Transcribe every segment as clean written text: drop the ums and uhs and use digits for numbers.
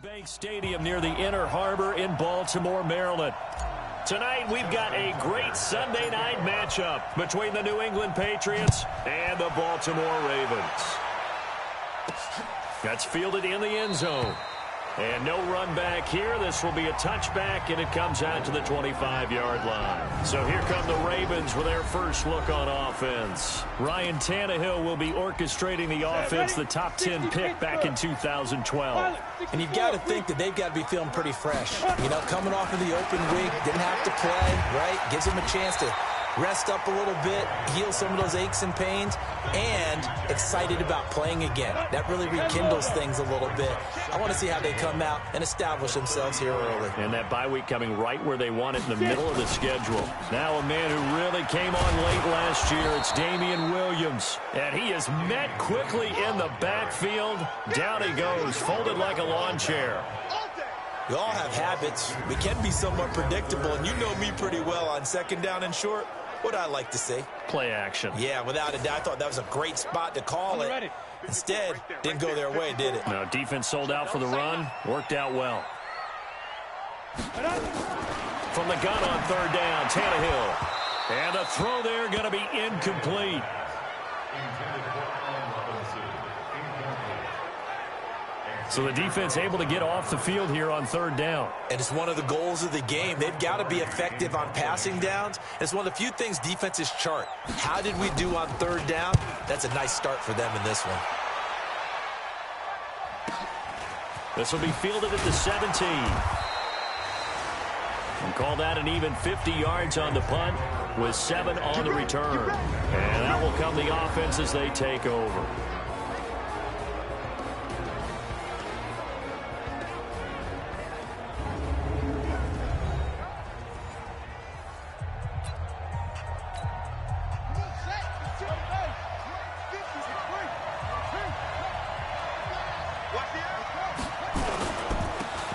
Bank Stadium near the Inner Harbor in Baltimore, Maryland. Tonight, we've got a great Sunday night matchup between the New England Patriots and the Baltimore Ravens. That's fielded in the end zone. And no run back here. This will be a touchback, and it comes out to the 25-yard line. So here come the Ravens with their first look on offense. Ryan Tannehill will be orchestrating the offense, the top 10 pick back in 2012. And you've got to think that they've got to be feeling pretty fresh. You know, coming off of the open week, didn't have to play, right? Gives them a chance to rest up a little bit, heal some of those aches and pains, and excited about playing again. That really rekindles things a little bit. I want to see how they come out and establish themselves here early. And that bye week coming right where they want it in the middle of the schedule. Now a man who really came on late last year, it's Damian Williams. And he is met quickly in the backfield. Down he goes, folded like a lawn chair. We all have habits. We can be somewhat predictable, and you know me pretty well on second down and short. What I like to say? Play action. Yeah, without a doubt, I thought that was a great spot to call it. Instead, didn't go their way, did it? No, defense sold out for the run. Worked out well. From the gun on third down, Tannehill. And the throw there going to be incomplete. So the defense able to get off the field here on third down. And it's one of the goals of the game. They've got to be effective on passing downs. It's one of the few things defenses chart. How did we do on third down? That's a nice start for them in this one. This will be fielded at the 17. And call that an even 50 yards on the punt with 7 on the return. And that will come the offense as they take over.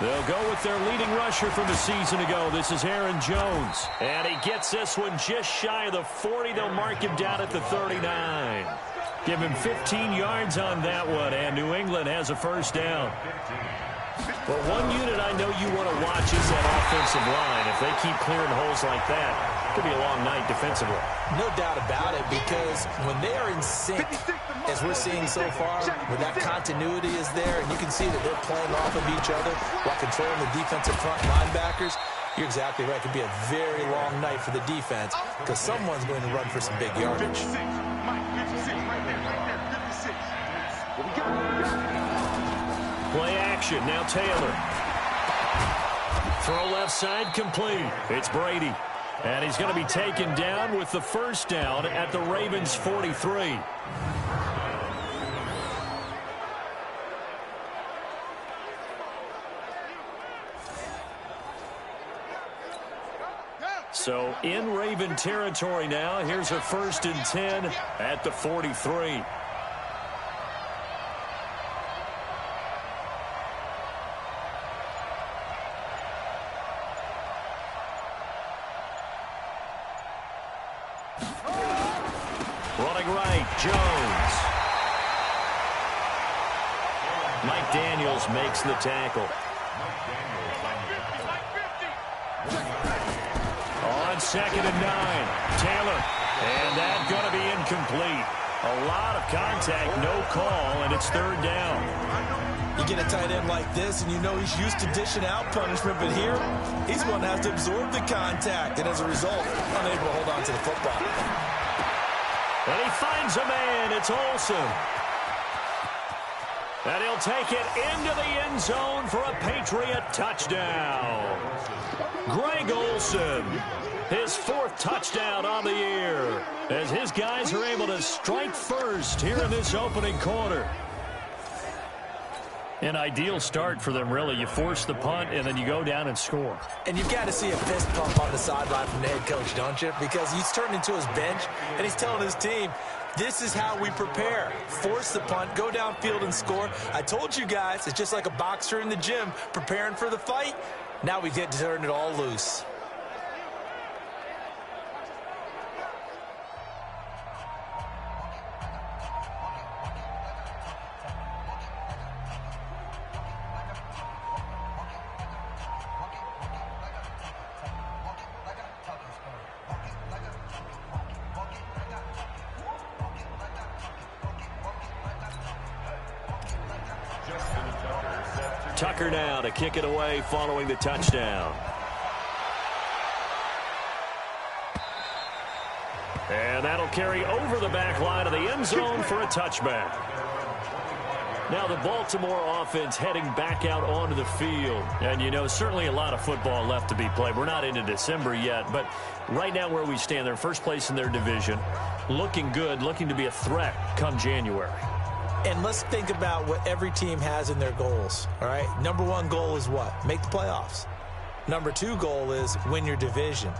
They'll go with their leading rusher from the season ago. This is Aaron Jones. And he gets this one just shy of the 40. They'll mark him down at the 39. Give him 15 yards on that one, and New England has a first down. Well, one unit I know you want to watch is that offensive line. If they keep clearing holes like that, it could be a long night defensively. No doubt about it, because when they are in sync, as we're seeing so far, where that continuity is there, and you can see that they're playing off of each other while controlling the defensive front linebackers, you're exactly right. It could be a very long night for the defense because someone's going to run for some big yardage. Play action. Now Taylor. Throw left side complete. It's Brady. And he's going to be taken down with the first down at the Ravens' 43. So in Raven territory now. Here's a 1st and 10 at the 43. Running right, Jones. Mike Daniels makes the tackle. On 2nd and 9, Taylor. And that's going to be incomplete. A lot of contact, no call, and it's 3rd down. You get a tight end like this, and you know he's used to dishing out punishment, but here, he's one that has to absorb the contact, and as a result, unable to hold on to the football. And he finds a man. It's Olsen. And he'll take it into the end zone for a Patriot touchdown. Greg Olsen, his 4th touchdown on the year, as his guys are able to strike first here in this opening quarter. An ideal start for them, really. You force the punt, and then you go down and score. And you've got to see a fist pump on the sideline from the head coach, don't you? Because he's turned into his bench, and he's telling his team, this is how we prepare. Force the punt, go downfield and score. I told you guys, it's just like a boxer in the gym preparing for the fight. Now we get to turn it all loose. Tucker now to kick it away following the touchdown. And that'll carry over the back line of the end zone for a touchback. Now the Baltimore offense heading back out onto the field. And, you know, certainly a lot of football left to be played. We're not into December yet, but right now where we stand, they're first place in their division. Looking good, looking to be a threat come January. And let's think about what every team has in their goals, all right? Number one goal is what? Make the playoffs. Number two goal is win your division.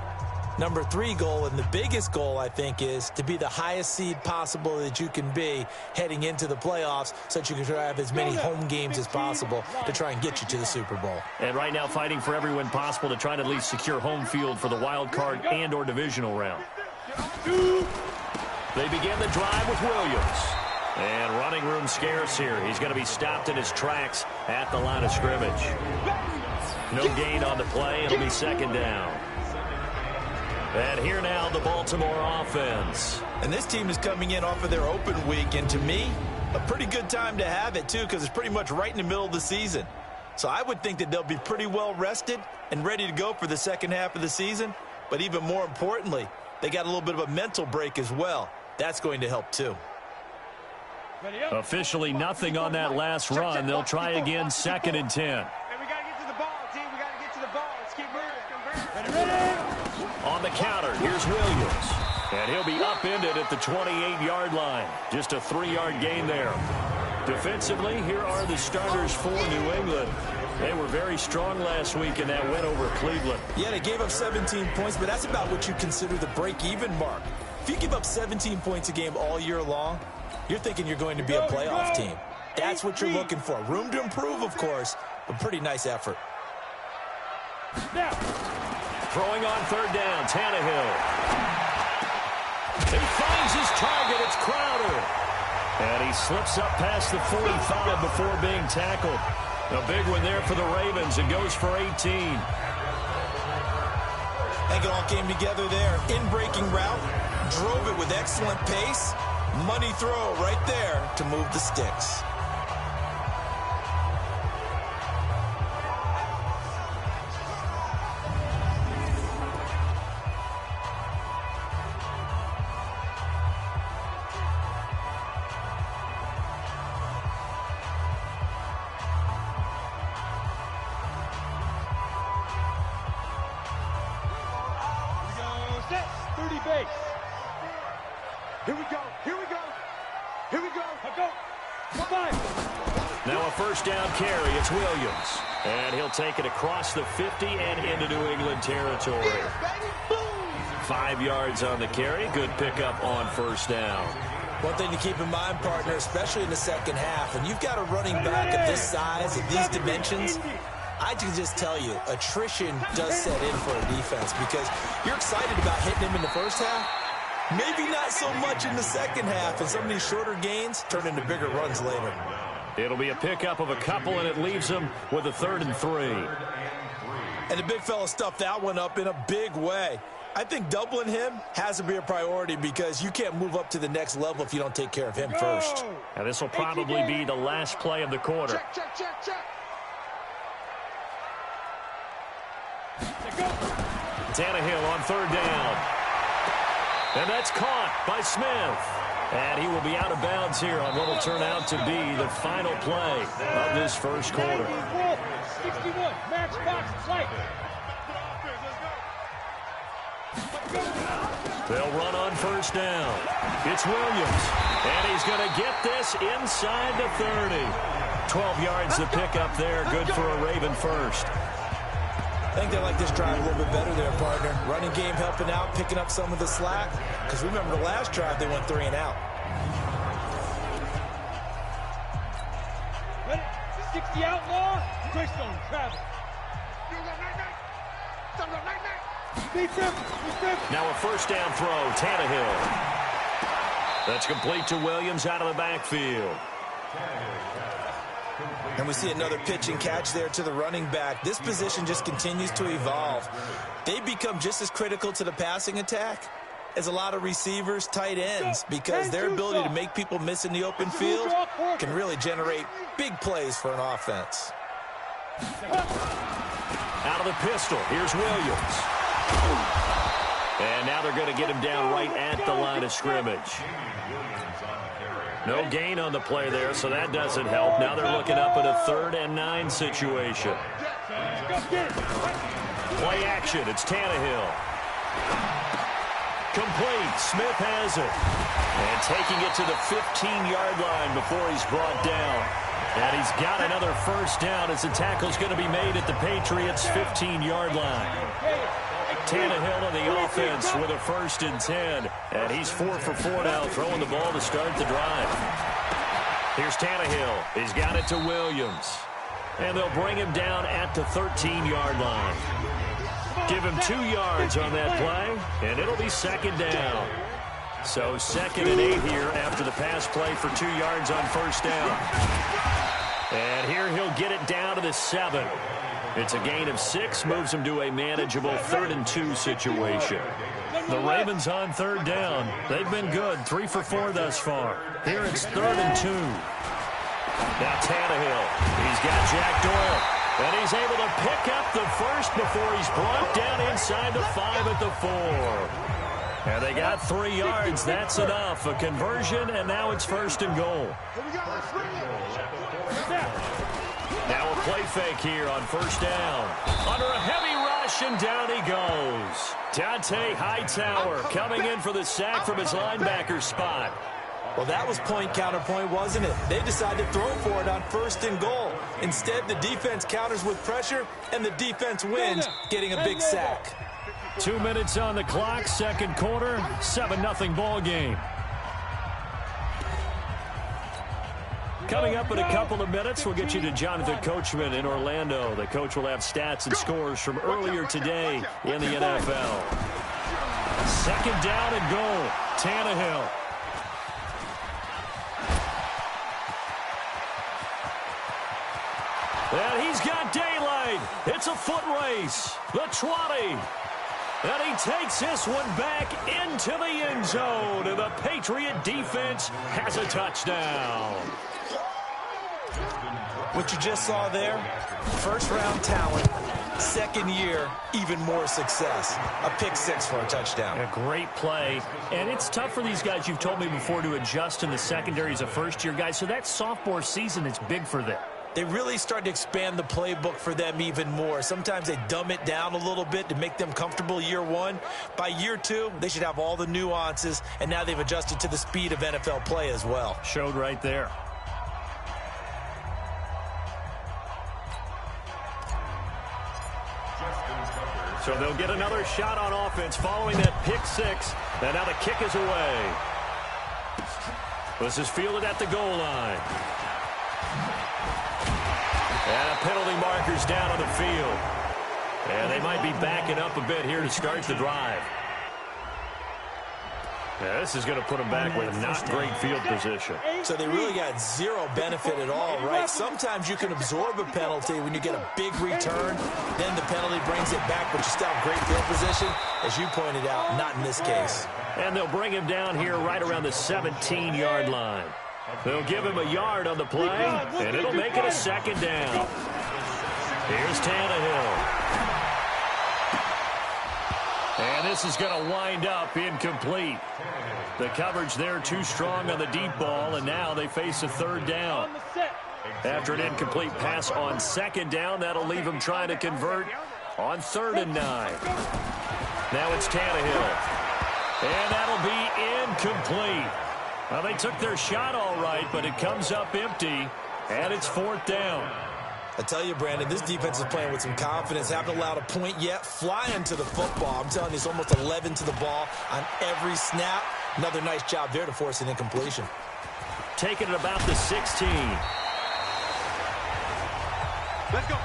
Number three goal, and the biggest goal, I think, is to be the highest seed possible that you can be heading into the playoffs so that you can have as many home games as possible to try and get you to the Super Bowl. And right now fighting for every win possible to try to at least secure home field for the wild card and or divisional round. They begin the drive with Williams. And running room scarce here. He's going to be stopped in his tracks at the line of scrimmage. No gain on the play. It'll be second down. And here now, the Baltimore offense. And this team is coming in off of their open week, and to me, a pretty good time to have it, too, because it's pretty much right in the middle of the season. So I would think that they'll be pretty well rested and ready to go for the second half of the season. But even more importantly, they got a little bit of a mental break as well. That's going to help, too. Officially nothing on that last run. They'll try again, 2nd and 10. And we got to get to the ball, team. We got to get to the ball. Let's keep moving. Ready? On the counter, here's Williams. And he'll be upended at the 28-yard line. Just a 3-yard gain there. Defensively, here are the starters for New England. They were very strong last week in that win over Cleveland. Yeah, they gave up 17 points, but that's about what you consider the break-even mark. If you give up 17 points a game all year long, you're thinking you're going to be a playoff team. That's what you're looking for. Room to improve, of course, but pretty nice effort. Now. Throwing on 3rd down, Tannehill. He finds his target. It's Crowder. And he slips up past the 45 before being tackled. A big one there for the Ravens. It goes for 18. I think it all came together there. In-breaking route, drove it with excellent pace. Money throw right there to move the sticks. Here we go. Here we go. Here we go. Go. 5. Now a 1st down carry. It's Williams. And he'll take it across the 50 and into New England territory. 5 yards on the carry. Good pickup on 1st down. One thing to keep in mind, partner, especially in the second half, when you've got a running back of this size, of these dimensions, I can just tell you, attrition does set in for a defense because you're excited about hitting him in the first half. Maybe not so much in the second half, and some of these shorter gains turn into bigger runs later. It'll be a pickup of a couple, and it leaves them with a 3rd and 3. And the big fella stuffed that one up in a big way. I think doubling him has to be a priority because you can't move up to the next level if you don't take care of him first. Now this will probably be the last play of the quarter. Check. Tannehill on 3rd down. And that's caught by Smith. And he will be out of bounds here on what will turn out to be the final play of this first quarter. 61, match box, flight. They'll run on 1st down. It's Williams. And he's going to get this inside the 30. 12 yards to pick up there. Good for a Raven first. I think they like this drive a little bit better there, partner. Running game helping out, picking up some of the slack. Because remember the last drive, they went 3 and out. Ready? 60 outlaw. Twist on travel. Now a 1st down throw, Tannehill. That's complete to Williams out of the backfield. And we see another pitch and catch there to the running back. This position just continues to evolve. They become just as critical to the passing attack as a lot of receivers, tight ends, because their ability to make people miss in the open field can really generate big plays for an offense. Out of the pistol, here's Williams. And now they're going to get him down right at the line of scrimmage. No gain on the play there, so that doesn't help. Now they're looking up at a 3rd and 9 situation. Play action, it's Tannehill. Complete, Smith has it. And taking it to the 15-yard line before he's brought down. And he's got another first down as the tackle's going to be made at the Patriots' 15-yard line. Tannehill on the offense with a 1st and 10. And he's 4 for 4 now, throwing the ball to start the drive. Here's Tannehill. He's got it to Williams. And they'll bring him down at the 13-yard line. Give him 2 yards on that play, and it'll be 2nd down. So 2nd and 8 here after the pass play for 2 yards on 1st down. And here he'll get it down to the 7. It's a gain of 6, moves him to a manageable 3rd and 2 situation. The Ravens on 3rd down. They've been good, 3 for 4 thus far. Here it's 3rd and 2. Now Tannehill, he's got Jack Doyle. And he's able to pick up the first before he's brought down inside the 5 at the 4. And they got 3 yards. That's enough. A conversion, and now it's 1st and goal. Now a play fake here on 1st down. Under a heavy rush, and down he goes. Dante Hightower coming in for the sack from his linebacker spot. Well, that was point counterpoint, wasn't it? They decided to throw for it on 1st and goal. Instead, the defense counters with pressure, and the defense wins, getting a big sack. 2 minutes on the clock, 2nd quarter, 7-0 ball game. Coming up in a couple of minutes, we'll get you to Jonathan Coachman in Orlando. The coach will have stats and scores from earlier today in the NFL. 2nd down and goal. Tannehill. And he's got daylight. It's a foot race. The 20. And he takes this one back into the end zone. And the Patriot defense has a touchdown. What you just saw there, 1st-round talent, 2nd year, even more success. A pick 6 for a touchdown. A great play. And it's tough for these guys, you've told me before, to adjust in the secondary as a first-year guy. So that sophomore season is big for them. They really start to expand the playbook for them even more. Sometimes they dumb it down a little bit to make them comfortable year 1. By year 2, they should have all the nuances, and now they've adjusted to the speed of NFL play as well. Showed right there. So they'll get another shot on offense following that pick 6. And now the kick is away. This is fielded at the goal line. And penalty markers down on the field. And they might be backing up a bit here to start the drive. Yeah, this is going to put them back with not great field position. So they really got 0 benefit at all, right? Sometimes you can absorb a penalty when you get a big return. Then the penalty brings it back, but you still have great field position. As you pointed out, not in this case. And they'll bring him down here right around the 17-yard line. They'll give him a yard on the play, and it'll make it a 2nd down. Here's Tannehill. And this is going to wind up incomplete. The coverage there too strong on the deep ball, and now they face a 3rd down. After an incomplete pass on 2nd down, that'll leave them trying to convert on 3rd and 9. Now it's Tannehill. And that'll be incomplete. Well, they took their shot all right, but it comes up empty, and it's 4th down. I tell you, Brandon, this defense is playing with some confidence. Haven't allowed a point yet. Flying to the football. I'm telling you, it's almost 11 to the ball on every snap. Another nice job there to force an incompletion. Taking it about the 16. Let's go.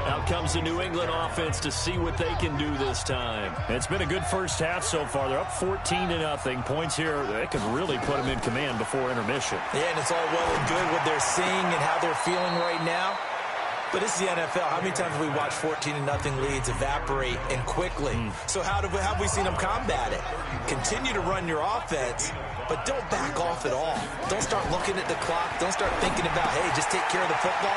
Out comes the New England offense to see what they can do this time. It's been a good first half so far. They're up 14-0. Points here, they could really put them in command before intermission. Yeah, and it's all well and good what they're seeing and how they're feeling right now. But this is the NFL. How many times have we watched 14-0 leads evaporate and quickly? So how have we seen them combat it? Continue to run your offense, but don't back off at all. Don't start looking at the clock. Don't start thinking about, hey, just take care of the football.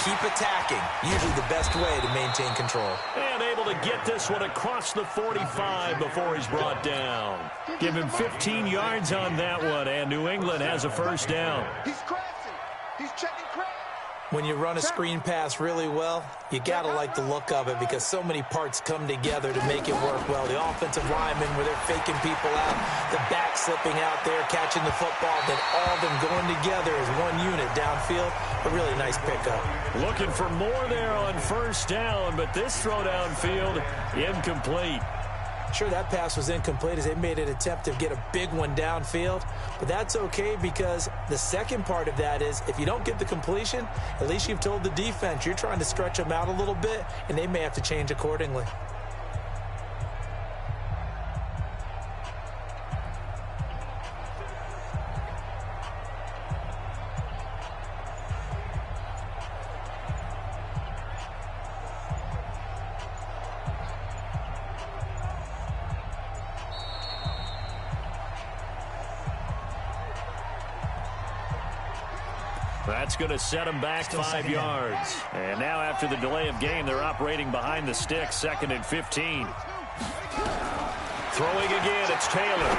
Keep attacking. Usually the best way to maintain control. And able to get this one across the 45 before he's brought down. Give him 15 yards on that one, and New England has a first down. He's crashing. He's checking crash. When you run a screen pass really well, you got to like the look of it because so many parts come together to make it work well. The offensive linemen where they're faking people out, the back slipping out there, catching the football, then all of them going together as one unit downfield. A really nice pickup. Looking for more there on first down, but this throw downfield incomplete. Sure, that pass was incomplete as they made an attempt to get a big one downfield, but that's okay because the second part of that is if you don't get the completion, at least you've told the defense you're trying to stretch them out a little bit, and they may have to change accordingly. That's going to set them back 5 yards. And now after the delay of game, they're operating behind the sticks, 2nd and 15. Throwing again, it's Taylor.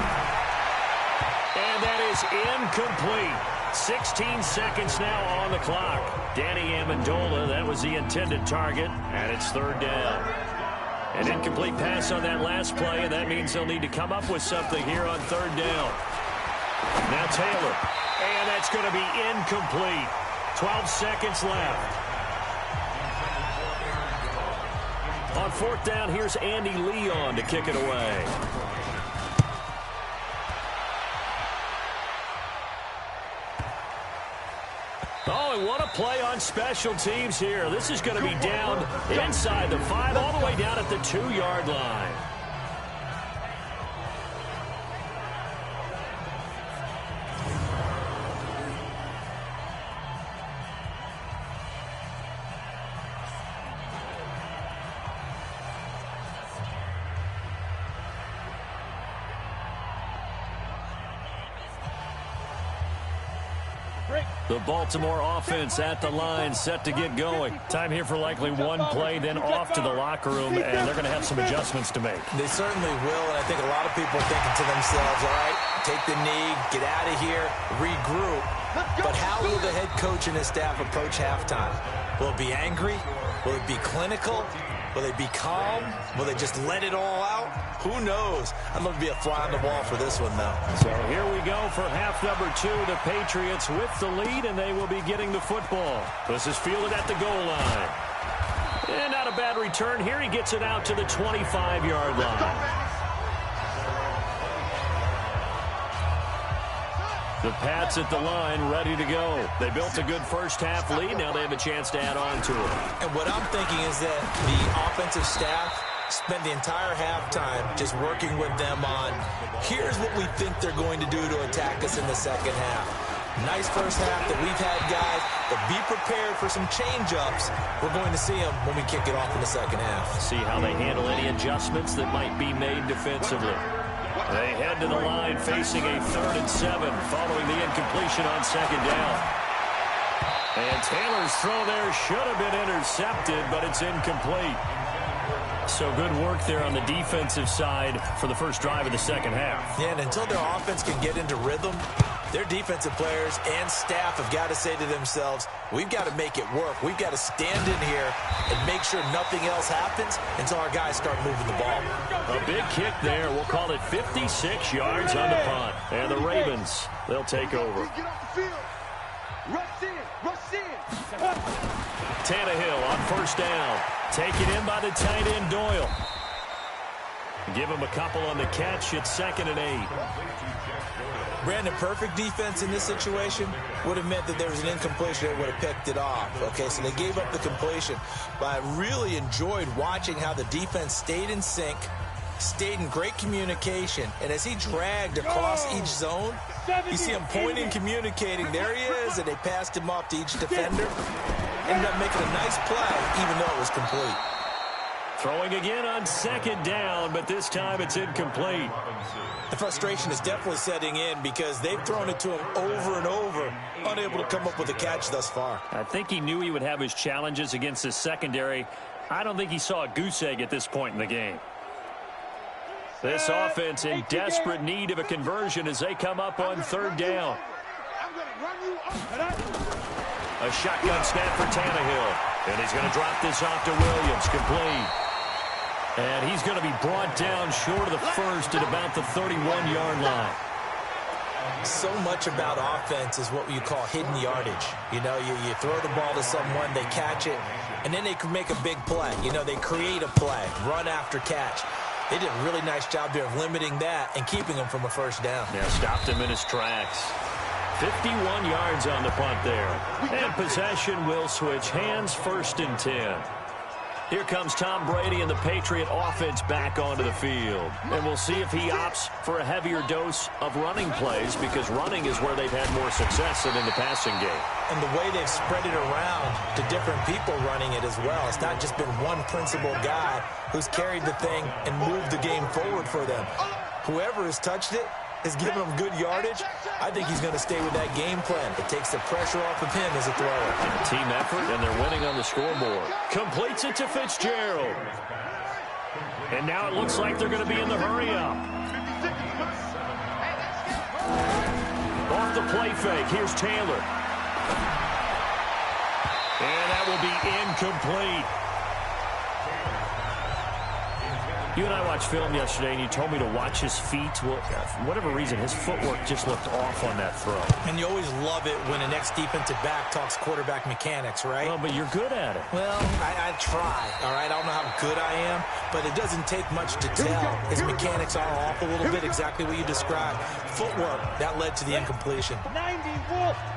And that is incomplete. 16 seconds now on the clock. Danny Amendola, that was the intended target, and it's 3rd down. An incomplete pass on that last play, and that means they'll need to come up with something here on 3rd down. Now Taylor. And that's going to be incomplete. 12 seconds left. On 4th down, here's Andy Leon to kick it away. Oh, and what a play on special teams here. This is going to be down inside the 5, all the way down at the 2-yard line. The Baltimore offense at the line, set to get going. Time here for likely one play, then off to the locker room, and they're going to have some adjustments to make. They certainly will, and I think a lot of people are thinking to themselves, all right, take the knee, get out of here, regroup. But how will the head coach and his staff approach halftime? Will it be angry? Will it be clinical? Will they be calm? Will they just let it all out? Who knows? I'd love to be a fly on the wall for this one, though. So here we go for half number 2. The Patriots with the lead, and they will be getting the football. This is fielded at the goal line. And not a bad return here. He gets it out to the 25-yard line. The Pats at the line, ready to go. They built a good first-half lead. Now they have a chance to add on to it. And what I'm thinking is that the offensive staff spent the entire halftime just working with them on, here's what we think they're going to do to attack us in the second half. Nice first half that we've had, guys, but be prepared for some change-ups. We're going to see them when we kick it off in the second half. See how they handle any adjustments that might be made defensively. They head to the line facing a 3rd and 7 following the incompletion on 2nd down. And Taylor's throw there should have been intercepted, but it's incomplete. So good work there on the defensive side for the first drive of the second half. Yeah, and until their offense can get into rhythm, their defensive players and staff have got to say to themselves, we've got to make it work. We've got to stand in here and make sure nothing else happens until our guys start moving the ball. A big kick there. We'll call it 56 yards on the punt. And the Ravens, they'll take over. Get off the field. Rush in. Rush in. Tannehill on first down. Taken in by the tight end, Doyle. Give him a couple on the catch. It's 2nd and 8. Brandon, perfect defense in this situation would have meant that there was an incompletion. They would have picked it off. Okay, so they gave up the completion. But I really enjoyed watching how the defense stayed in sync, stayed in great communication, and as he dragged across each zone, you see him pointing, communicating. There he is, and they passed him off to each defender. ended up making a nice play, even though it was complete. Throwing again on second down, but this time it's incomplete. The frustration is definitely setting in because they've thrown it to him over and over, unable to come up with a catch thus far. I think he knew he would have his challenges against his secondary. I don't think he saw a goose egg at this point in the game. This offense in desperate need of a conversion as they come up on third down. A shotgun snap for Tannehill. And he's going to drop this off to Williams, complete. And he's going to be brought down short of the first at about the 31-yard line. So much about offense is what you call hidden yardage. You know, you throw the ball to someone, they catch it, and then they can make a big play. You know, they create a play, run after catch. They did a really nice job there of limiting that and keeping him from a first down. Yeah, stopped him in his tracks. 51 yards on the punt there. And possession will switch hands, 1st and 10. Here comes Tom Brady and the Patriot offense back onto the field. And we'll see if he opts for a heavier dose of running plays, because running is where they've had more success than in the passing game. And the way they've spread it around to different people running it as well. It's not just been one principal guy who's carried the thing and moved the game forward for them. Whoever has touched it has given him good yardage. I think he's going to stay with that game plan. It takes the pressure off of him as a thrower. Team effort, and they're winning on the scoreboard. Completes it to Fitzgerald. And now it looks like they're going to be in the hurry-up. Off the play fake, here's Taylor. And that will be incomplete. You and I watched film yesterday, and you told me to watch his feet. Well, for whatever reason, his footwork just looked off on that throw. And you always love it when an ex-defensive back talks quarterback mechanics, right? Well, but you're good at it. Well, I try, all right? I don't know how good I am, but it doesn't take much to tell. His mechanics are off a little bit, exactly what you described. Footwork, that led to the incompletion.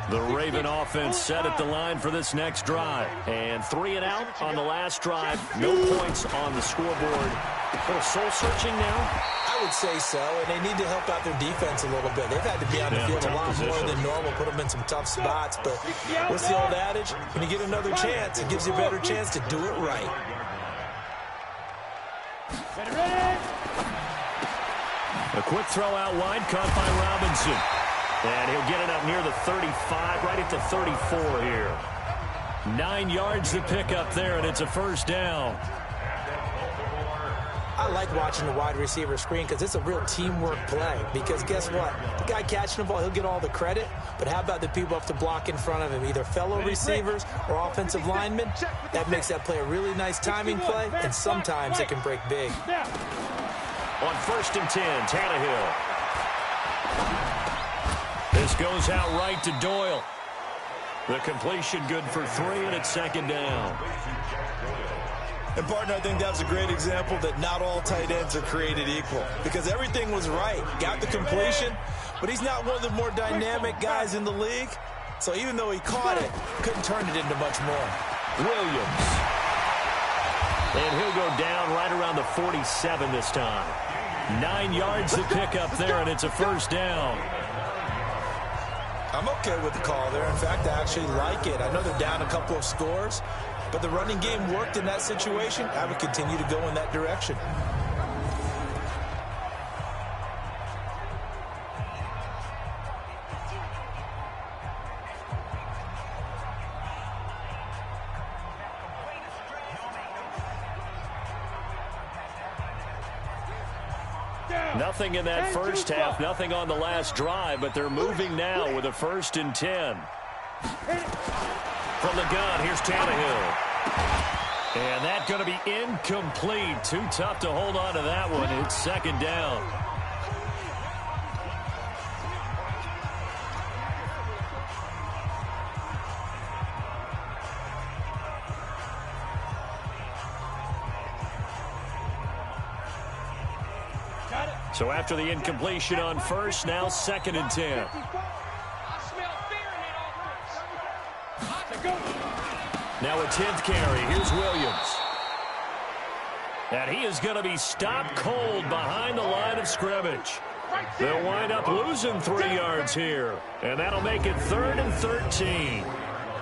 The Raven offense set at the line for this next drive. And 3 and out on the last drive. No points on the scoreboard. A little soul-searching now? I would say so, and they need to help out their defense a little bit. They've had to be on the field a lot more than normal, put them in some tough spots. But what's the old adage? When you get another chance, it gives you a better chance to do it right. A quick throw out wide, caught by Robinson. And he'll get it up near the 35, right at the 34 here. 9 yards to pick up there, and it's a first down. I like watching the wide receiver screen because it's a real teamwork play. Because guess what? The guy catching the ball, he'll get all the credit. But how about the people up to block in front of him, either fellow receivers or offensive linemen? That makes that play a really nice timing play, and sometimes it can break big. On 1st and 10, Tannehill. This goes out right to Doyle. The completion good for 3, and it's 2nd down. And, partner, I think that was a great example that not all tight ends are created equal. Because everything was right. Got the completion, but he's not one of the more dynamic guys in the league. So even though he caught it, couldn't turn it into much more. Williams. And he'll go down right around the 47 this time. 9 yards to pick up there, and it's a first down. I'm okay with the call there. In fact, I actually like it. I know they're down a couple of scores, but the running game worked in that situation. I would continue to go in that direction. Nothing in that first half, nothing on the last drive, but they're moving now with a 1st and 10. From the gun, here's Tannehill. And that's going to be incomplete. Too tough to hold on to that one. It's 2nd down. So after the incompletion on 1st, now 2nd and 10. Now a 10th carry. Here's Williams. And he is going to be stopped cold behind the line of scrimmage. They'll wind up losing 3 yards here. And that'll make it 3rd and 13.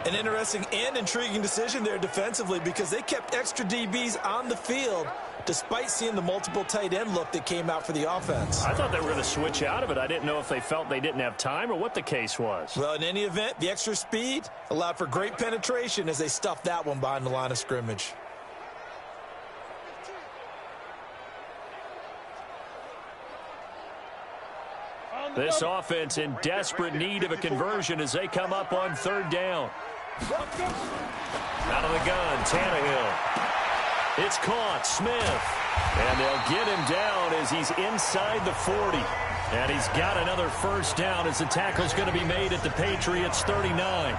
An interesting and intriguing decision there defensively because they kept extra DBs on the field despite seeing the multiple tight end look that came out for the offense. I thought they were going to switch out of it. I didn't know if they felt they didn't have time or what the case was. Well, in any event, the extra speed allowed for great penetration as they stuffed that one behind the line of scrimmage. This offense in desperate need of a conversion as they come up on third down. Out of the gun, Tannehill. It's caught, Smith. And they'll get him down as he's inside the 40. And he's got another first down as the tackle's going to be made at the Patriots' 39.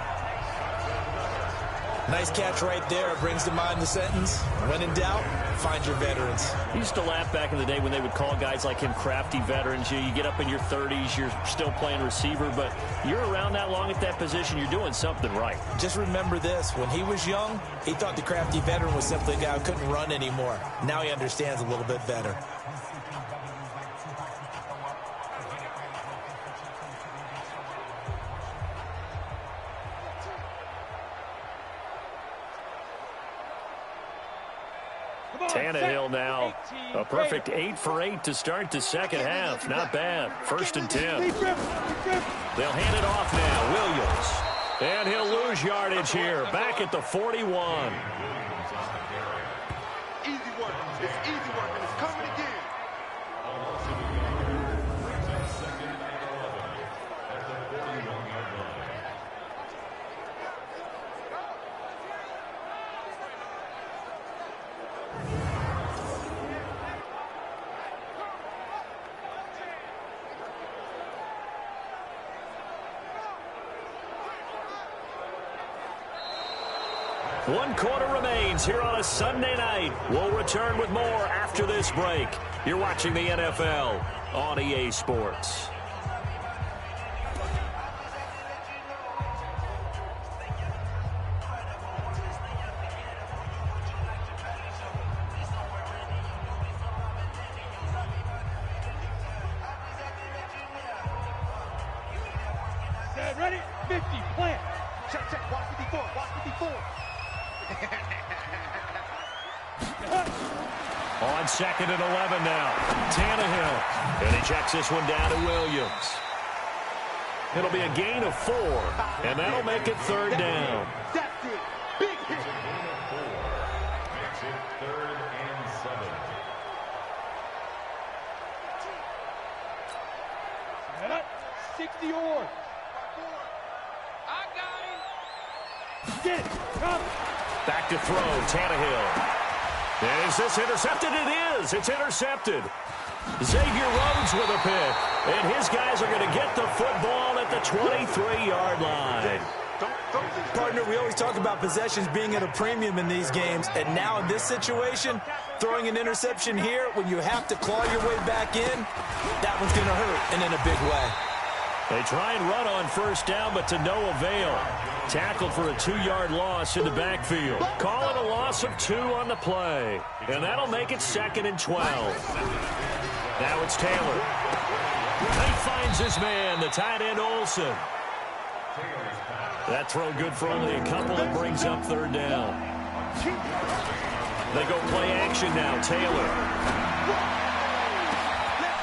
Nice catch right there. Brings to mind the sentence, when in doubt, find your veterans. He used to laugh back in the day when they would call guys like him crafty veterans. You get up in your 30s, you're still playing receiver, but you're around that long at that position, you're doing something right. Just remember this. When he was young, he thought the crafty veteran was simply a guy who couldn't run anymore. Now he understands a little bit better. Tannehill now, a perfect 8 for 8 to start the second half. Not bad. 1st and 10. They'll hand it off now. Williams. And he'll lose yardage here. Back at the 41. Easy work. It's easy work, and it's coming again. One quarter remains here on a Sunday night. We'll return with more after this break. You're watching the NFL on EA Sports. Ready? 50, plant. Check, check, watch 54, watch 54. On 2nd and 11 now. Tannehill. And he checks this one down to Williams. It'll be a gain of 4. And that'll make it 3rd down. That's it. Big hit. 3rd and 7. Set up. 60 or. I got him. Get it. Come. Back to throw, Tannehill. And is this intercepted? It is. It's intercepted. Xavier Rhodes with a pick. And his guys are going to get the football at the 23-yard line. Partner, we always talk about possessions being at a premium in these games. And now in this situation, throwing an interception here when you have to claw your way back in, that one's going to hurt, and in a big way. They try and run on 1st down, but to no avail. Tackled for a 2-yard loss in the backfield. Call it a loss of 2 on the play. And that'll make it 2nd and 12. Now it's Taylor. He finds his man, the tight end Olsen. That throw good for only a couple. That brings up 3rd down. They go play action now. Taylor.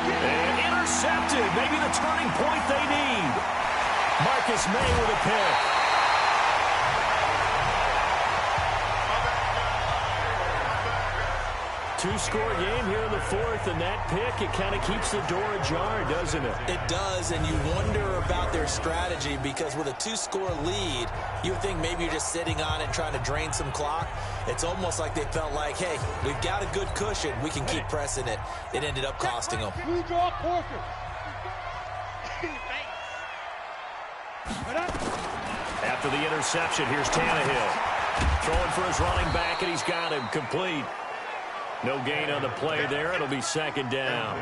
And intercepted. Maybe the turning point they need. Marcus May with a pick. Two-score game here in the 4th, and that pick, it kind of keeps the door ajar, doesn't it? It does, and you wonder about their strategy because with a 2-score lead, you would think maybe you're just sitting on it trying to drain some clock. It's almost like they felt like, hey, we've got a good cushion. We can keep pressing it. It ended up costing them. After the interception, here's Tannehill. Throwing for his running back, and he's got him complete. No gain on the play there. It'll be 2nd down.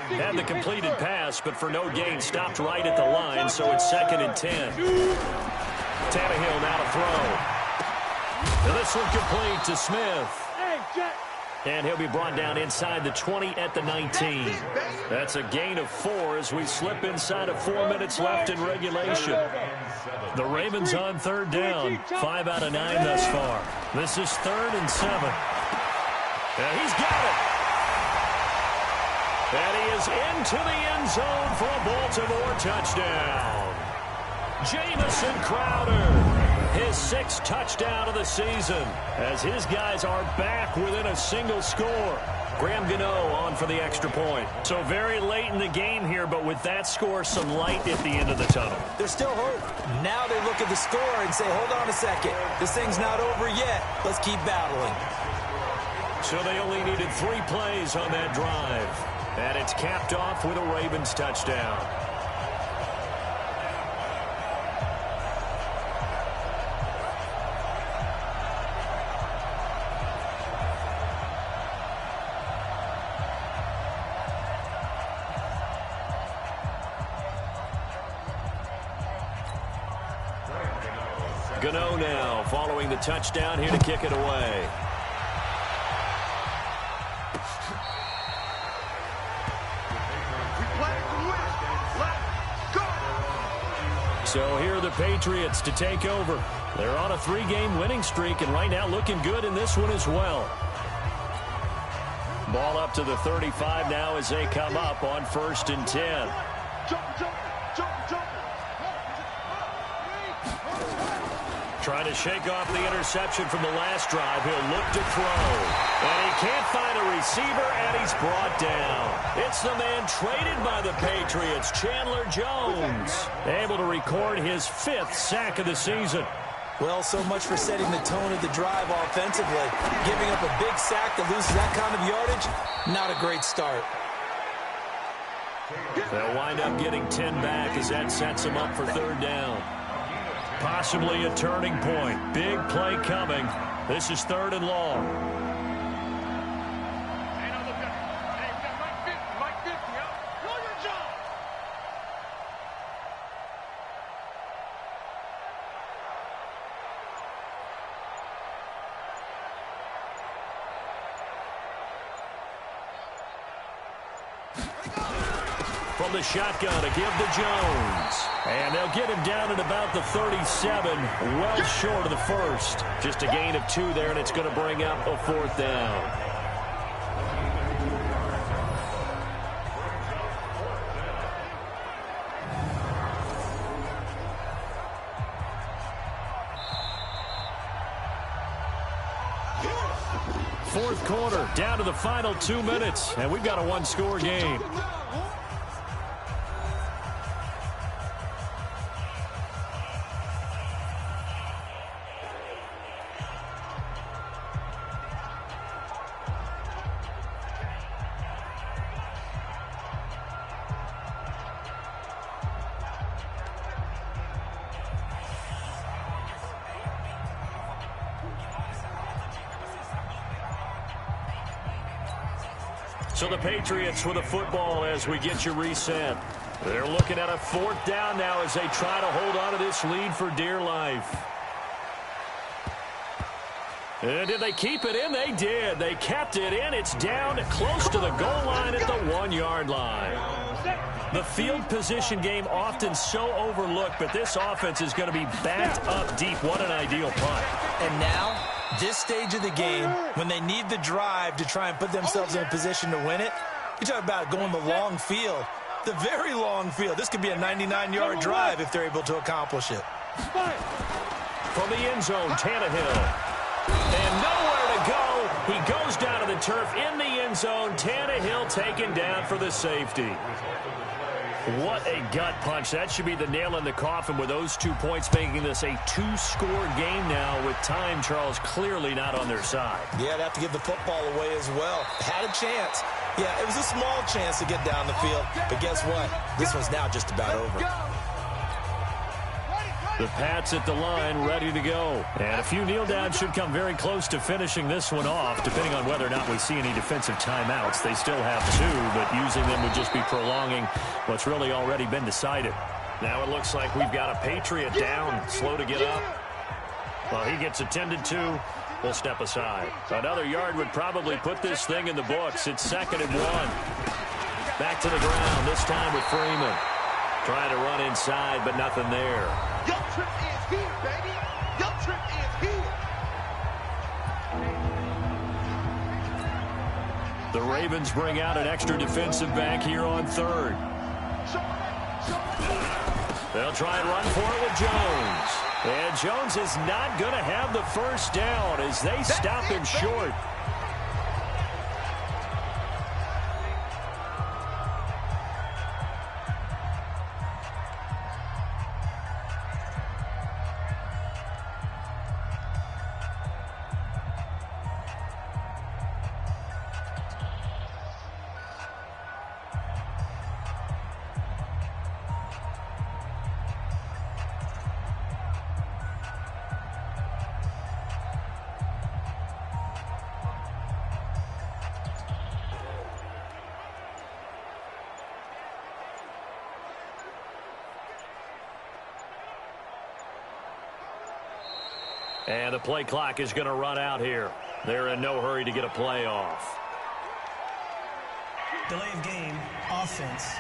Had the completed pass, but for no gain, stopped right at the line, so it's 2nd and 10. Tannehill now to throw. Now this one complete to Smith. And he'll be brought down inside the 20 at the 19. That's a gain of 4 as we slip inside of 4 minutes left in regulation. The Ravens on third down, 5 out of 9 thus far. This is 3rd and 7. And he's got it. And he is into the end zone for a Baltimore touchdown. Jamison Crowder. His 6th touchdown of the season as his guys are back within a single score. Graham Gano on for the extra point. So very late in the game here, but with that score, some light at the end of the tunnel. There's still hope. Now they look at the score and say, hold on a second. This thing's not over yet. Let's keep battling. So they only needed 3 plays on that drive. And it's capped off with a Ravens touchdown. Gano now following the touchdown here to kick it away. So here are the Patriots to take over. They're on a 3-game winning streak and right now looking good in this one as well. Ball up to the 35 now as they come up on 1st and 10. Trying to shake off the interception from the last drive. He'll look to throw. And he can't find a receiver, and he's brought down. It's the man traded by the Patriots, Chandler Jones. Able to record his 5th sack of the season. Well, so much for setting the tone of the drive offensively. Giving up a big sack that loses that kind of yardage, not a great start. They'll wind up getting 10 back as that sets them up for 3rd down. Possibly a turning point. Big play coming. This is 3rd and long. From the shotgun to give to Jones. And they'll get him down at about the 37, well short of the 1st. Just a gain of 2 there, and it's going to bring up a 4th down. Fourth quarter, down to the final 2 minutes, and we've got a 1-score game. So the Patriots with a football as we get you reset. They're looking at a 4th down now as they try to hold on to this lead for dear life. And did they keep it in? They did. They kept it in. It's down close to the goal line at the 1-yard line. The field position game often so overlooked, but this offense is going to be backed up deep. What an ideal punt. And now, this stage of the game, when they need the drive to try and put themselves in a position to win it, you talk about going the long field, the very long field. This could be a 99-yard drive if they're able to accomplish it. From the end zone, Tannehill. And nowhere to go. He goes down to the turf in the end zone. Tannehill taken down for the safety. What a gut punch. That should be the nail in the coffin with those 2 points, making this a 2-score game now with time, Charles, clearly not on their side. Yeah, they have to give the football away as well. Had a chance. Yeah, it was a small chance to get down the field. But guess what? This one's now just about over. The Pats at the line, ready to go. And a few kneel downs should come very close to finishing this one off, depending on whether or not we see any defensive timeouts. They still have 2, but using them would just be prolonging what's really already been decided. Now it looks like we've got a Patriot down, slow to get up. Well, he gets attended to. will step aside. Another yard would probably put this thing in the books. It's 2nd and 1. Back to the ground, this time with Freeman. Trying to run inside, but nothing there. Your trip is here, baby. Your trip is here. The Ravens bring out an extra defensive back here on 3rd. They'll try and run for it with Jones. And Jones is not going to have the first down as they stop him short. And the play clock is going to run out here. They're in no hurry to get a play off. Delay of game, offense.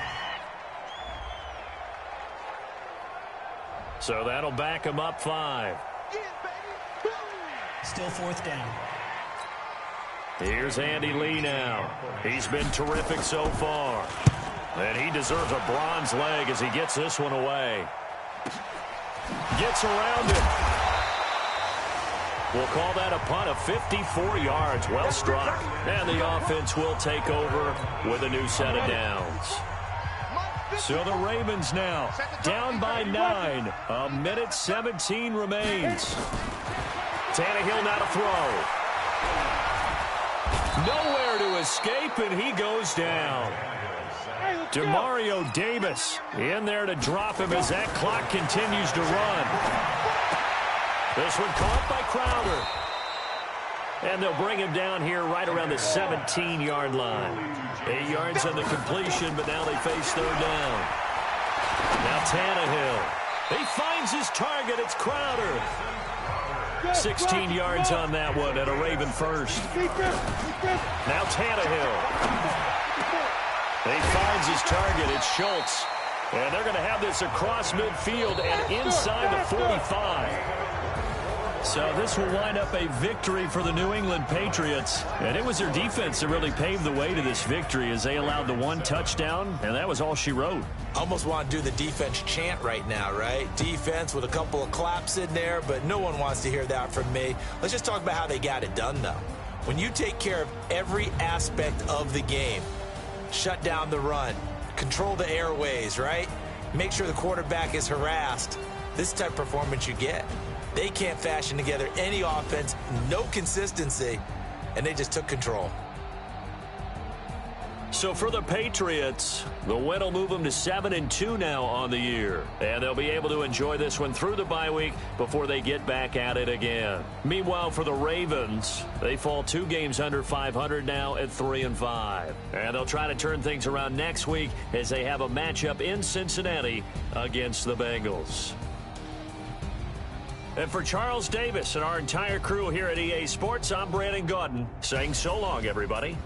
So that'll back them up 5. Still 4th down. Here's Andy Lee now. He's been terrific so far. And he deserves a bronze leg as he gets this one away. Gets around it. We'll call that a punt of 54 yards. Well struck. And the offense will take over with a new set of downs. So the Ravens now down by 9. 1:17 remains. Tannehill now to throw. Nowhere to escape, and he goes down. Demario Davis in there to drop him as that clock continues to run. This one caught by Crowder. And they'll bring him down here right around the 17-yard line. 8 yards on the completion, but now they face 3rd down. Now Tannehill. He finds his target. It's Crowder. 16 yards on that one at a Raven first. Now Tannehill. He finds his target. It's Schultz. And they're going to have this across midfield and inside the 45. So this will wind up a victory for the New England Patriots. And it was their defense that really paved the way to this victory as they allowed the 1 touchdown, and that was all she wrote. Almost want to do the defense chant right now, right? Defense with a couple of claps in there, but no one wants to hear that from me. Let's just talk about how they got it done, though. When you take care of every aspect of the game, shut down the run, control the airways, right? Make sure the quarterback is harassed. This type of performance you get. They can't fashion together any offense, no consistency, and they just took control. So for the Patriots, the win will move them to 7-2 now on the year. And they'll be able to enjoy this one through the bye week before they get back at it again. Meanwhile, for the Ravens, they fall 2 games under 500 now at 3-5. And they'll try to turn things around next week as they have a matchup in Cincinnati against the Bengals. And for Charles Davis and our entire crew here at EA Sports, I'm Brandon Gaudin saying so long, everybody.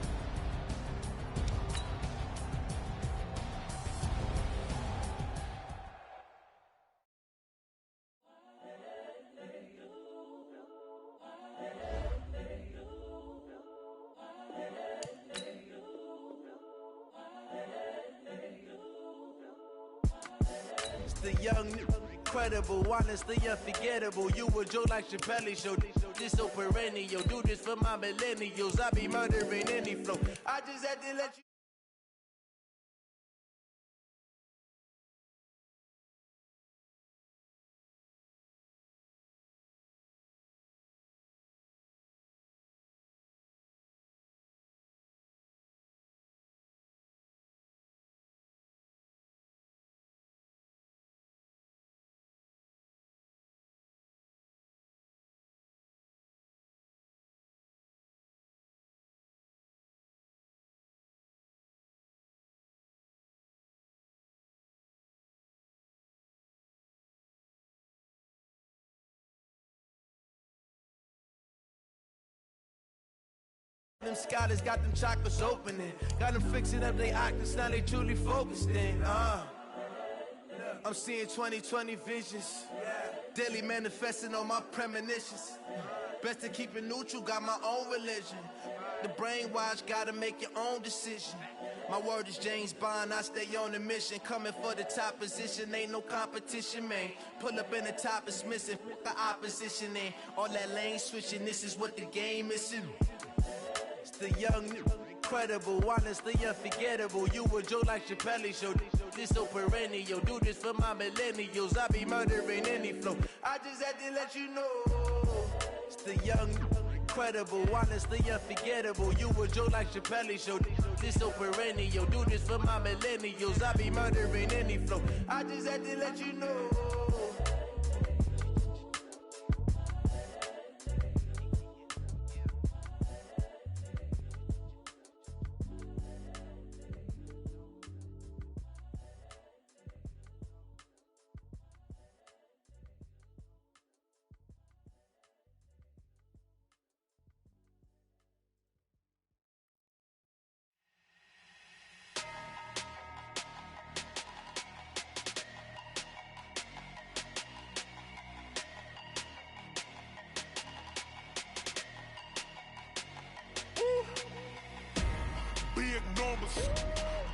The young, incredible, honestly unforgettable. You a Joe like Chappelle show. This so perennial. Do this for my millennials. I be murdering any flow. I just had to let you. Them scholars got them chakras opening. Got them fixing up they octaves, now they truly focused in. I'm seeing 2020 visions. Daily manifesting on my premonitions. Best to keep it neutral, got my own religion. The brainwash, gotta make your own decision. My word is James Bond, I stay on the mission. Coming for the top position, ain't no competition, man. Pull up in the top, it's missing, the opposition in. All that lane switching, this is what the game is in. It's the young, incredible, honestly unforgettable. You a Joe like Chappelle show. This so perennial, do this for my millennials. I be murdering any flow. I just had to let you know. It's the young, incredible, honestly unforgettable. You a Joe like Chappelle show. This so perennial, do this for my millennials. I be murdering any flow. I just had to let you know.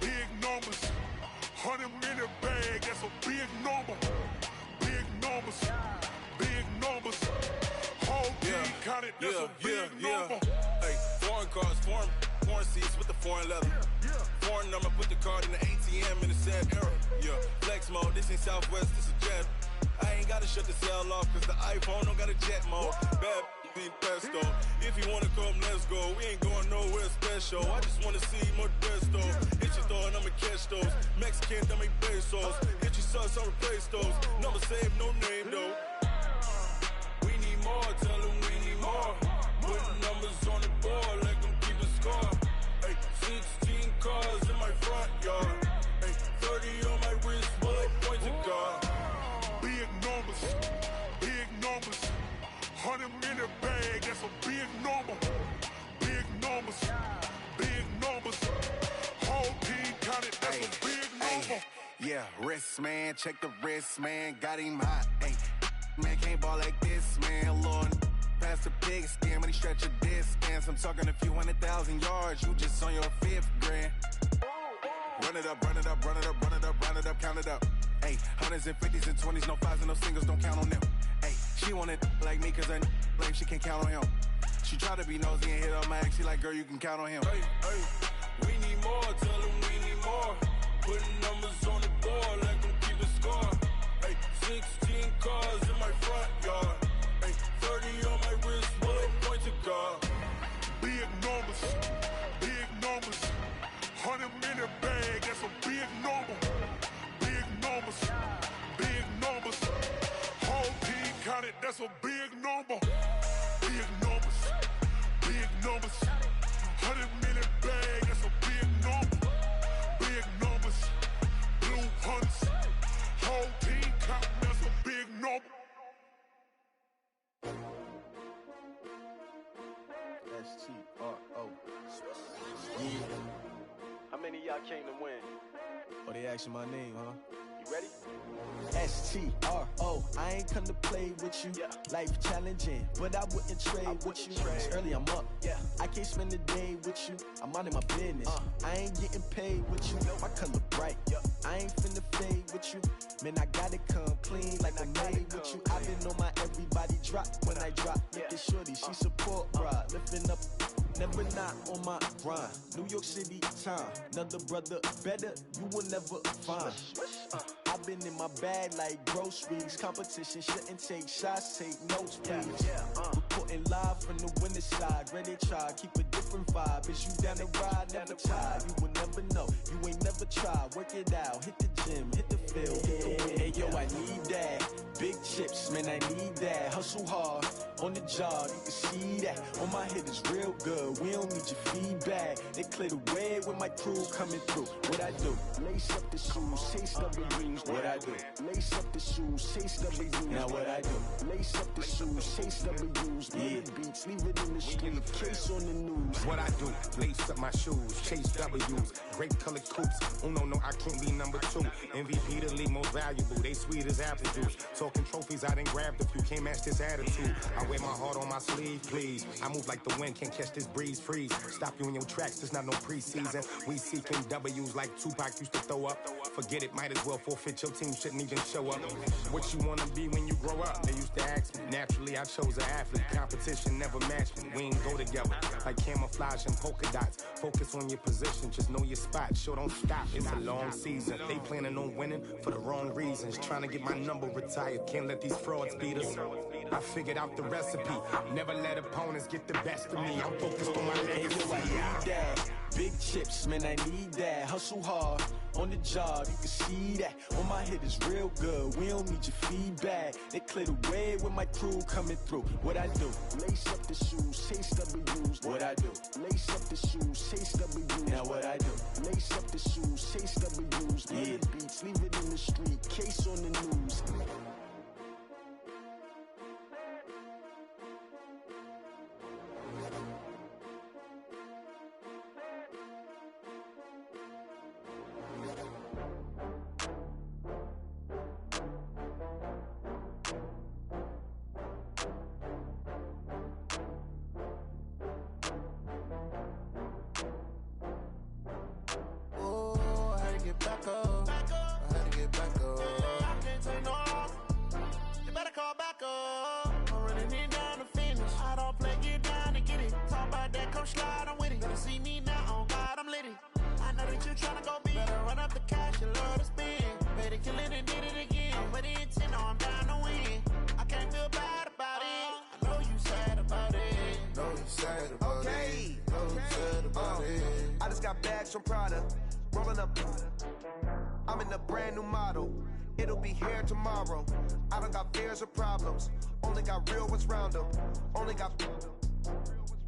Big numbers, 100-minute bag, that's a big number. Big numbers, whole team counted, that's a big number. Hey, foreign cars, foreign seats with the foreign leather. Foreign number, put the card in the ATM in the sad era. Yeah, flex mode, this ain't Southwest, this is Jet. I ain't gotta shut the cell off, cause the iPhone don't got a jet mode. Bad be pesto. If you wanna come, let's go. We ain't going nowhere special. I just wanna see more Modesto. Hit your thought, I'ma catch those. Mexican, dummy pesos. Hit your sus, I'll replace those. Number save, no name though. We need more, tell them we need more. Put numbers on the board, let them keep the score. Hey, 16 cars in my front yard. Hey, 30 on my wrist, bullet point to God. Big numbers, 100-minute bag, that's a big number. Big numbers, whole team counted, that's a big number. Yeah, wrist man, check the wrist man, got him hot. Ay, man can't ball like this, man. Lord, past the pig skin when he stretch a distance. I'm talking a few 100,000 yards, you just on your 5th grand. Run it up, count it up. Ay, hundreds and 50s and 20s, no 5s and no singles, don't count on them. Ay, she want it like me, cause I like she can count on him. She try to be nosy and hit up my ex, she like, girl, you can count on him. Hey, we need more, tell them we need more. Putting numbers on the board, let them keep the score. Hey, 16 cars in my front yard. Hey, 30 on my wrist, bullet point to God. Big numbers, 100-minute bag, that's a big number. Big numbers, whole team counted, that's a big number. Big numbers, 100-minute bag, that's a big number. Big numbers, blue hunts, whole team counting, that's a big number. S-T-R-O. Yeah. How many of y'all came to win? Oh, they asking my name, huh? You ready? S-T-R-O. I ain't come to play with you. Yeah. Life challenging, but I wouldn't trade with you. It's early, I'm up. Yeah. I can't spend the day with you. I'm minding my business. I ain't getting paid with you. My color bright. I ain't finna fade with you. Man, I gotta come clean like I'm made with you. I've been on my everybody drop when I drop. Look at shorty, she support, bruh. Lifting up. Never not on my grind. New York City time. Another brother better, you will never find. I've been in my bag like groceries. Competition shouldn't take shots, take notes, please. Reporting live from the winning side. Ready to try, keep a different vibe. Is you down the ride, never tired. You will never know, you ain't never tried. Work it out, hit the gym, hit the field, hit the win. Hey yo, I need that. Big chips, man, I need that. Hustle hard. on the job, you can see that. On my head is real good, we don't need your feedback. They clear the way with my crew coming through. What I do? Lace up the shoes, chase W's. What I do? Lace up the shoes, chase W's. Now what I do? Lace up the shoes, chase W's. Yeah. Beats, leave it in the street, case on the news. What I do? Lace up my shoes, chase W's. Great colored coops. Oh no, I can't be number 2. MVP the league most valuable. They sweet as apple juice. Talking trophies, I done grabbed a few. Can't match this attitude. I wear my heart on my sleeve, please. I move like the wind, can't catch this breeze, freeze. Stop you in your tracks, there's not no preseason. We seeking W's like Tupac used to throw up. Forget it, might as well forfeit. Your team shouldn't even show up. What you wanna be when you grow up? They used to ask me. Naturally, I chose an athlete. Competition never matched me. We ain't go together like camouflage and polka dots. Focus on your position, just know your spot. Sure, don't stop. It's a long season. They planning on winning for the wrong reasons. Trying to get my number retired. Can't let these frauds beat us. I figured out the recipe. Never let opponents get the best of me. I'm focused on my legacy. Big chips, man, I need that. Hustle hard on the job, you can see that. On my head is real good, we don't need your feedback. They clear the way with my crew coming through. What I do? Lace up the shoes, chase W's. What I do? Lace up the shoes, chase W's. Now what I do? Lace up the shoes, chase W's. Yeah. Beats, leave it in the street, case on the news. From Prada, rolling up. I'm in a brand new model. It'll be here tomorrow. I don't got fears or problems. Only got real ones round them. Only got.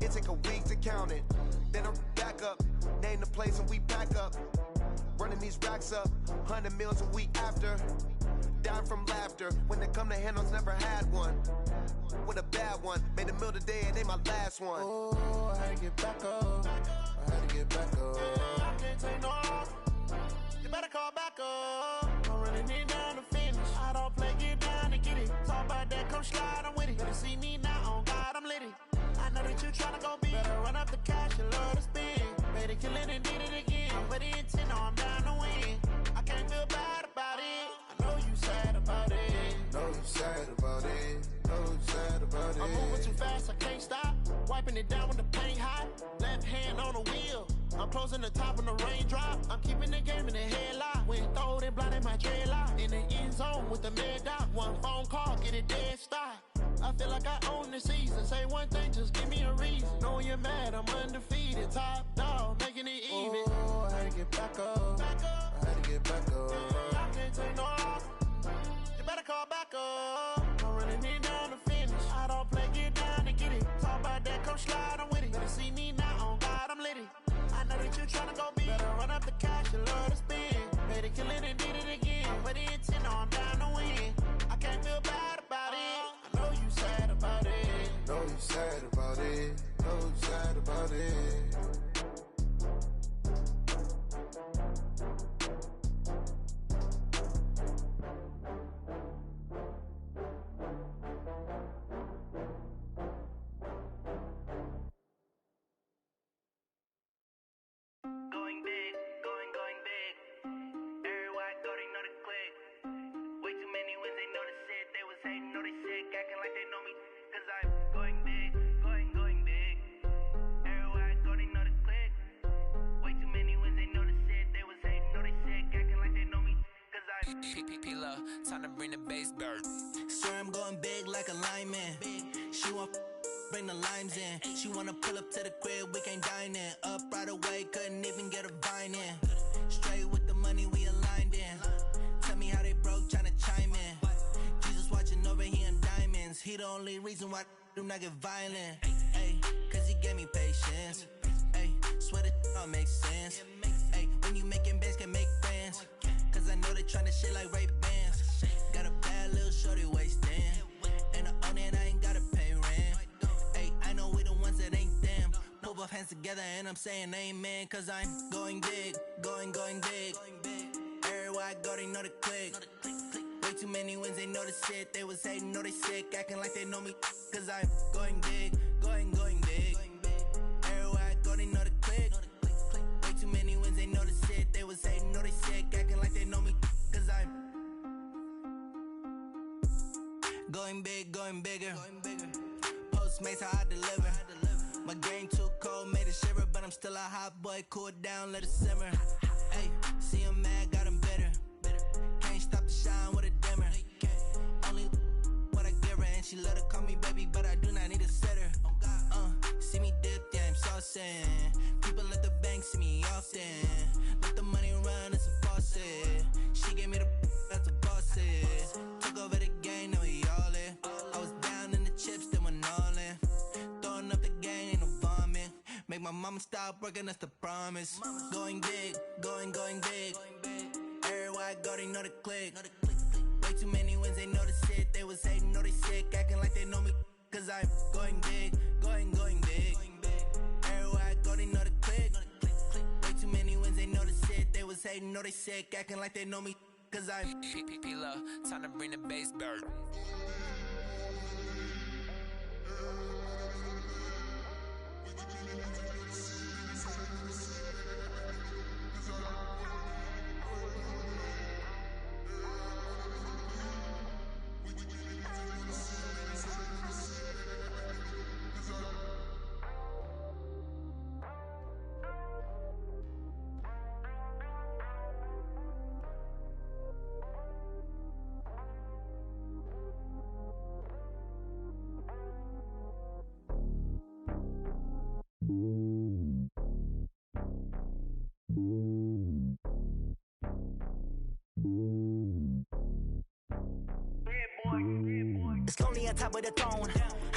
It take a week to count it. Then I'm back up. Name the place and we back up. Running these racks up. 100 meals a week after. Down from laughter. When they come to handles, never had one. With a bad one. Made a meal today and they my last one. Oh, I had to get back up. I had to get back up. I can't take no off. You better call back up. I'm running it down to finish. I don't play, get down and get it. Talk about that, come slide, I'm with it. Better see me now, on God, I'm litty. I know that you tryna go big. Better run up the cash, you love to spin. Better kill it and did it again. But the intent, no, I'm down to win. I can't feel bad about it. I know you sad about it. Know you sad about it. Know you sad about it. I'm moving too fast, I can't stop. Wiping it down when the paint hot. Left hand on the wheel. I'm closing the top when the raindrop. I'm keeping the game in the headlock. When throwed and blinded my dreadlock. In the end zone with the mad dot. One phone call, get it dead stop. I feel like I own the season. Say one thing, just give me a reason. Knowing you're mad, I'm undefeated. Top dog, making it even. Oh, I had to get back up. I had to get back up. I can't take no off. You better call back up. I'm running it down to finish. I don't play, get down and get it. Talk about that, come slide, I'm with it. Better see me now, on God, I'm litty. I know that you tryna go big. Better run up the cash, you love to spin. Better kill it and did it again. But the intent, no, I'm down to win. I can't feel bad about it. I know you sad about it. Know you sad about it. Know you sad about it. Time to bring the bass dirt. Swear I'm going big like a lineman. She want bring the limes in. She wanna pull up to the crib, we can't dine in. Up right away, couldn't even get a vine in. Straight with the money we aligned in. Tell me how they broke, tryna chime in. Jesus watching over here in diamonds. He the only reason why do not get violent. Ay, cause he gave me patience. Ay, swear that all makes sense. Ay, when you making bands, can make friends. Cause I know they tryna shit like Ray-Bans. Got a bad little shorty wasting. And I own it, I ain't gotta pay rent. Ay, I know we the ones that ain't them. Pull both hands together and I'm saying amen. Cause I'm going big, going big. Everywhere I go, they know the click. Way too many wins, they know the shit. They was hating, know they sick, acting like they know me. Cause I'm going big, going big. Everywhere I go, they know the click. Way too many wins, they know the shit. They was hating, know they sick, acting like they know me. Cause I'm going big, going bigger. Postmates, how I deliver. My game too cold, made it shiver. But I'm still a hot boy, cool it down, let it simmer. Hey, see him mad, got him bitter. Can't stop the shine with a dimmer. Only what I give her, and she let her call me baby, but I do not need a sitter. See me dip, yeah, I'm saucing. People at the bank see me often. Let the money run, it's a faucet. She gave me the that's a boss it. Took over the game, now we all in. I was down in the chips, then went all in. Throwing up the game, ain't no vomit. Make my mama stop working, that's the promise. Going big, going big. Everywhere I go, they know the click. Way too many wins, they know the shit. They was hating, know they sick, acting like they know me. Cause I'm going big, going big. Everywhere I go, they know the click. Way too many wins, they know the shit. They was hating, know they sick, acting like they know me. Cause I'm P-P-P-Love, time to bring the bass bird. It's lonely on top of the throne.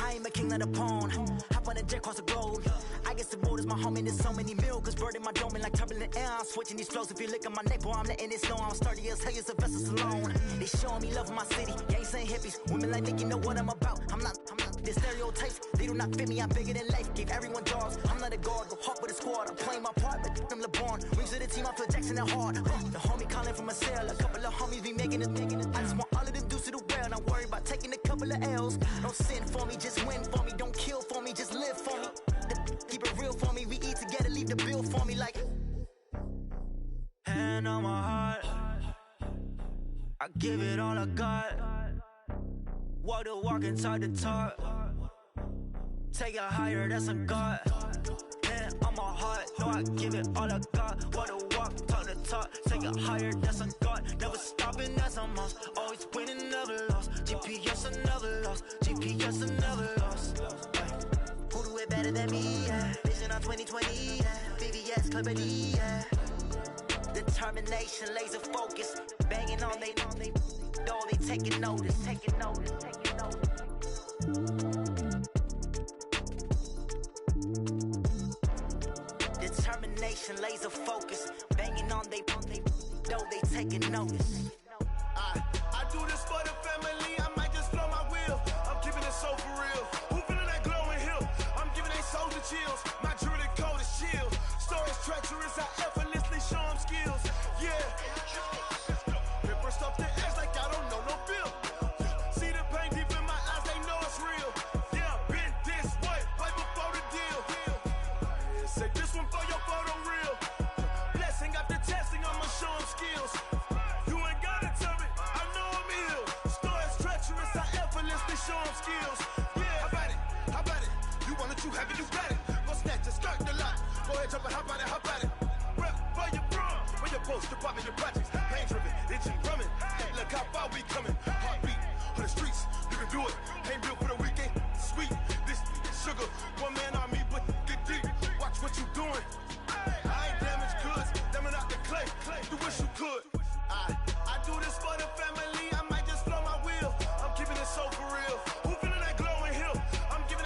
I ain't a king of the pawn. Hop on a jet across the globe. I guess the road is my home and there's so many miracles burning my dome and like turbulent air. I'm switching these flows. If you look at my neck, boy, I'm letting it snow. I'm sturdy as hell, as a vessel alone. They showing me love in my city. Gangs ain't hippies. Women like me, you know what I'm about. I'm not the stereotypes. They do not fit me. I'm bigger than life. Gave everyone dogs. I'm not a guard. Go hawk with a squad. I'm playing my part, but I'm LeBron. Rings to the team. I feel Jackson and hard. The homie calling from a cell. A couple of homies be making it. I just want all of them dudes to the well. Not worried about taking a couple of L's. Don't sin for me, just win for me. Don't kill for me, just live for me. Keep it real for me. We eat together, leave the bill for me like. Hand on my heart, I give it all I got. Walk the walk and talk the talk. Take it higher, that's a God. Hand on my heart, no, I give it all I got. Walk the walk, talk the talk. Take it higher, that's a God. Never stopping, that's a must. Always winning, never lost. GPS, I never lost. GPS, I never lost. Who do it better than me? Yeah. Vision on 2020. Yeah. VVS, Clippity. Yeah. Determination, laser focus. Banging on they door, they taking notice. Taking notice. Determination, laser focus. Banging on they door, they taking notice. I do this for the family, I might just blow my wheel. I'm keeping it so for real. Who feeling that glowing hill? I'm giving they soldier chills. My jewelry code is chill. Stories treacherous, I effortlessly show them skills. Yeah. Paper stuff the edge like I don't know no bill. See the pain deep in my eyes, they know it's real. Yeah, been this way, way before the deal. Say this one for your photo reel. Blessing after testing, I'ma show them skills. Show them skills. Yeah, how about it? You want it, you have it, you got it. Go snatch it, skirt the lot. Go ahead, jump it, how about it? Rep for your bro, where your post, department, your projects. Pain driven, itching, drumming. Hey, look how far we coming. Heartbeat on the streets, you can do it. Ain't built for the weekend. Sweet, this sugar, one man army, but get deep. Watch what you doing. I ain't damaged goods, damn out the clay. You wish you could. I do this for the family. I might just blow my wheel. I'm keeping it so for real. Who feeling that glowing hill? I'm giving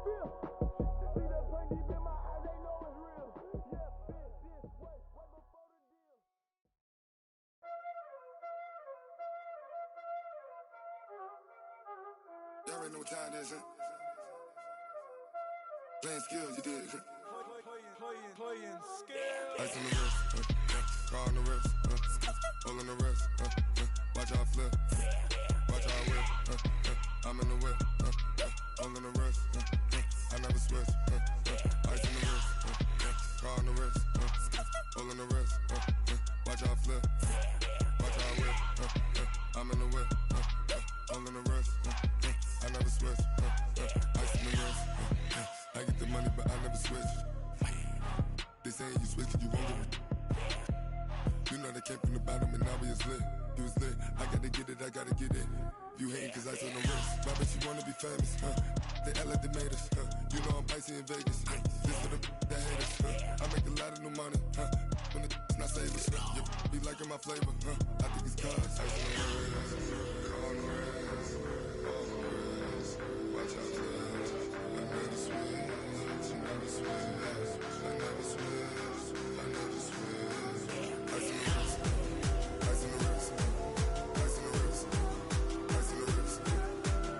Y'all already know what time it is, huh? Playing skills, you did. Playing skills. Ice on the wrist, car on the wrist, all on the wrist, watch how I flip, watch how I whip, I'm in the whip, all on the wrist, I never switch, ice on the wrist, car on the wrist, all on the wrist, watch how I flip, watch how I whip, I'm in the whip, all on the wrist, I never switch, ice on the wrist, I get the money but I never switch. They saying you switch and you won't get it. You know they came from the bottom and now we is lit. You was lit, I gotta get it, I gotta get it. You hating cause ice on the wrist. Why bet you wanna be famous, huh? They act like they made us, huh? You know I'm icy in Vegas, This for the that hate us, I make a lot of new money, When it's not savers, you be liking my flavor, I think it's cause ice on the wrist, on the wrist, on the wrist. Watch out for that. I never switch, I never switch. I never switch, I never switch. Ice in the wrist, ice in the wrist, ice in the wrist, ice in the wrist,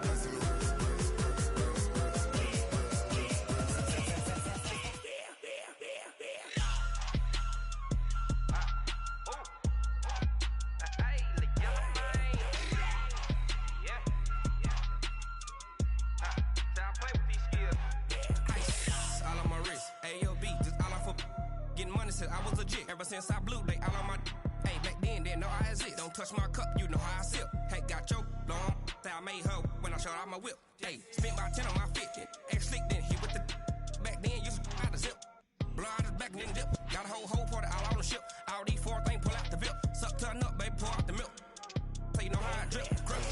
ice in the wrist, I was legit. Ever since I blew, they all on my hey, back then, didn't know I exist. Don't touch my cup, you know how I sip. Hey, got your long, that I made her when I showed out my whip. Hey, spent about 10 on my fit. Ex-slick, then hit with the back then, used to out the zip. Blow out his back and then dip. Got a whole party all on the ship. All these four things, pull out the VIP. Suck, turn up, baby, pour out the milk. So you know how I drip. Crush.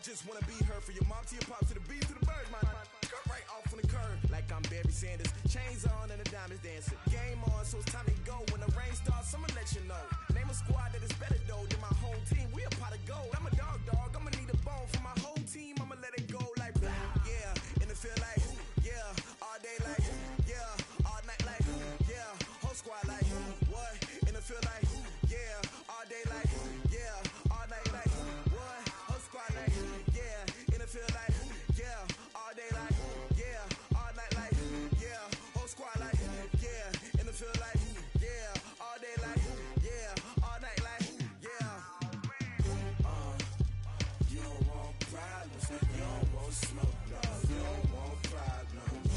just wanna be her. For your mom to your pop to the beat to the birds, man. Cut right off on the curb like I'm Barry Sanders. Chains on and the diamonds dancing. Game on, so it's time to go. When the rain starts, I'ma let you know. Name a squad that is better though than my home team. We a pot of gold. I'm a dog. I'ma need a bone for my whole team. I'ma let it go like yeah. And it feel like yeah. All day like yeah. All night like yeah. Whole squad like what? And it feel like yeah. All day like yeah. All night like what? Whole squad like yeah. And it feel like yeah. All day like yeah. All night like yeah. Whole squad like yeah. And it feel like yeah. All day like yeah. All night like yeah. want smoke, dog. You don't want problems.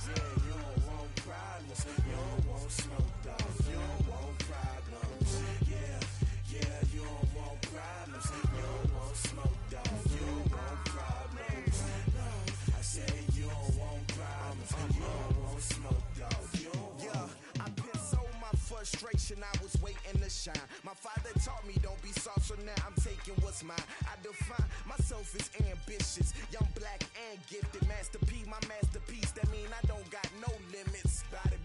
Yeah, you don't want problems. You don't want smoke, dog. You don't want problems. Yeah, you don't want problems. You don't want smoke, dog. You don't want problems. No, I said you don't want problems. You don't want smoke, dog. You don't want. Yeah, I've been so my frustration, I was waiting to shine. My father taught me don't be soft, so now I'm taking what's mine. I define myself as ambitious, young, black, and gifted. Master P, my masterpiece. That mean I don't got no limits. Bout it,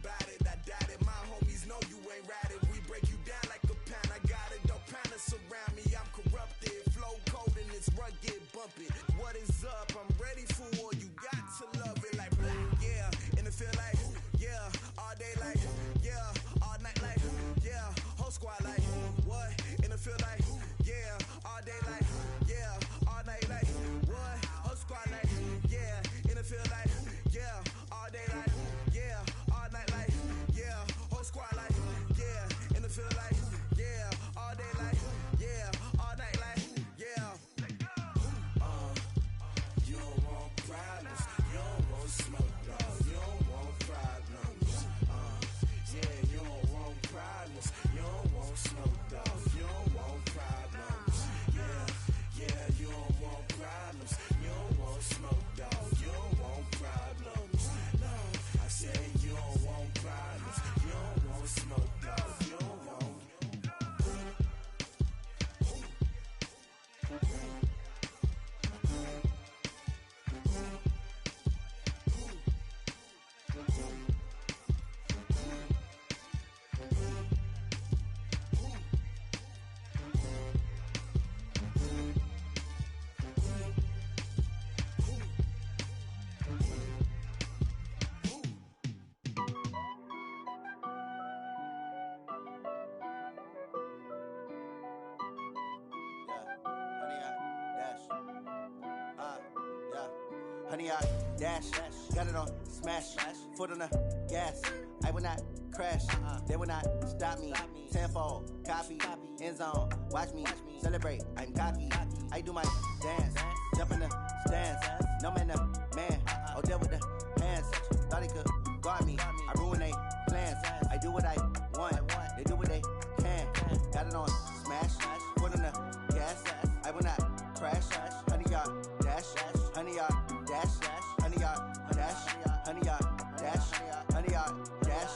I doubt it. My homies know you ain't ride it. We break you down like a pound. I got it, don't pound it surround me. I'm corrupted, flow cold and it's rugged, bumping. What is up? I'm ready for war. You got to love it like blah, yeah. And it feel like yeah, all day like yeah, all night like yeah, whole squad like what? And it feel like yeah, all day like yeah, all night like what? Whole squad like yeah, and it feel like yeah, all day like yeah, all night like yeah, whole squad like yeah, and it feel like yeah, all day like yeah, all night like yeah. You don't want problems, you don't want smoke, dog. You don't want problems. Yeah, you don't want problems, you don't want smoke, dog. You don't want problems. Yeah, you don't want problems, you don't want smoke, dog. You don't want problems. No, I said you don't want problems, you don't want smoke, dog. You don't want. Honey, I dash, got it on smash, foot on the gas. I will not crash, they will not stop me. Tenfold, copy, end zone, watch me celebrate. I'm cocky, I do my dance, jump in the stands. No man, man, oh deal with the hands. Thought he could guard me, I ruin they plans. I do what I want, they do what they can. Got it on smash, foot on the gas. I will not crash, honey, y'all dash, honey, y'all dash, honey, y'all dash, honey, y'all dash, honey, y'all dash,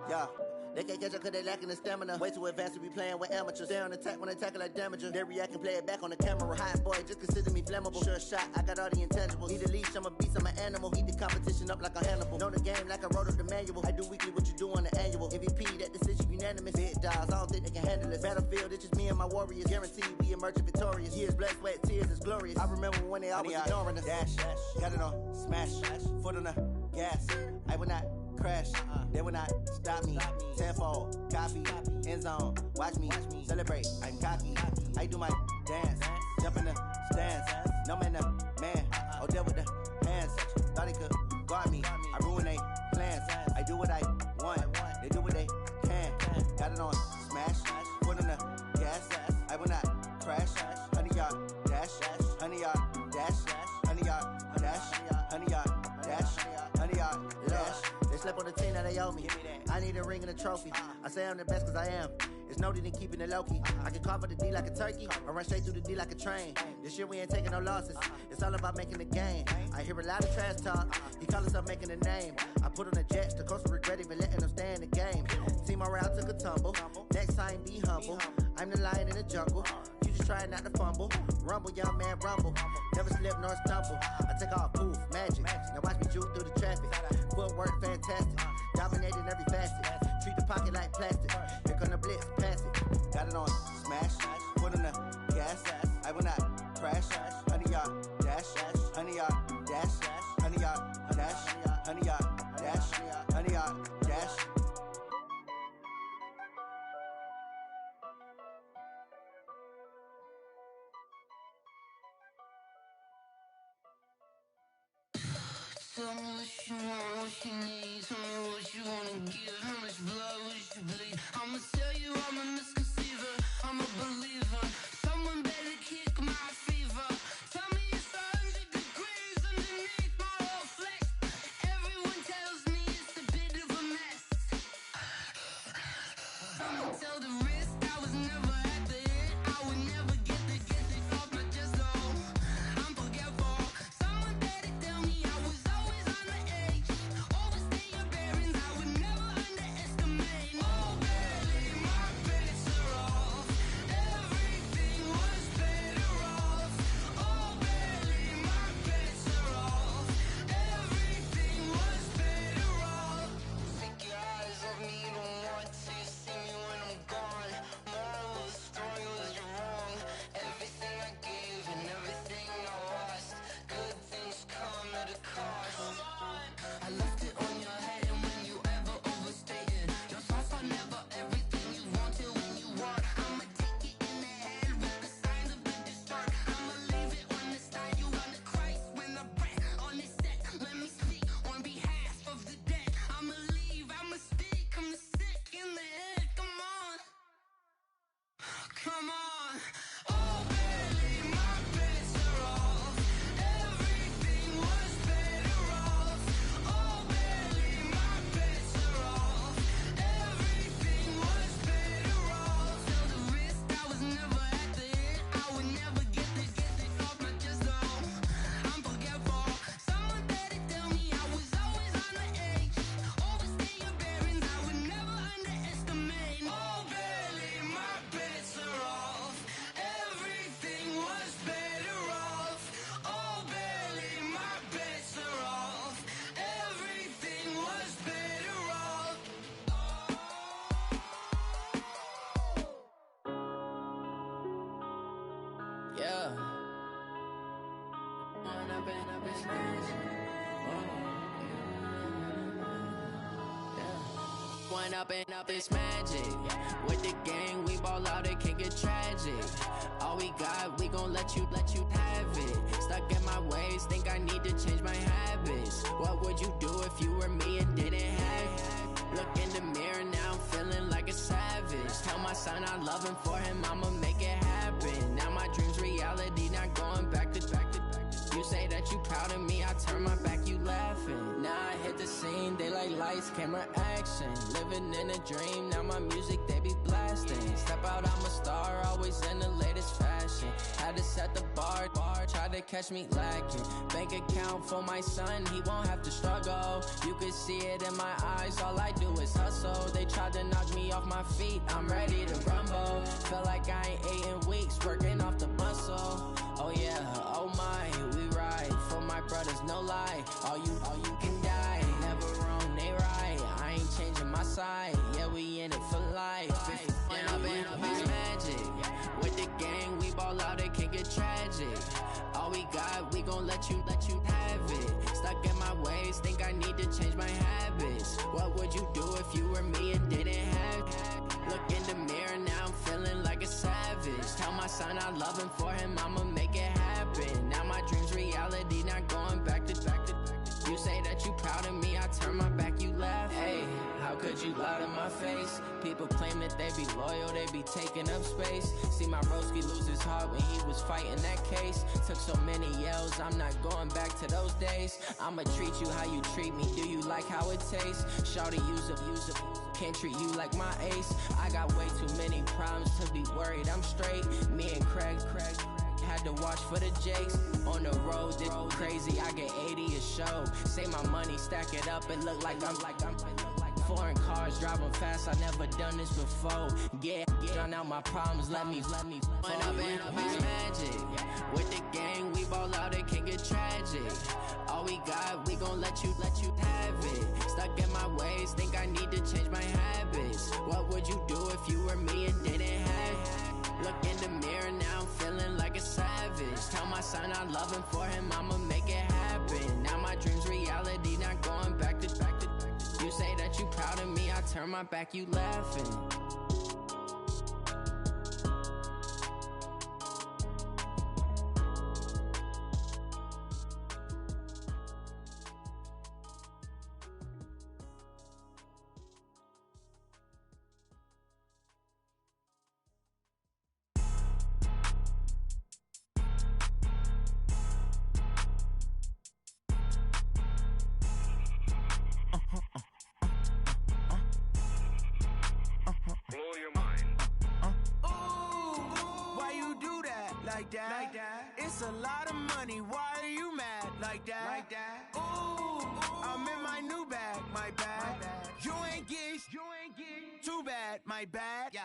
yeah. They can't catch up cause they lacking the stamina. Way too advanced to be playing with amateurs. Stay on attack when they tackle like damager. They react and play it back on the camera. Hot boy, just consider me flammable. Sure shot, I got all the intangibles. Need a leash, I'm a beast, I'm an animal. Eat the competition up like a Hannibal. Know the game like I wrote up the manual. I do weekly what you do on the annual. MVP, that decision unanimous. Big dogs, I don't think they can handle it. Battlefield, it's just me and my warriors. Guaranteed we emerge victorious. Years, blood, sweat, tears, it's glorious. I remember when they always ignoring us. Dash, got it on smash, foot on the gas. I will not crash, they will not stop me. Tenfold, copy, end zone, watch me celebrate. I'm cocky, I do my dance, jump in the stands. No man, man, oh deal with the hands. Thought he could guard me, I ruin they plans. I do what I want, they do what they can. Got it on smash, foot on the gas. I will not crash, honey, y'all dash, honey, y'all dash, honey, y'all dash, honey, y'all dash, honey, y'all dash. They slept on the team that they owe me. I need a ring and a trophy. I say I'm the best cause I am. It's no need in keeping it low-key. I can carve up the D like a turkey or run straight through the D like a train. This year we ain't taking no losses. It's all about making the game. I hear a lot of trash talk. He call himself making a name. I put on the Jets. The coach will regret even letting them stay in the game. Team morale took a tumble. Next time be humble. I'm the lion in the jungle. You just trying not to fumble. Rumble, young man, rumble. Never slip nor stumble. I take off, poof, magic. Now watch me juke through the traffic. Footwork fantastic. Dominating every facet. Treat the pocket like plastic. Here come the blitz, pass it. Got it on smash. Foot on the gas. I will not crash. Honey, y'all dash. Honey, y'all dash. Honey, y'all dash. Honey, y'all dash. Honey, y'all dash. Tell me what you want, what you need. Tell me what you wanna give. How much blood would you bleed? I'ma tell you I'm a misconceiver. I'm a believer. Someone better kick my fever. Tell me it's 100 degrees. One up and up, it's magic. With the gang, we ball out, it can get tragic. All we got, we gon' let you have it. Stuck in my ways, think I need to change my habits. What would you do if you were me and didn't have it? Look in the mirror, now I'm feeling like a savage. Tell my son I love him, for him I'ma make it happen. Now my dream's reality, not going back to. You say that you proud of me, I turn my back, you laughing. Now I hit the scene, they like lights, camera, action. Living in a dream, now my music, they be blasting. Step out, I'm a star, always in the latest fashion. Had to set the bar, try to catch me lacking. Bank account for my son, he won't have to struggle. You could see it in my eyes, all I do is hustle. They tried to knock me off my feet, I'm ready to rumble. Feel like I ain't ate in weeks, working off the muscle. Oh yeah, oh my, we ride for my brothers, no lie. All you can die, never wrong, they right. I ain't changing my side, yeah, we in it for life. When up and up is magic. With the gang, we ball out, it can get tragic. All we got, we gon' let you have it. Stuck in my ways, think I need to change my habits. What would you do if you were me and didn't have it? Look in the mirror, now I'm feeling like a savage. Tell my son I love him, for him I'ma make it happen. Now my dream's reality, not going back to. You say that you proud of me, I turn my back, you laugh. Hey, how could you lie to my face? People claim that they be loyal, they be taking up space. See my broski lose his heart when he was fighting that case. Took so many yells, I'm not going back to those days. I'ma treat you how you treat me, do you like how it tastes? Shawty, use up, can't treat you like my ace. I got way too many problems to be worried, I'm straight. Me and Craig had to watch for the Jakes. On the road, this crazy, I get 80 a show. Say my money, stack it up, and look like I'm foreign cars, driving fast, I never done this before. Get drown out my problems, let me When up and up is magic. With the gang, we ball out, it can get tragic. All we got, we gon' let you have it. Stuck in my ways, think I need to change my habits. What would you do if you were me and didn't have it? Look in the mirror, now I'm feeling like a savage. Tell my son I love him, for him I'ma make it happen. Now my dream's reality, not going back to. You say that you proud of me, I turn my back, you laughing. Like that. It's a lot of money, why are you mad? Like that. Ooh, I'm in my new bag, my bad. You ain't get too bad, my bad. Yeah.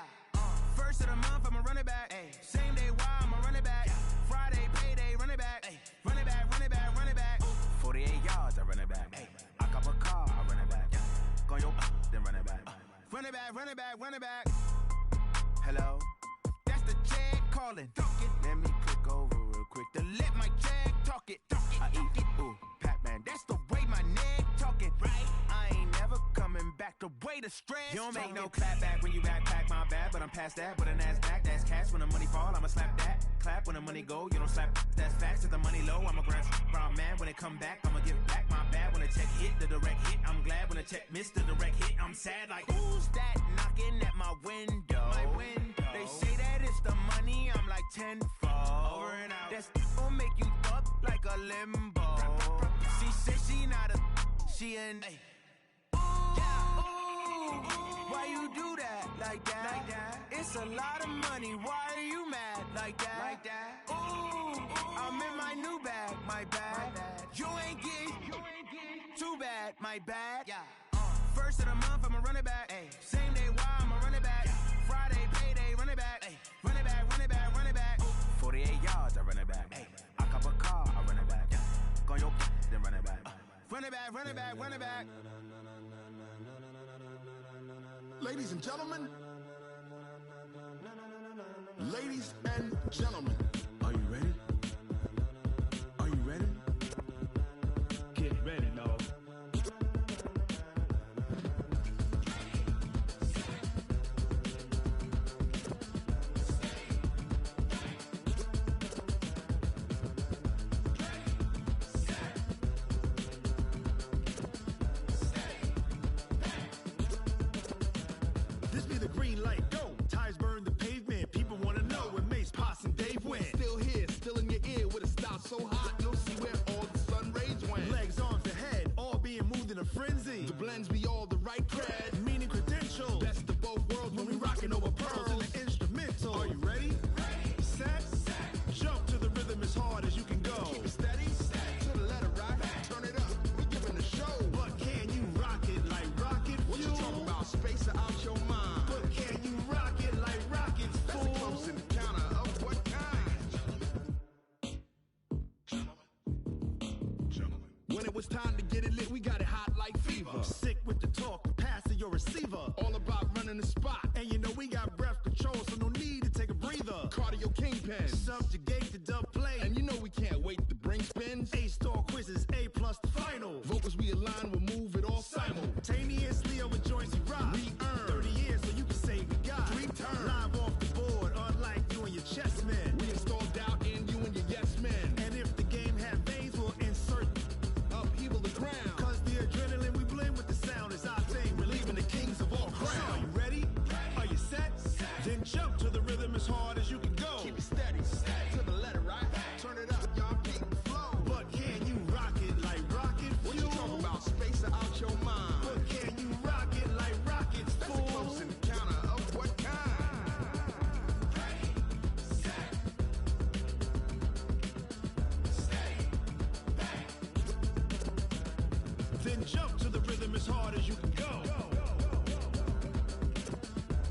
First of the month, I'ma run it back. Ay. Same day, why I'ma run it back. Yeah. Friday, payday, run it back. Ay. Run it back, run it back, run it back. 48 yards, I run it back. Ay. I cop a car, I run it back. Yeah. Go yo, then run it back. Run it back, run it back, run it back. Hello? That's the check calling. Let me click over real quick to let my check talk it. I eat it, ooh, Pac-Man. That's the way my neck talking. Right? I ain't never coming back the way the stress. You don't make no clap back when you backpack, my bad. But I'm past that with a NASDAQ. That's cash when the money fall, I'ma slap that. Clap when the money go, you don't slap. That's facts. If the money low, I'ma grab brown man. When it come back, I'ma give back my bad. When the check hit, the direct hit. I'm glad when the check missed the direct hit. I'm sad like, who's that knocking at my window? My window. They say that it's the money, I'm like tenfold. Over and out. That's gon' make you up like a limbo. She said she not a, she an. Ooh, why you do that? Like that? It's a lot of money, why are you mad? Like that? Ooh, I'm in my new bag, my bad. You ain't get too bad, my bad. Yeah. First of the month, I'ma run it back. Ay. Same day, why I'ma run it back. Yeah. Friday, payday, run it back. Ay. Run it back, run it back, run it back. 48 yards, I run it back. Ay. I cop a car, I run it back. Yeah. Go yo, then run it back. Run it back, run it back, run it back. Ladies and gentlemen. Ladies and gentlemen. Are you ready? Are you ready? When it was time to get it lit, we got it hot like fever. Sick with the talk, pass to your receiver. All about running the spot. And you know we got breath control, so no need to take a breather. Cardio kingpin. Subjugate the dub play. And you know we can't wait to bring spins. A-star quizzes, A+ the final. Vocals we align, we'll move it all simultaneously over joints we rock. We earn 30 years so you can say we got 3 turns. Live off the board, unlike you and your chess men. We install doubt in you and your yes men. And if the game had veins, we'll insert upheaval the ground. Cause the adrenaline we blend with the sound is our thing. Relieving the kings of all crowns. So are you ready? Are you set? Then jump to the rhythm as hard as you can go. Keep it steady, to the letter, right? Turn it up, y'all keep the flow. But can you rock it like rocket fuel? What you talking about? Space out your mind. But can you rock it like rockets, fool? That's a close encounter of what kind? Then jump to the rhythm as hard as you can go.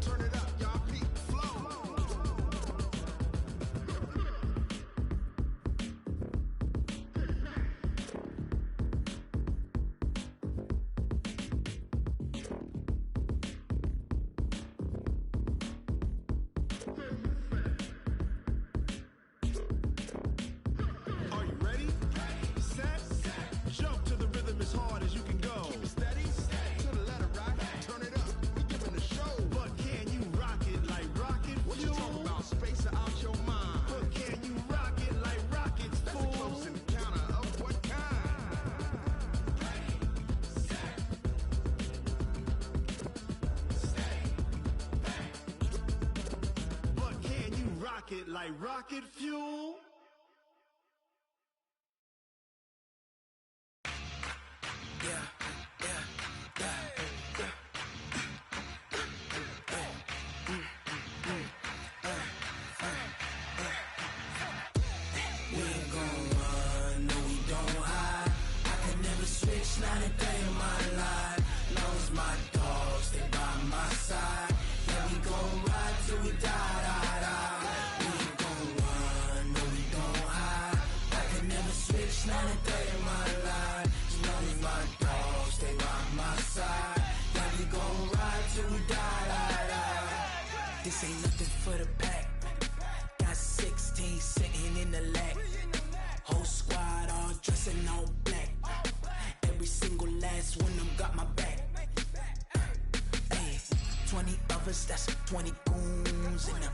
Turn it up, y'all keep the flow. Are you ready? Set? Jump to the rhythm as hard as you can go. Keep it steady, to the letter, right? Turn it up, we giving the show. But can you rock it like rocket fuel? What you talking about? Space out your mind. But can you rock it like rockets, That's fool? a close encounter of what kind? But can you rock it like rocket fuel? We ain't gon' run, no we don't hide. I can never switch, not a day in my life. Long as my dogs stay by my side. Yeah, we gon' ride till we die, die, die. We ain't gon' run, no we don't hide. I can never switch, not a day in my life. As long as my dogs stay by my side. Yeah, we gon' ride till we die, die, die. This ain't nothing for the pack. Got 16 sitting in the lag. Whole squad all dressing all black. Every single last one of them got my back. Hey, 20 of us, that's 20 goons in the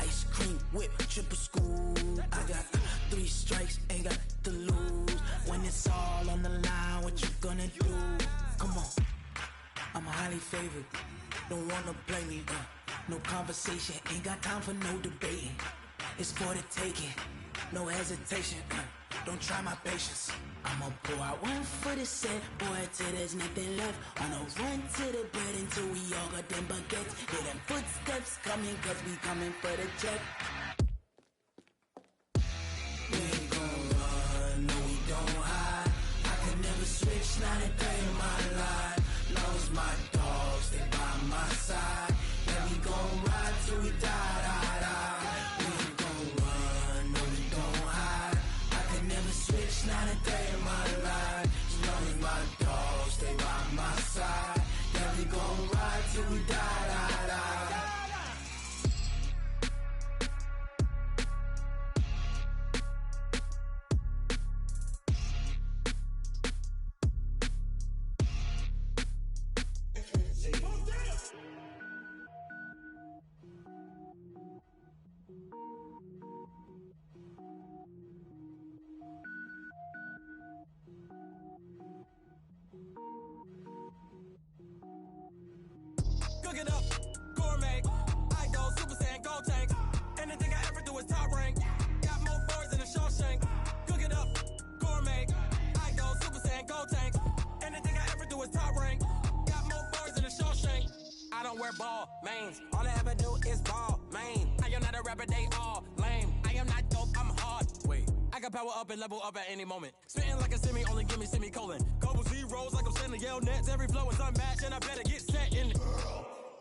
ice cream whip, triple scoop. I got 3 strikes, ain't got to lose. When it's all on the line, what you gonna do? Come on, I'm highly favored. Don't wanna play me, no conversation, ain't got time for no debating. It's for the taking, no hesitation. Don't try my patience. I'ma pour out one for the set, boy, till there's nothing left. On a run to the bread until we all got them baguettes. Hear them footsteps coming, cause we coming for the check. We ain't gon' run, no we don't hide. I can never switch, not a day in my life. Long as my dogs stay by my side. Yeah, we gon' ride till we die, die, die. We ain't gon' run, no we don't hide. I can never switch, not a day in my life. As long as my dogs stay by my side. Yeah, we gon' ride till we die, die, die. Cook it up, gourmet. I go Super Saiyan, Gold Tank. Anything I ever do is top rank. Got more boys than a Shawshank. Cook it up, gourmet. I go Super Saiyan, Gold Tank. Anything I ever do is top rank. Got more boys than a Shawshank. I don't wear ball mains. All I ever do is ball main. I am not a rapper, they all lame. I am not dope, I'm hard. Wait, I can power up and level up at any moment. Spitting like a semi, only give me semicolon. Couple zeros like I'm sending yell nets. Every flow is unmatched and I better get set in.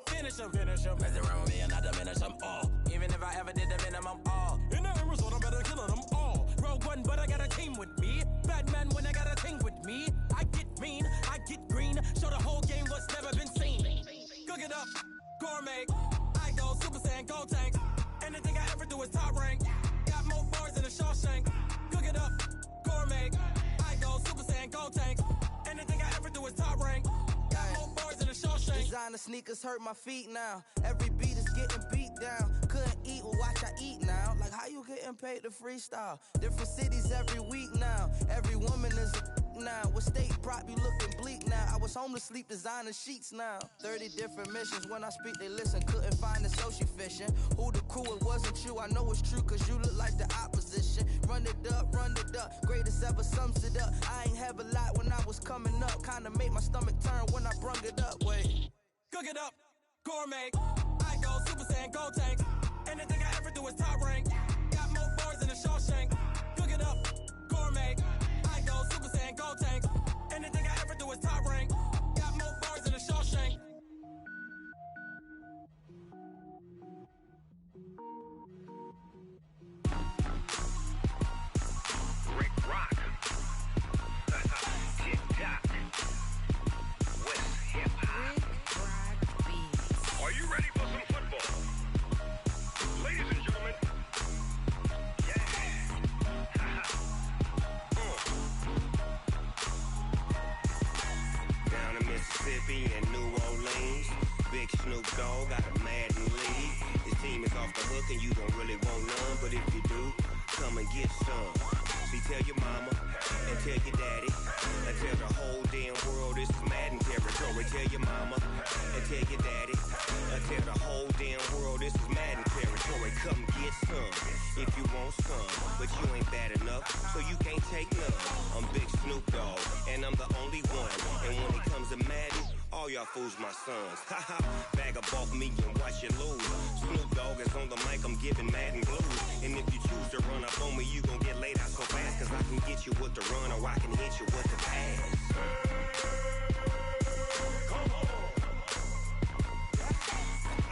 Finish him. Mess around with me and I diminish them all. Even if I ever did the minimum, all. In the end result, I'm better killing them all. Rogue One, but I got a team with me. Batman when I got a team with me. Designer sneakers hurt my feet now. Every beat is getting beat down. Couldn't eat, well watch I eat now. Like how you getting paid to freestyle? Different cities every week now. Every woman is a now. With state prop, you looking bleak now. I was home to sleep, designing sheets now. 30 different missions. When I speak, they listen. Couldn't find it, so she fishing. Who the crew? It wasn't you. I know it's true, cause you look like the opposition. Run it up, greatest ever sums it up. I ain't have a lot when I was coming up. Kinda made my stomach turn when I brung it up. Wait. Cook it up, gourmet. I go Super Saiyan, gold tank. Anything I ever do is top rank. Got more bars than a Shawshank. Cook it up, gourmet. I go Super Saiyan, gold tank. Anything I ever do is top rank. Got more bars than a Shawshank. Rick Rock. TikTok. West Hip Hop. Are you ready for some football? Ladies and gentlemen. Yeah. Down in Mississippi and New Orleans, Big Snoop Dogg got a Madden league. His team is off the hook and you don't really want none, but if you do, come and get some. See, tell your mama and tell your daddy and tell the whole damn world this is Madden territory. Tell your mama and tell your daddy and tell the whole damn world this is Madden territory. Come get some if you want some, but you ain't bad enough, so you can't take none. I'm Big Snoop Dogg and I'm the only one. And when it comes to Madden, all y'all fools my sons. Haha, bag up off me and watch you lose. Snoop Dogg is on the mic, I'm giving Madden blues. And if you choose to run up on me, you gon' get laid out so fast. Cause I can get you with the run or I can hit you with the pass.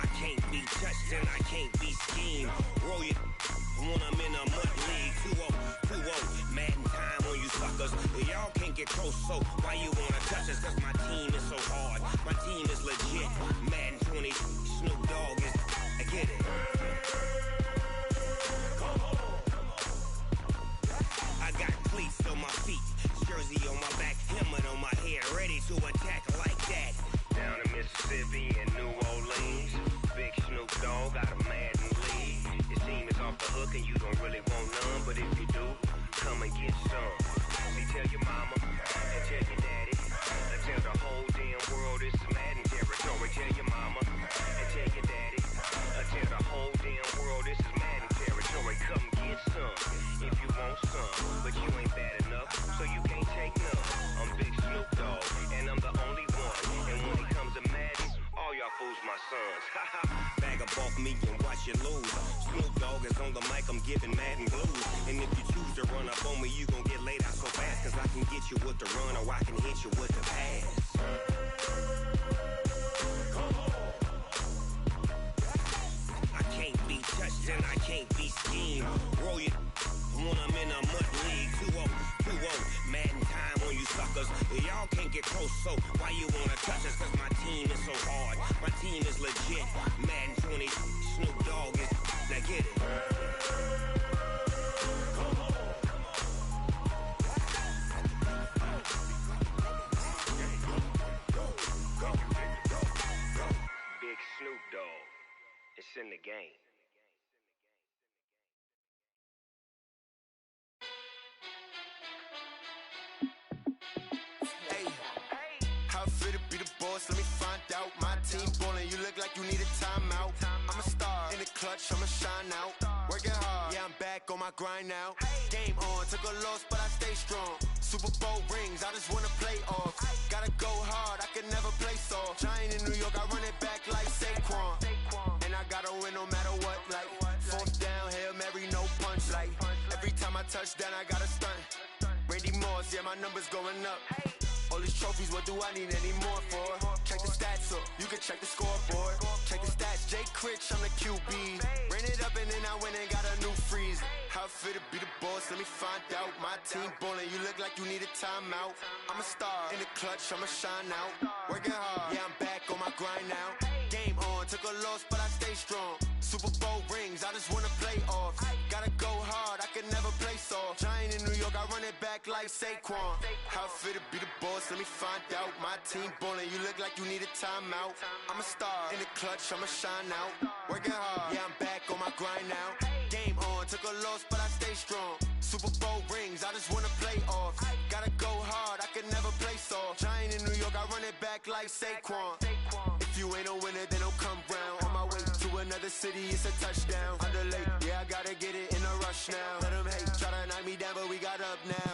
I can't be touched and I can't be schemed. Roll your when I'm in a mud league. 2-0, Madden time on you suckers. Y'all can't get close, so why you wanna touch us? Cause my team is so hard, my team is legit. Madden 20, Snoop Dogg is, I get it. I got cleats on my feet, jersey on my back, helmet on my head, ready to attack like that. Down in Mississippi and New Orleans, Big Snoop Dogg got a Madden league. His team is off the hook and you don't really want none, but if you do, come and get some. See, tell your mama and tell your daddy and tell the whole damn world this is Madden territory. Tell your mama and tell your daddy and tell the whole damn world this is Madden territory. Come get some if you want some, but you ain't bad enough, so you can't take none. I'm Big Snoop Dogg and I'm the only one. And when it comes to Madden, all y'all fools my sons. Bag up off me and watch you lose. Snoop Dogg is on the mic, I'm giving Madden blues. And if you choose to run up on me, you gon' get laid out so fast. Cause I can get you with the run or I can hit you with the pass. I can't be touched and I can't be schemed. Roll your when I'm in a mud league. 2-0, Madden time on you suckers. Y'all can't get close, so why you wanna touch us? Cause my team is so hard, my team is legit. Madden 20, Snoop Dogg is, now get it. Big Snoop Dogg, it's in the game. How fit to be the boss? Let me find out. My team ballin', you look like you need a timeout. I'm a star in the clutch, I'ma shine out. Working hard, yeah, I'm back on my grind now. Game on, took a loss, but I stay strong. Super Bowl rings, I just wanna play off. Gotta go hard, I can never play soft. Giant in New York, I run it back like Saquon. And I gotta win no matter what, like fourth down, Hail Mary, no punch. Like every time I touch down, I gotta stunt. Randy Moss, yeah, my numbers going up. All these trophies, what do I need any more for? Check the stats up, you can check the scoreboard. Check the stats, Jay Critch, I'm the QB. Ran it up and then I went and got a new freeze. How fit to be the boss, let me find out. My team ballin', you look like you need a timeout. I'm a star in the clutch, I'ma shine out. Working hard, yeah, I'm back on my grind now. Game on, took a loss, but I stay strong. Super Bowl rings, I just wanna play off. Gotta go hard, I can never play soft. Giant in New York, I run it back like Saquon. How fit to be the boss, let me find out. My team ballin', you look like you need a timeout. I'm a star, in the clutch, I'ma shine out. Working hard, yeah, I'm back on my grind now. Game on, took a loss, but I stay strong. Super Bowl rings, I just wanna play off. Gotta go hard, I can never play soft. Giant in New York, I run it back like Saquon. If you ain't a winner, then don't come round. On my way to another city, it's a touchdown. Underlay, yeah, I gotta get it in a rush now. Let them hate, try to knock me down, but we got up now.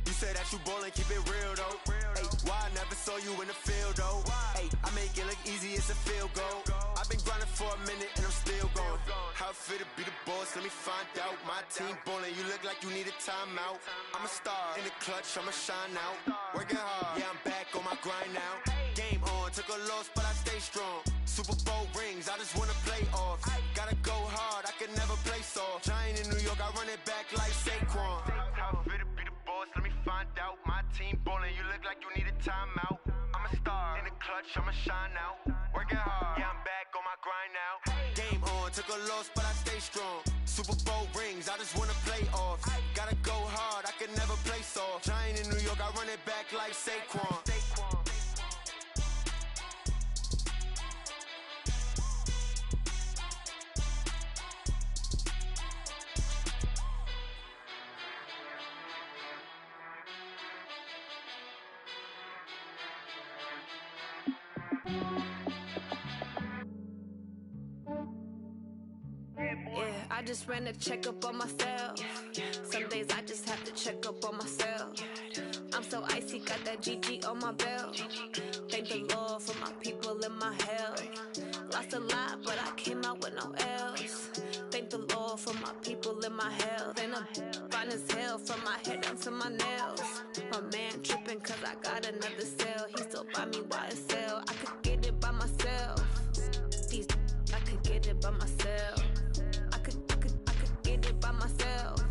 You say that you ballin', keep it real though. Hey, why I never saw you in the field though? Hey, I make it look easy, it's a field goal. I've been grinding for a minute and I'm still going. How fit to be the boss, let me find out. My team ballin', you look like you need a timeout. I'm a star, in the clutch, I'ma shine out. Working hard, yeah, I'm back on my grind now. Game on, took a loss, but I stay strong. Super Bowl rings, I just wanna play off. Gotta go hard, I can never play soft. Giant in New York, I run it back like Saquon. How fit to be the boss, let me find out. My team ballin', you look like you need a timeout. I'm a star, in the clutch, I'ma shine out. Working hard, yeah, I'm back on my grind now. Game on, took a loss, but I stay strong. Super Bowl rings, I just wanna play off. Gotta go hard, I can never play soft. Giant in New York, I run it back like Saquon. Yeah, I just ran a checkup on myself. Some days I just have to check up on myself. I'm so icy, got that GG on my belt. Thank the Lord for my people in my health. Lost a lot, but I came out with no L's. Thank the Lord for my people in my health. And I'm fine as hell from my head down to my nails. My man tripping cause I got another cell. He still buy me YSL. I could get it by myself. These I could get it by myself. I could get it by myself.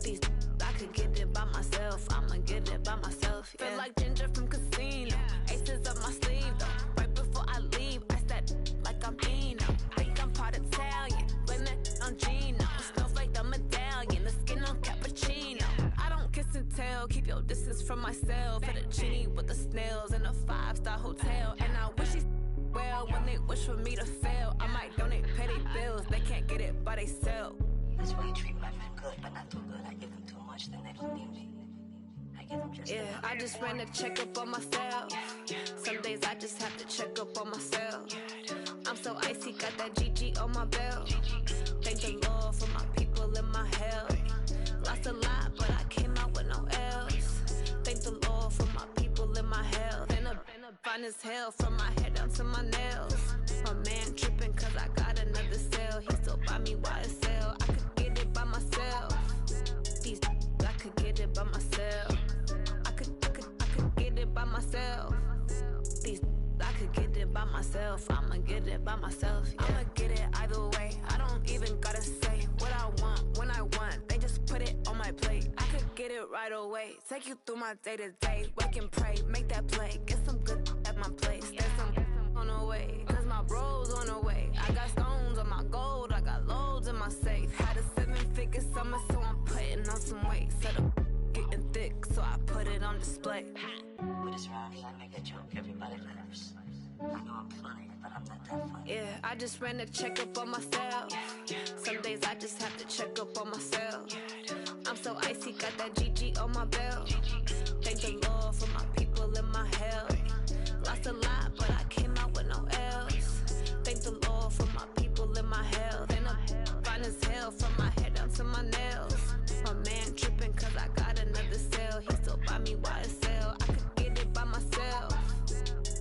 These I could get it by myself. I'ma get it by myself. Yeah. Feel like Ginger from Casino. Aces up my sleeve though. Right before I leave, I said like I'm Eno. Think I'm part Italian. Blame that on Gino. Smells like the medallion. The skin on cappuccino. I don't kiss and tell. Keep your distance from myself. Fettuccine with the snails in a 5-star hotel. And I wish he's well when they wish for me to fail. I might donate petty bills. They can't get it by they sell. That's why you treat my friend good, but not too good. I give them too much, then they don't need me. I give them just yeah, I just ran a checkup on myself. Some days I just have to check up on myself. I'm so icy, got that GG on my belt. Thank the Lord for my people in my health. Lost a lot, but I came out with no L's. Thank the Lord for my people in my health. And I'm fine as hell from my head down to my nails. My man tripping cause I got another cell. He still buy me YSL. I could get it by myself. These I could get it by myself. I could get it by myself. These I could get it by myself. I'ma get it by myself. Yeah. I'ma get it either way. I don't even gotta say what I want when I want. They just put it on my plate. I could get it right away. Take you through my day to day. Wake and pray, make that play. Get some good at my place. There's some on the way. Cause my bro's on the way. I got stones on my gold. I got loads in my safe. Had a 7-figure summer, so I'm putting on some weight. Set up getting thick, so I put it on display. With this round, I make a joke, everybody laughs. I know I'm funny, but I'm not that funny. Yeah, I just ran a checkup on myself. Some days I just have to check up on myself. I'm so icy, got that GG on my belt. Thank the Lord for my people in my health. Lost a lot, but I came out with no L's. Thank the Lord for my people in my health. And I'm fine as hell from my head down to my nails. My man tripping cause I got another cell. He still buy me YSL. I could get it by myself.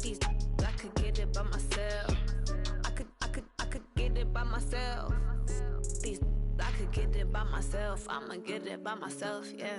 These I could get it by myself. I could get it by myself. These I could get it by myself. I'ma get it by myself, yeah.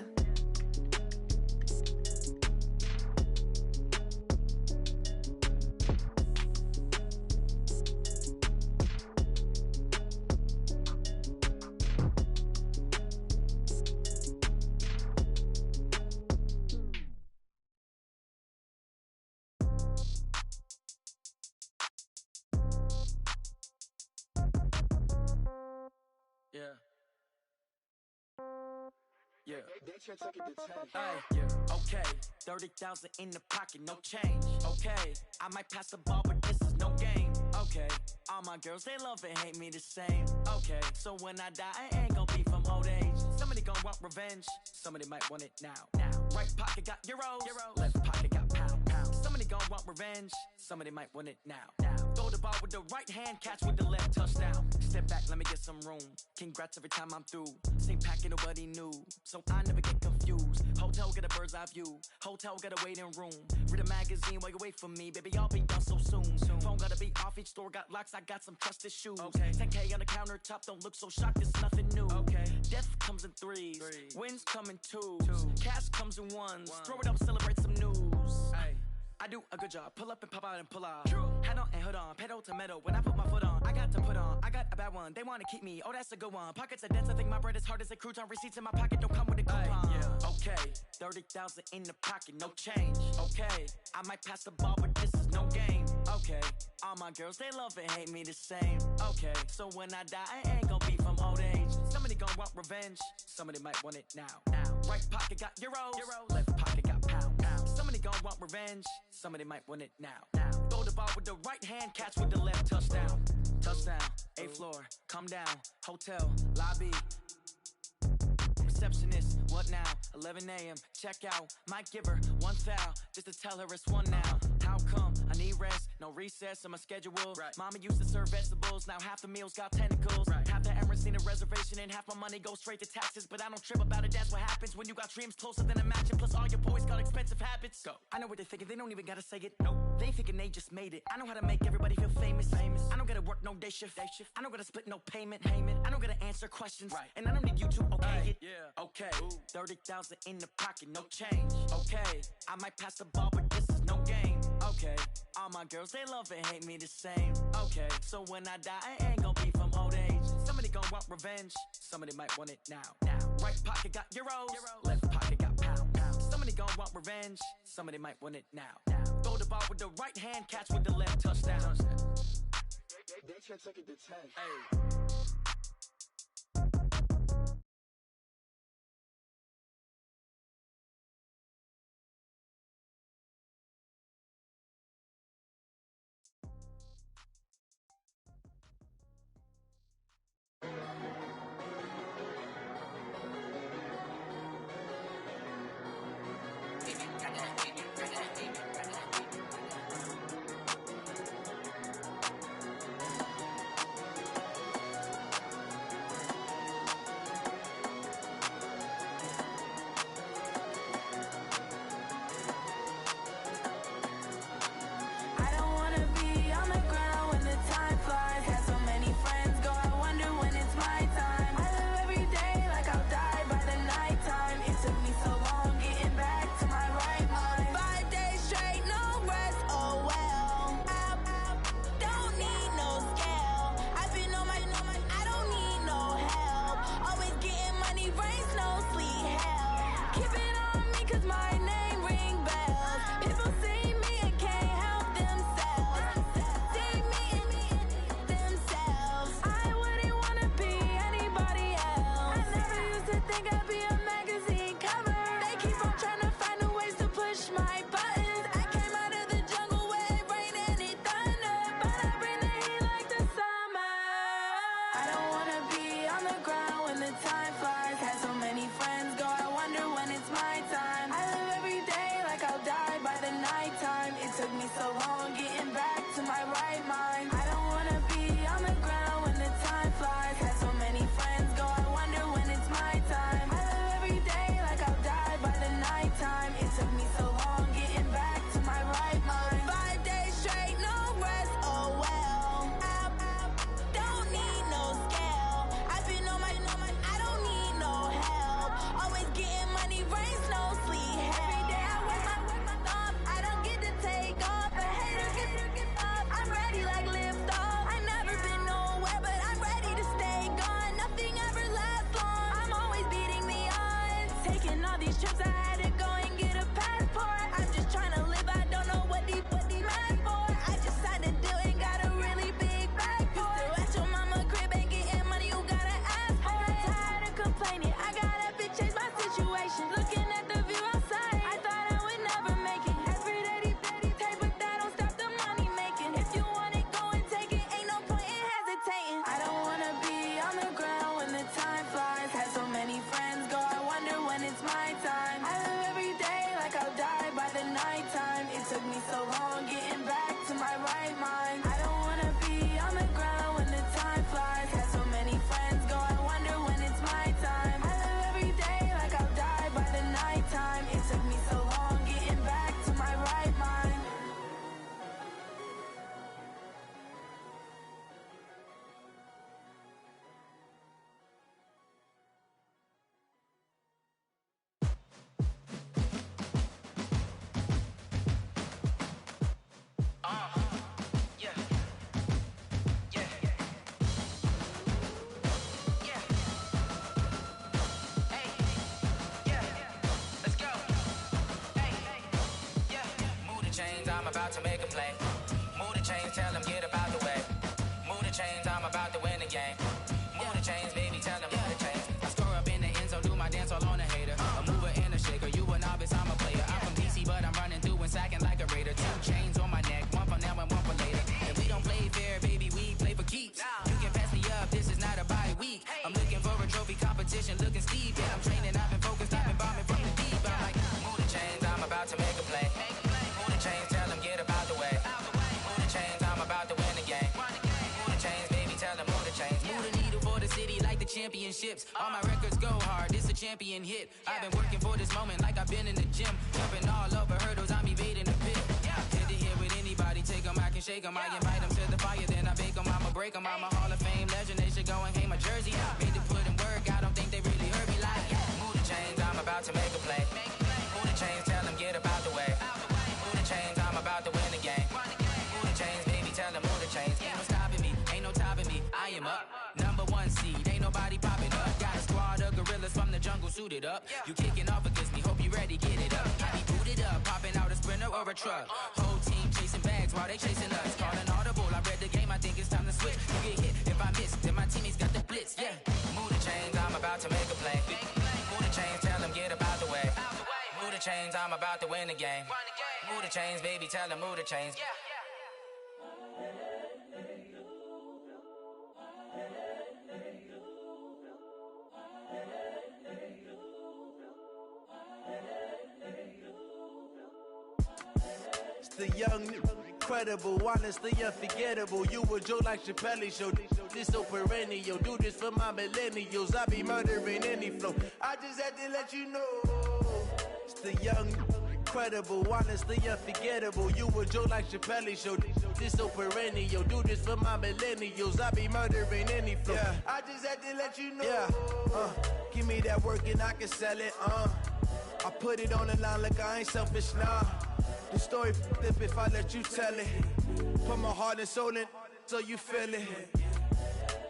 Okay, 30,000 in the pocket, no change. Okay, I might pass the ball, but this is no game. Okay, all my girls, they love and hate me the same. Okay, so when I die, I ain't gon' be from old age. Somebody gon' want revenge, somebody might want it now. Right pocket got euros, left pocket got pound. Somebody gon' want revenge, somebody might want it now. Throw the ball with the right hand, catch with the left, touchdown. Step back, let me get some room. Congrats every time I'm through. Same packet, nobody knew, so I never get confused. Hotel get a bird's eye view, hotel got a waiting room. Read a magazine while you wait for me, baby, I'll be done so soon. Phone gotta be off, each store got locks, I got some trusted shoes. 10K on the countertop, don't look so shocked, it's nothing new. Death comes in threes, wins come in twos, cash comes in ones. Throw it up, celebrate some news. I do a good job, pull up and pop out and pull out. Hat on and hood on, pedal to metal. When I put my foot on, I got to put on. I got a bad one, they wanna keep me, oh that's a good one. Pockets are dense, I think my bread is hard as a crouton. Receipts in my pocket don't come with a coupon. Okay, 30,000 in the pocket, no change. Okay, I might pass the ball, but this is no game. Okay, all my girls, they love and hate me the same. Okay, so when I die, I ain't gon' be from old age. Somebody gon' want revenge, somebody might want it now. Right pocket got euros, left pocket got pound. Somebody gon' want revenge, somebody might want it now. Throw the ball with the right hand, catch with the left, touchdown. Touchdown, 8th floor, come down, hotel, lobby. Receptionist, what now? 11 a.m., check out. Might give her one foul, just to tell her it's one now. How come? I need rest, no recess on my schedule. Mama used to serve vegetables, now half the meals got tentacles. Half the errands need a reservation and half my money goes straight to taxes. But I don't trip about it, that's what happens when you got dreams closer than a mansion. Plus all your boys got expensive habits. Go. I know what they're thinking, they don't even gotta say it. Nope. They thinking they just made it. I know how to make everybody feel famous. I don't gotta work no day shift. I don't gotta split no payment. I don't gotta answer questions. And I don't need you to okay it. Okay, 30,000 in the pocket, no change. Okay, I might pass the ball, but this is no game. Okay, all my girls, they love and hate me the same. Okay, so when I die, I ain't gon' be from old age. Somebody gon' want revenge, somebody might want it now. Right pocket got euros, left pocket got pound. Somebody gon' want revenge, somebody might want it now. Throw the ball with the right hand, catch with the left, touchdown. They should take it to 10. Situation. my time. I live every day like I'll die by the nighttime. It took me so long getting back to my right mind. I don't wanna be on the ground when the time flies. Got so many friends go, I wonder when it's my time. I live every day like I'll die by the nighttime. It took me so long getting back to my right mind. I'm about to make a play. Move the chains, tell them get about the way. Move the chains, I'm about to win the game. Move the chains, baby, tell them move the chains. I score up in the end zone, do my dance all on a hater. A mover and a shaker, you a novice, I'm a player. I'm from DC, but I'm running through and sacking like a raider. 2 chains on my neck, one for now and one for later. And we don't play fair, baby, we play for keeps. You can pass me up, this is not a bye week. I'm looking for a trophy competition, looking steep. Yeah, I'm training, I've been focused, I've been bombing from the deep. I'm like, move the chains, I'm about to make a play. Move the chains, tell them get about the way. Move the chains, I'm about to win the game. Move the chains, baby, tell them move the chains. Move the needle for the city like the championships. All my records go hard, this a champion hit. I've been working for this moment like I've been in the gym. Jumping all over hurdles, I'm evading the pit. Head to head with anybody, take them, I can shake them. I invite them to the fire, then I bake them, I'ma break them. I'm a Hall of Fame legend, they should go and hang my jersey. Made to put in work, I don't think they really heard me like, move the chains, I'm about to make a play. Move the chains, tell them get about the way. Move the chains, I'm about to win the game. Move the chains, baby, tell them move the chains. Ain't no stopping me, ain't no topping me, I am up. Number 1 seed, ain't nobody popping up. Got a squad of gorillas from the jungle suited up. You kicking off against me, hope you ready, get it up. I be booted up, popping out a sprinter or a truck. Whole team chasing bags while they chasing us. Calling audible, I read the game, I think it's time to switch. You get hit if I miss, then my teammates got the blitz, yeah. Move the chains, I'm about to make a play. Move the chains, tell them get about the way. Move the chains, I'm about to win the game. Move the chains, baby, tell them move the chains. It's the young, incredible, honestly unforgettable. You a Joe like Chappelle show. This so perennial. Do this for my millennials. I be murdering any flow. I just had to let you know. It's the young, incredible, honestly unforgettable. You a Joe like Chappelle show. This so perennial. Do this for my millennials. I be murdering any flow. Yeah. I just had to let you know. Yeah. Give me that work and I can sell it. I put it on the line like I ain't selfish, nah. The story flip if I let you tell it. Put my heart and soul in so you feel it.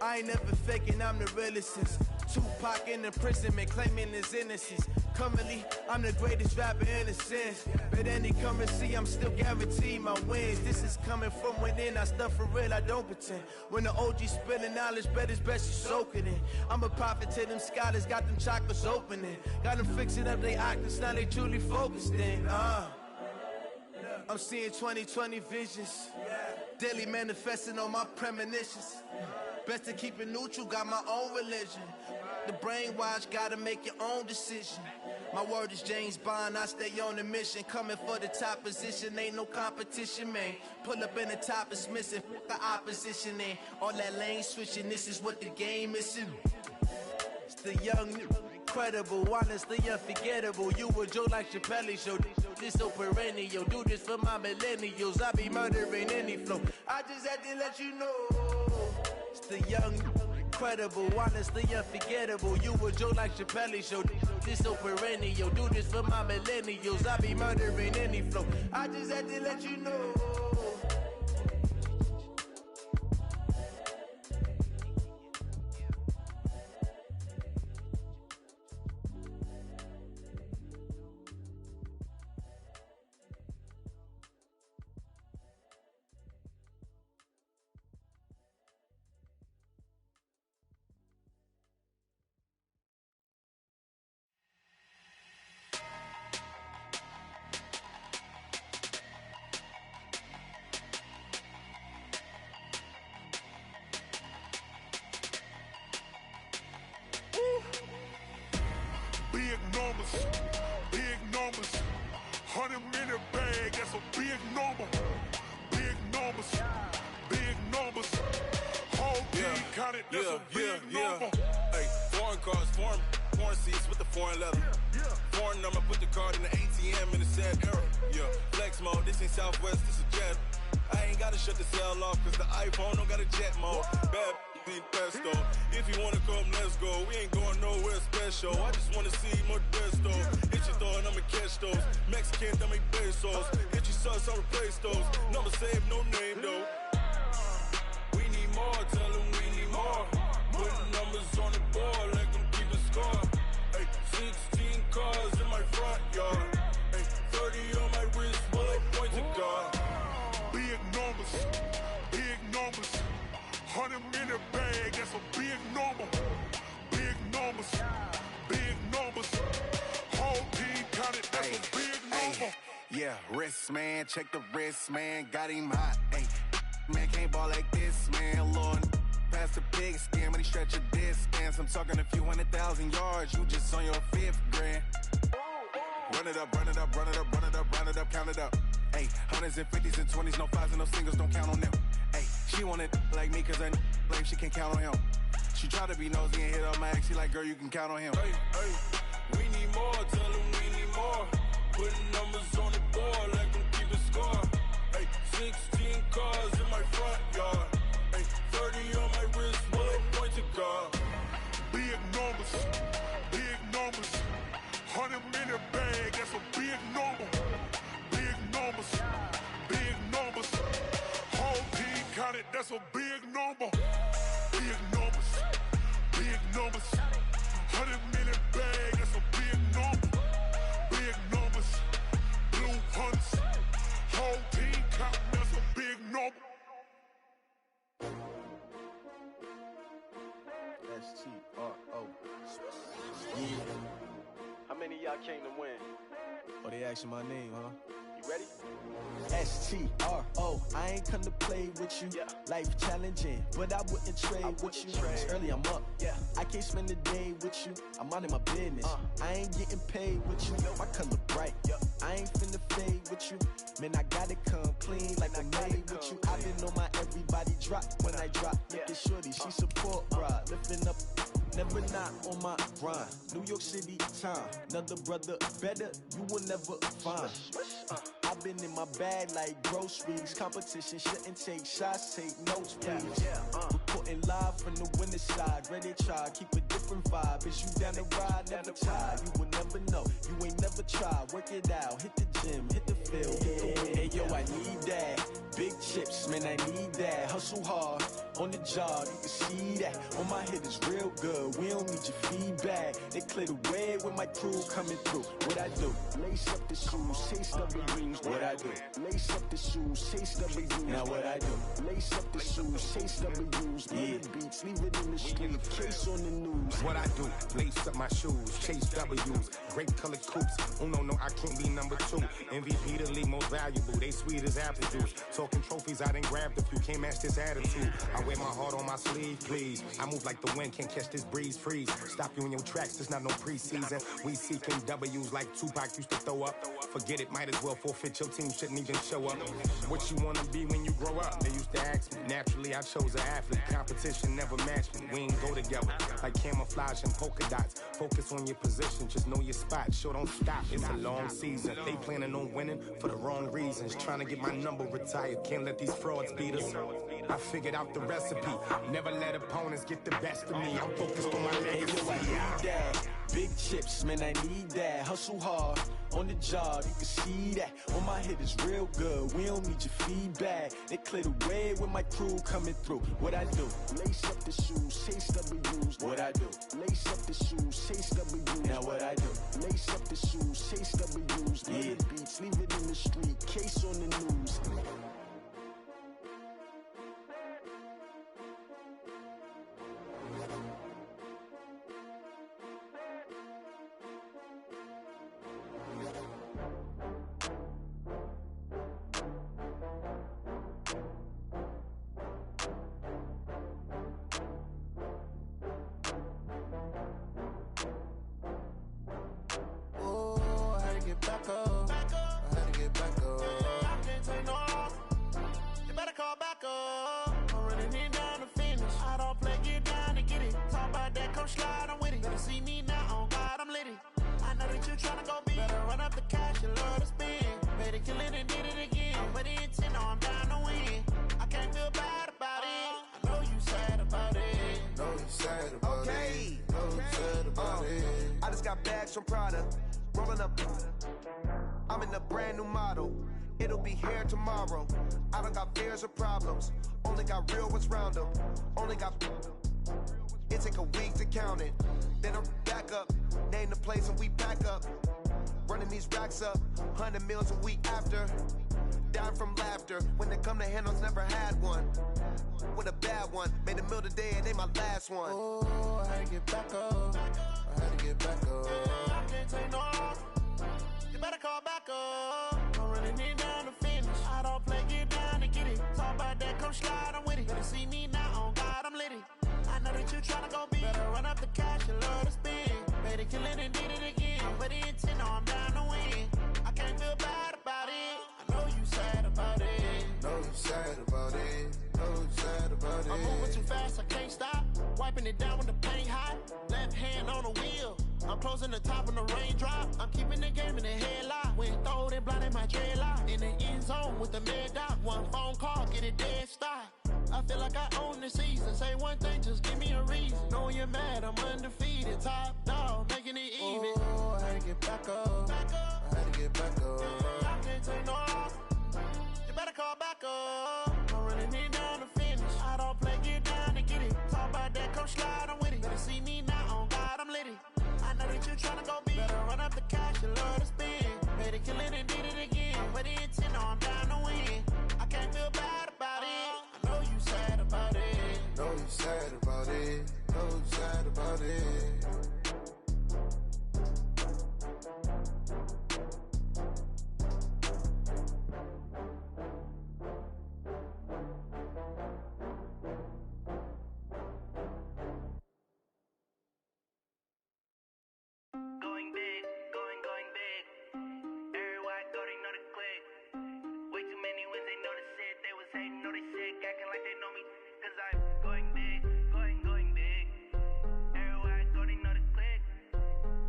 I ain't never faking, I'm the realest since Tupac in imprisonment, claiming his innocence. Currently, I'm the greatest rapper in a sense. But any currency, I'm still guaranteed my wins. This is coming from within, I stuff for real, I don't pretend. When the OG spilling knowledge, bet it's best you soak it in. I'm a prophet to them scholars, got them chakras opening. Got them fixing up they octaves, now they truly focused in. I'm seeing 2020 visions, daily manifesting on my premonitions. Best to keep it neutral, got my own religion. The brainwash, gotta make your own decision. My word is James Bond, I stay on the mission. Coming for the top position, ain't no competition, man. Pull up in the top, it's missing, the opposition in. All that lane switching, this is what the game is in. It's the young, incredible, honestly unforgettable. You a Joe like Chappelle show. This so perennial. Do this for my millennials. I be murdering any flow. I just had to let you know. It's the young, incredible, honestly unforgettable. You a Joe like Chappelle show. This so perennial. Do this for my millennials. I be murdering any flow. I just had to let you know. That's a big number. Hey, foreign cars, foreign seats with the foreign leather. Foreign number, put the card in the ATM in the sad era. Yeah, flex mode, this ain't Southwest, this is jet. I ain't gotta shut the cell off, cause the iPhone don't got a jet mode. Bad need pesto. If you wanna come, let's go. We ain't going nowhere special. I just wanna see more desto. Hit your thought, I'ma catch those. Mexican, I make pesos. Hit your sauce, I'll replace those. Number save, no name though. We need more, tell them we need more. Putting numbers on the board, let them keep a score. Hey, 16 cars in my front yard. Hey, 30 on my wrist, bullet point to God. Big numbers, big numbers. 100 minute bag, that's a big number. Big numbers, big numbers. Whole team counted, that's a big number. Yeah, wrist man, check the wrist man, got him hot. Ay, man can't ball like this, man. Lord, past the big skin when he stretch a distance. I'm talking a few 100,000 yards, you just on your 5th grand. Run it up, run it up, run it up, run it up, run it up, count it up. Ay, 100s and 50s and 20s, no 5s and no singles, don't count on them. Ay, she want it like me cause her lame, she can't count on him. She try to be nosy and hit up my ex, she like, girl, you can count on him. Hey, we need more, tell them we need more. Putting numbers on the board, let them keep a score. Hey, 16 cars in my front yard. Hey, 30 on my wrist, bullet point to God. Big numbers, big numbers. 100 minute bag, that's a big number. Big numbers, big numbers. Whole team counted, that's a big number. Big numbers, big numbers. 100 minute bag, that's a big number. Big numbers, blue hunts. Whole team counting, that's a big number. S-T-R-O. Yeah. How many of y'all came to win? Oh, they asking my name, huh? You ready? S-T-R-O. I ain't come to play with you. Yeah. Life challenging, but I wouldn't trade with you. It's early, I'm up. Yeah. I can't spend the day with you. I'm minding my business. I ain't getting paid with you. My color bright. Yeah. I ain't finna fade with you. Man, I gotta come clean like I'm made with you. I've been on my everybody drop when I drop. Look at shorty, she support ride. Lifting up. Never not on my grind. New York City time. Another brother better, you will never find. I've been in my bag like groceries. Competition shouldn't take shots, take notes, please. Reporting live from the winning side. Ready to try, keep a different vibe. Is you down the ride, never tired. You will never know, you ain't never tried. Work it out, hit the gym, hit the field, hit the wind. Hey yo, I need that. Big chips, man, I need that. Hustle hard, on the job, you can see that. On my head is real good, we don't need your feedback. They clear the way with my crew coming through. What I do? Lace up the shoes, chase W's. What I do? Lace up the shoes, chase W's. Now what I do? Lace up the shoes, chase W's. Yeah. Beats, leave it in the street, case on the news. What I do? Lace up my shoes, chase W's. Great colored coops. Oh no, I can't be number 2. MVP the league most valuable. They sweet as apple juice. Talking trophies, I done grabbed a few. Can't match this attitude. I wear my heart on my sleeve, please. I move like the wind, can't catch this breeze. Freeze. Stop you in your tracks. There's not no preseason. We seeking W's like Tupac used to throw up. Forget it, might as well forfeit. Your team shouldn't even show up. What you wanna be when you grow up? They used to ask me. Naturally, I chose an athlete. Competition never matched me. We ain't go together like camouflage and polka dots. Focus on your position, just know your spot. Sure, don't stop. It's a long season. They planning on winning for the wrong reasons. Trying to get my number retired. Can't let these frauds beat us. I figured out the recipe. Never let opponents get the best of me. I'm focused on my legacy. I need that. Big chips, man, I need that. Hustle hard, on the job, you can see that. On my head is real good, we don't need your feedback. They clear the way with my crew coming through. What I do? Lace up the shoes, chase W's. What I do? Lace up the shoes, chase W's. Now what I do? Lace up the shoes, chase W's. Yeah. Beats, leave it in the street, case on the news. Made it, kill it, and did it again. But the intent, I'm down to win. I can't feel bad about it. I know you sad about it. Know you sad about it. Know you sad about it. I just got bags from Prada. Rolling up. I'm in a brand new model. It'll be here tomorrow. I don't got fears or problems. Only got real ones round them. Only got. It take a week to count it. Then I'm back up. Name the place and we pack up. Running these racks up. 100 meals a week after. Dying from laughter. When they come to handles, never had one. With a bad one. Made a meal today and they my last one. Oh, I had to get back up. I had to get back up. I can't take no off. You better call back up. I'm running it down to finish. I don't play, get down to get it. Talk about that, come slide, I'm with it. Better see me now, on God, I'm litty. I know that you tryna go big. Better run up the cash, you love to spend. Better kill it and did it again. But the intent, I'm down to win. I can't feel bad about it. I know you sad about it. Know you sad about it. Know you sad about it. I'm moving too fast, I can't stop. Wiping it down when the paint hot. Left hand on the wheel. I'm closing the top when the raindrop. I'm keeping the game in the headlock. When throwed and blinded my dreadlock. In the end zone with the mid dot. One phone call, get it dead stop. I feel like I own the season. Say one thing, just give me a reason. Knowing you're mad, I'm undefeated. Top dog, making it even. Oh, I had to get back up. I had to get back up. I can't take no off. You better call back up. I'm running it down to finish. I don't play, get down to get it. Talk about that, come slide, I'm with it. Better see me now, on God, I'm litty. I know that you tryna go big. Better run up the cash, you love to spend. Made it, kill it, and did it again. But the intent, I'm down to win. I can't feel bad about it. I know you sad about it. Know you sad about it. Know you sad about it. Going big, going big. Everywhere I go, they know the click. Way too many wins, they know the shit. They was hating, know they sick, acting like they know me. Cause I'm going big, going big. Everywhere I go, they know the click.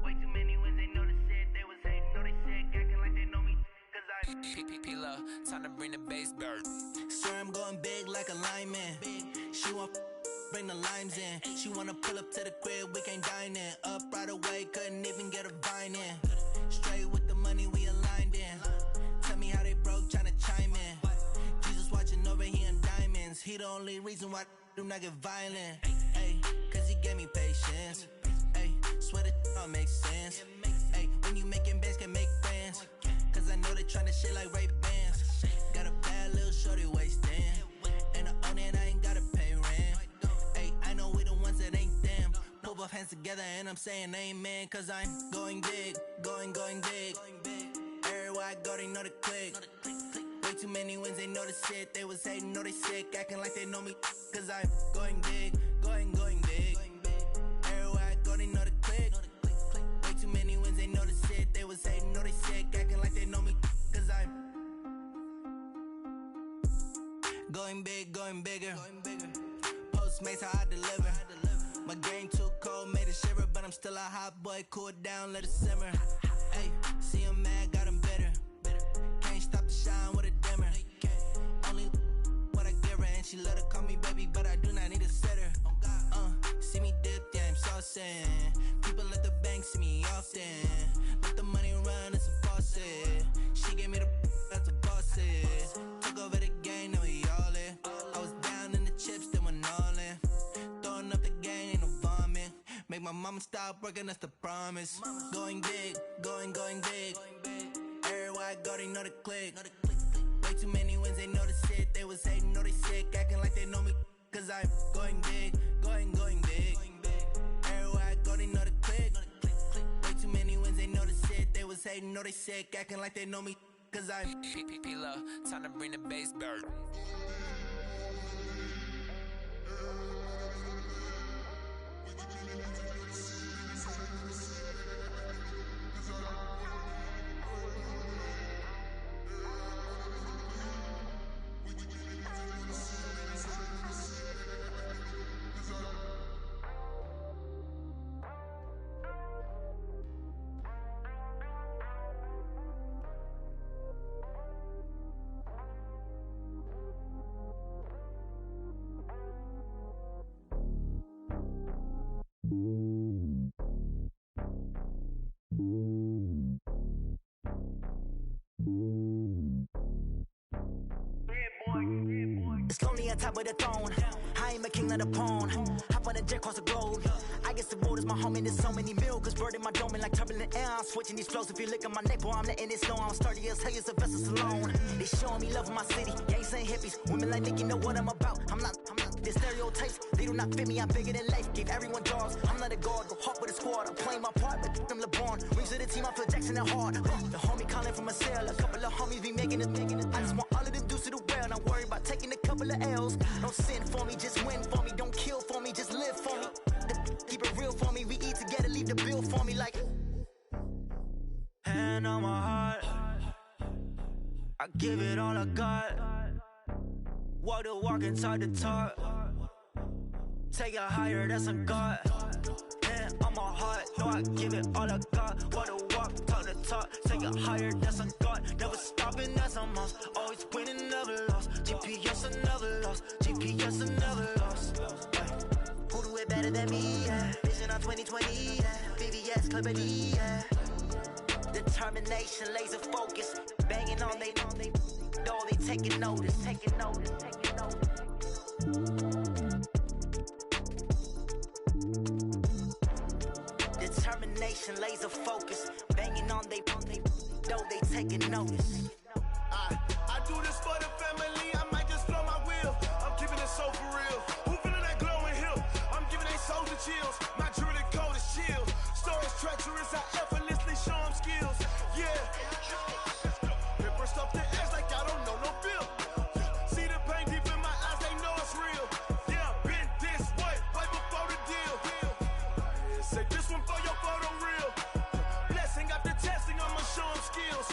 Way too many wins, they know the shit. They was hating, know they sick, acting like they know me. Cause I'm P-P-P-Love, time to bring the bass bird. swear I'm going big like a lineman. She want bring the limes in. She wanna pull up to the crib, we can't dine in. Up right away, couldn't even get a vine in. Straight with the money, we aligned in. Tell me how they broke, tryna chime in. Jesus watching over, he in diamonds. He the only reason why I do not get violent. Ay, cause he gave me patience. Ay, swear that all makes sense. Ay, when you making bands, can make friends. Cause I know they tryna shit like Ray-Bans. Got a bad little shorty wasting. And I own it, I ain't gotta pay rent. Ay, I know we the ones that ain't them. Pull both hands together and I'm saying amen. Cause I'm going big, going big. Everywhere I go, they know the click. Way too many wins, they know the shit. They was hating, know they sick, acting like they know me. Cause I'm going big, going big. Everywhere I go, they know the click. Way too many wins, they know the shit. They was hating, know they sick, acting like they know me. Cause I'm going big, going bigger. Postmates, how I deliver. My game too cold, made it shiver. But I'm still a hot boy, cool it down, let it simmer. Hey, see him mad, got him bitter. Can't stop the shine with a dimmer. Only what I give her, and she love to call me baby, but I do not need a sitter. See me dip, yeah, I'm saucing. People at the bank see me often. Let the money run, it's a faucet. She gave me the that's a boss is. Took over the game, now we all in. I was down in the chips, then went all in. Throwing up the game, ain't no vomit. Make my mama stop working, that's the promise. Going big, going big. Everywhere I go, they know the click. Way too many wins, they know the shit. They was hating, know they sick, acting like they know me. Cause I'm going big, going big. Everywhere I go, they know the click. Way too many wins, they know the shit. They was hating, know they sick, acting like they know me. Cause I'm P-P-P-Love, time to bring the bass bird. It's lonely on top of the throne. I ain't a king of the pawn. Hop on a jet across the globe. I guess the world is my home and there's so many milk. Bird in my dome and like turbulent air. I'm switching these flows. If you look at my neck, boy, I'm letting it snow. I'm sturdy as hell, as a vessel alone. They showing me love in my city. Gangs and hippies. Women like Nicky know what I'm about. I'm not. The stereotypes, they do not fit me. I'm bigger than life. Gave everyone jobs. I'm not a guard. Go hard with a squad. I'm playing my part, but I'm LeBron. Rings to the team, I feel Jackson and hard. The homie calling from a cell. A couple of homies be making it. I just want all of them dudes to the well. Not worry about taking a couple of L's. Don't sin for me, just win for me. Don't kill for me, just live for me. Keep it real for me. We eat together, leave the bill for me like. Hand on my heart, I give it all I got. Walk the walk and talk the talk. Take it higher, that's a God. Hand on my heart, no, I give it all I got. Walk the walk, talk the talk. Take it higher, that's a God. Never stopping, that's a must. Always winning, never lost. GPS, I never lost. GPS, I never lost. Who do it better than me? Yeah. Vision on 2020, yeah. VVS, Clippity, yeah. Determination, laser focus. Banging on they though they taking notice. Determination, laser focus. Banging on they though they taking notice. I do this for the family. I might just blow my wheel. I'm keeping it so for real. Who feeling that glowing hill? I'm giving they souls the chills. My jewelry code is chill. Stories treacherous. I effortlessly show them skills. Yeah. Paper stuff the edge like I don't know no bill. See the pain deep in my eyes, they know it's real. Yeah, been this way before the deal. Say this one for your photo real. Blessing after testing, I'ma show them skills.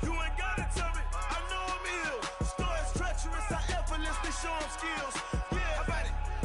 You ain't gotta tell me, I know I'm ill. Stories treacherous, I effortlessly show them skills. Yeah,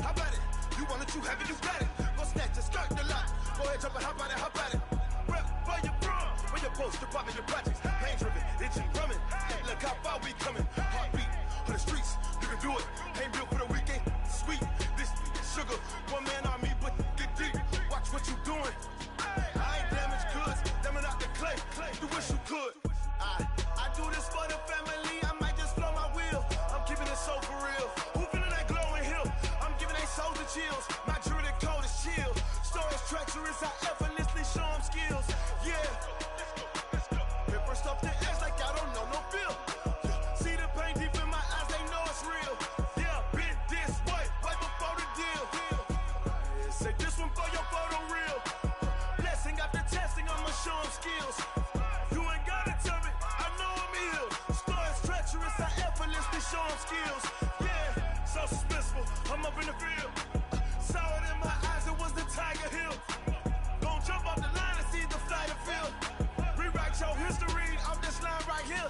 how about it? You want it, you have it, you got it. Go snatch it, skirt the lot. Go ahead, jump it, hop on it, hop on it. Rep for your prom, when your poster popping your projects. Pain driven, itching, drumming. Look how far we coming. Heartbeat on the streets, you can do it. Ain't built for the weekend. Sweet, this sugar, one man army, but get deep. Watch what you doing. I ain't damaged goods, them are not the clay. You wish you could. I do this for the family. I might just blow my wheel. I'm keeping it so for real. Who feeling that glowing hill? I'm giving they souls the chills. My jewelry code is chill. Stories treacherous. I effortlessly show them skills. Yeah. Paper stuff the edge like I don't know no bill. See the pain deep in my eyes, they know it's real. Yeah, been this way before the deal. Say this one for your photo real. Blessing after testing, I'ma show them skills. You ain't gotta tell me, I know I'm ill. Stories treacherous, I effortlessly show them skills. Yeah, so suspenseful, I'm up in the field. Saw it in my eyes, it was the Tiger Hill. Gon' jump off the line and see the flight of field. Rewrite your history off this line right here.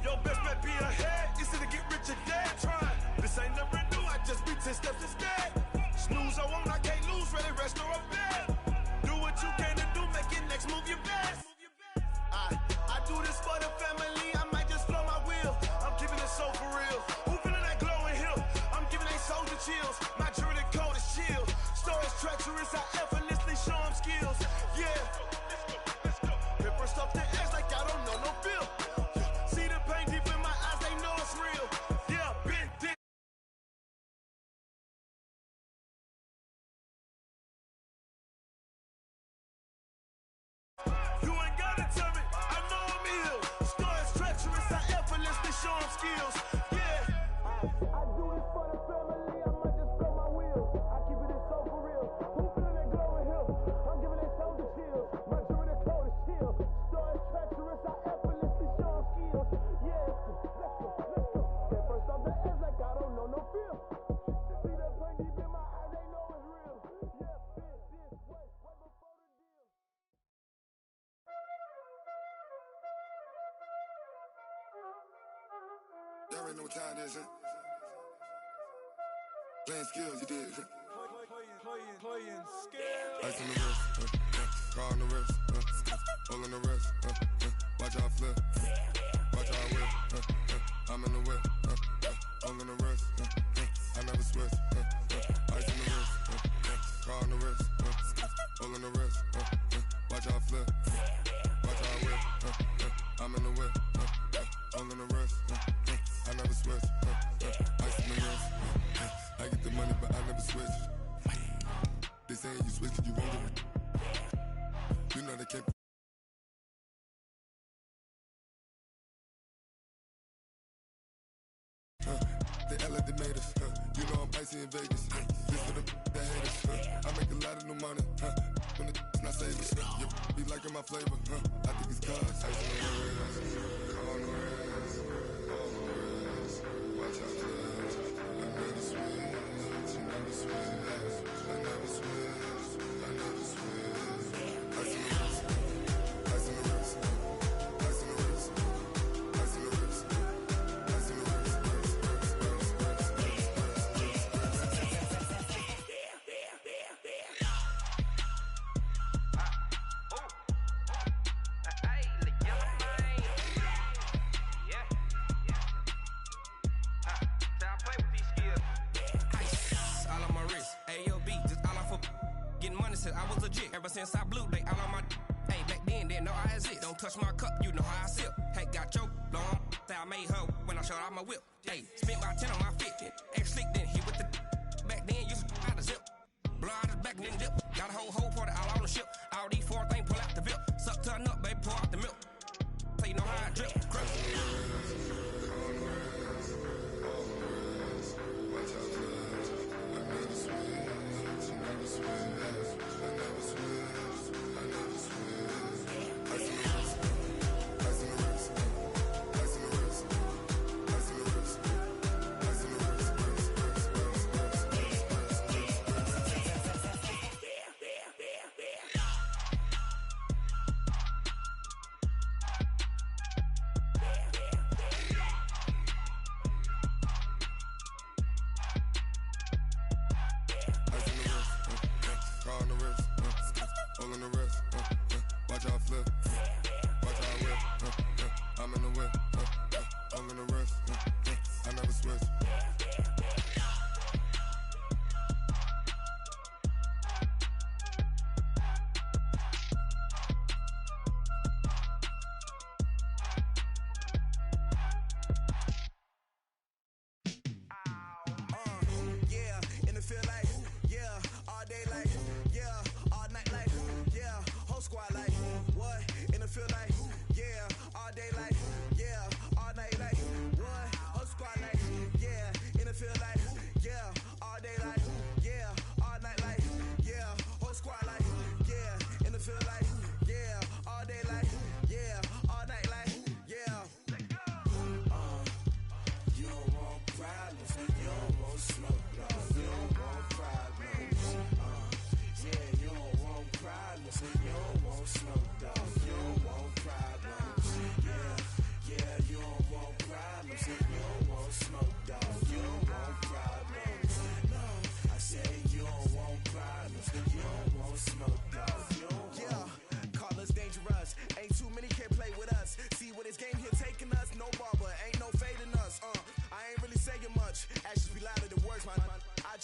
Your best bet be ahead, it's to get rich or dead trying. This ain't never new, I just be 10 steps instead. Snooze, I won't, I can't lose, ready, rest or a bed. Do what you can to do, make it next move your best. I do this for the family, I might just blow my wheel. I'm keeping it so for real. Who feeling that glowing hill? I'm giving they souls the chills. My jewelry code is chill. Stories treacherous, I effortlessly show them skills. Yeah. Paper stuff the edge like I don't know no bill. See the pain deep in my eyes, they know it's real. Yeah, been this. You ain't gotta tell me, I know I'm ill. Stories treacherous, I effortlessly show them skills. Yeah. I do this for the family, I might just blow my wheel. I keep it so for real. Who feeling that glowing hill? I'm giving they souls the chills. My jewelry code is chill. Stories treacherous, I effortlessly show them skills. Yeah. Let's go. That first off the edge like I don't know no feel. See that pain deep in my eyes, they know it's real. Yeah, been this way before the deal. Y'all already know what time it is, huh? Playing skills, you did. Playing skills. Ice on the wrist, car on the wrist, hole in the wrist, watch out flip, watch out whip, I'm in the whip, hole in the wrist, I never switch, ice on the wrist, car on the wrist, hole in the wrist, watch out flip, watch out whip, I'm in the whip, hole in the wrist, I never switch. Ice in the wrist. I get the money, but I never switch. They saying you switch, you won't get it. You know they can't. They act like they made us. You know I'm icy in Vegas. This for the that hate us. I make a lot of new money. When it's not savings. You be liking my flavor. I think it's cause. Ice in the wrist. On the wrist. On the wrist. Watch out, cuz. I never switch. I never switch. I never switch. I never switch. Ice in the wrist. Ice in the wrist. Ice in the wrist. Ice in the wrist. Ice in the wrist. I was legit ever since I blew they all on my hey back then didn't know I exist. Don't touch my cup, you know how I sip. Hey, got your long I made her when I showed out my whip. Hey, spent about 10 on my fit. Ex slick then hit with the back then used to out the zip. Blow out his back then dip. Got a whole party all on the ship. All these four things pull out the VIP. Suck to a nut, baby, pour out the milk. So you know how I drip. Crap.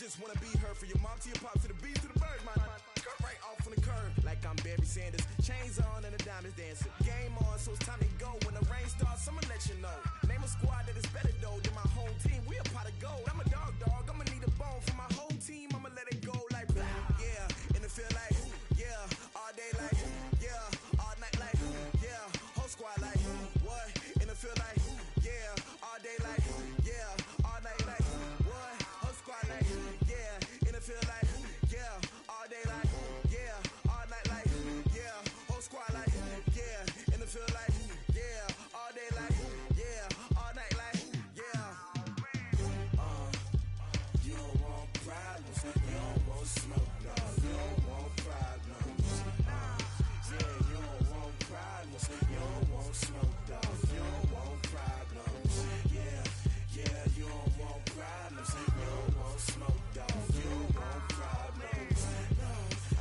just wanna be her. From your mom to your pop to the beat to the bird, man. Cut right off on the curb, like I'm Barry Sanders. Chains on and the diamonds dancing. Game on, so it's time to go. When the rain starts, I'ma let you know. Name a squad that is better though than my home team. We a pot of gold. I'm a dog. I'ma need a bone for my whole team. I'ma let it go like blah. Yeah, and it feel like yeah, all day like yeah, all night like yeah, whole squad like what? And it feel like yeah, all day like yeah, all night like what? Whole squad like yeah, and it feel like yeah, all day like yeah, all night like yeah, whole squad like yeah, and it feel like yeah, all day like yeah, all night like yeah. You don't want problems, you don't want smoke, dog. You don't want problems. Yeah, you don't want problems, you don't want smoke, dog. You don't want problems. Yeah, you don't want problems, you don't want smoke, dog. You don't want problems. No,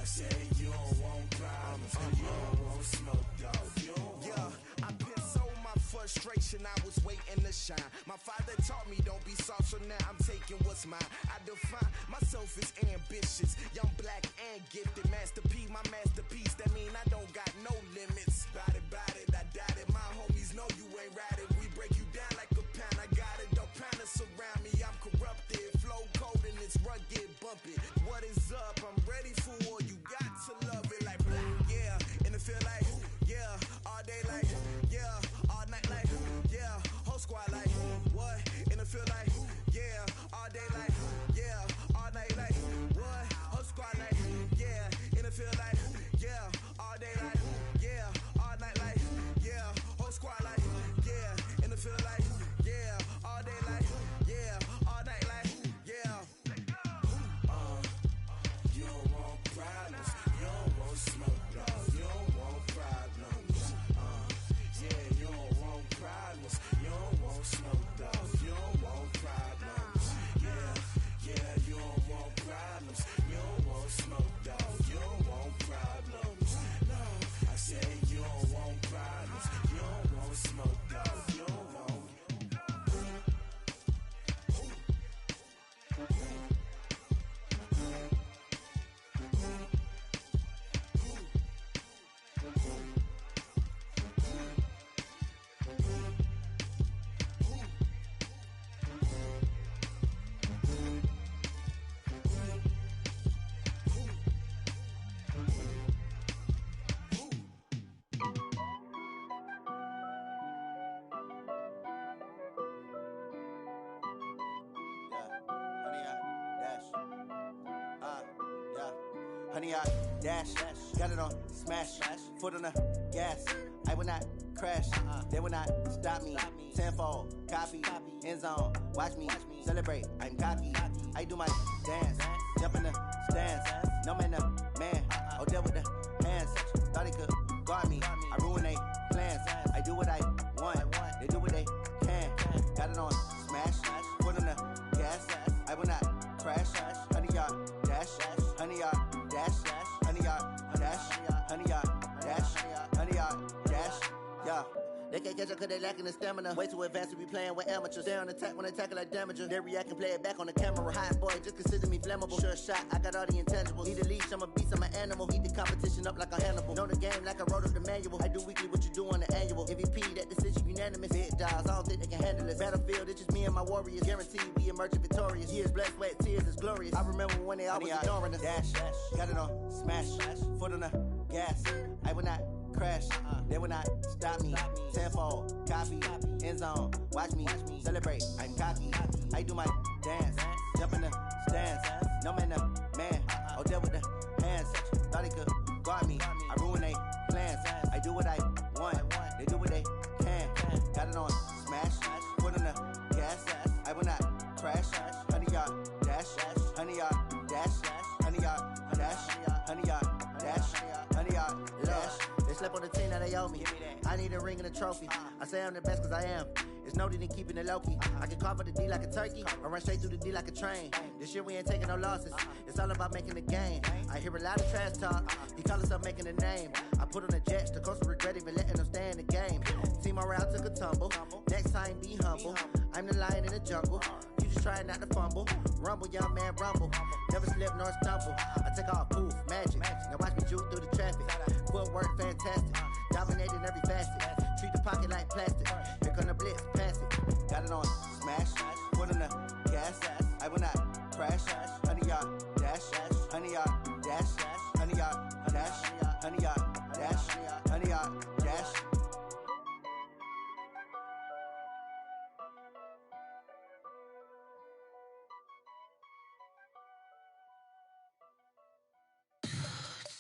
I say you don't want problems, you don't want smoke, dog. You don't want. Yeah, I've been so my frustration, I was waiting to shine. My father taught me don't be soft, so now I'm taking what's mine. I define myself as ambitious, young, black, and gifted. Master P, my masterpiece. That mean I don't got no limits. Bout it, I doubt it. My homies know you ain't ride it. We break you down like a pound. I got it. honey yard dash. Got it on smash, foot on the gas. I will not crash, they will not stop me. Tenfold, copy, end zone, watch me celebrate. I'm cocky, I do my dance, jump in the stands. No man, man, oh there with the hands. Thought he could guard me, I ruin they plans. I do what I want, they do what they can. Got it on smash, foot on the gas. I will not crash, honey yard dash, honey yard dash, honey yard dash, honey yard dash, honey yard dash, yeah. They can't catch up cause they lacking the stamina. Way too advanced to be playing with amateurs. They on attack when they tackle like damager. They react and play it back on the camera. Hot boy, just consider me flammable. Sure shot, I got all the intangibles. Need a leash, I'm a beast, I'm an animal. Eat the competition up like a Hannibal. Know the game like I wrote up the manual. I do weekly what you do on the annual. MVP, that decision unanimous. Big dogs, I don't think they can handle it. Battlefield, it's just me and my warriors. Guaranteed we emerge victorious. Years, blood, sweat, tears, it's glorious. I remember when they always ignoring us. Dash, got it on smash, foot on the gas. I will not crash, they will not stop me. Tenfold, copy, end zone, watch me celebrate. I'm cocky, I do my dance, jump in the stands. No man, man, oh there with the hands. Thought he could guard me, I ruin they plans. I do what I want, they do what they can. Got it on smash, foot on the gas. I will not crash, honey yard dash, honey yard dash, honey yard dash, honey yard dash, honey yard dash. They slept on the team that they owe me. I need a ring and a trophy. I say I'm the best cause I am. It's no need in keeping it low-key. I can carve up the D like a turkey or run straight through the D like a train. This year we ain't taking no losses. It's all about making the game. I hear a lot of trash talk. He call himself making a name. I put on the Jets. The coach will regret even letting them stay in the game. Team morale took a tumble. Next time be humble. I'm the lion in the jungle. You just try not to fumble. Rumble, young man, rumble. Never slip nor stumble. I take off, poof, magic. Now watch me juke through the traffic. Footwork fantastic. Dominating every facet. Treat the pocket like plastic. Here come the blitz, pass it. Got it on smash. Foot on the gas. I will not crash. Honey yard dash. Honey yard dash. Honey yard dash. Honey yard dash. Honey yard dash.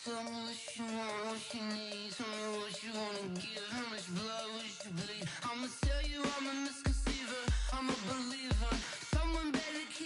Tell me what you want, what you need. Tell me what you wanna give. How much blood would you bleed? I'ma tell you I'm a misconceiver. I'm a believer. Someone better keep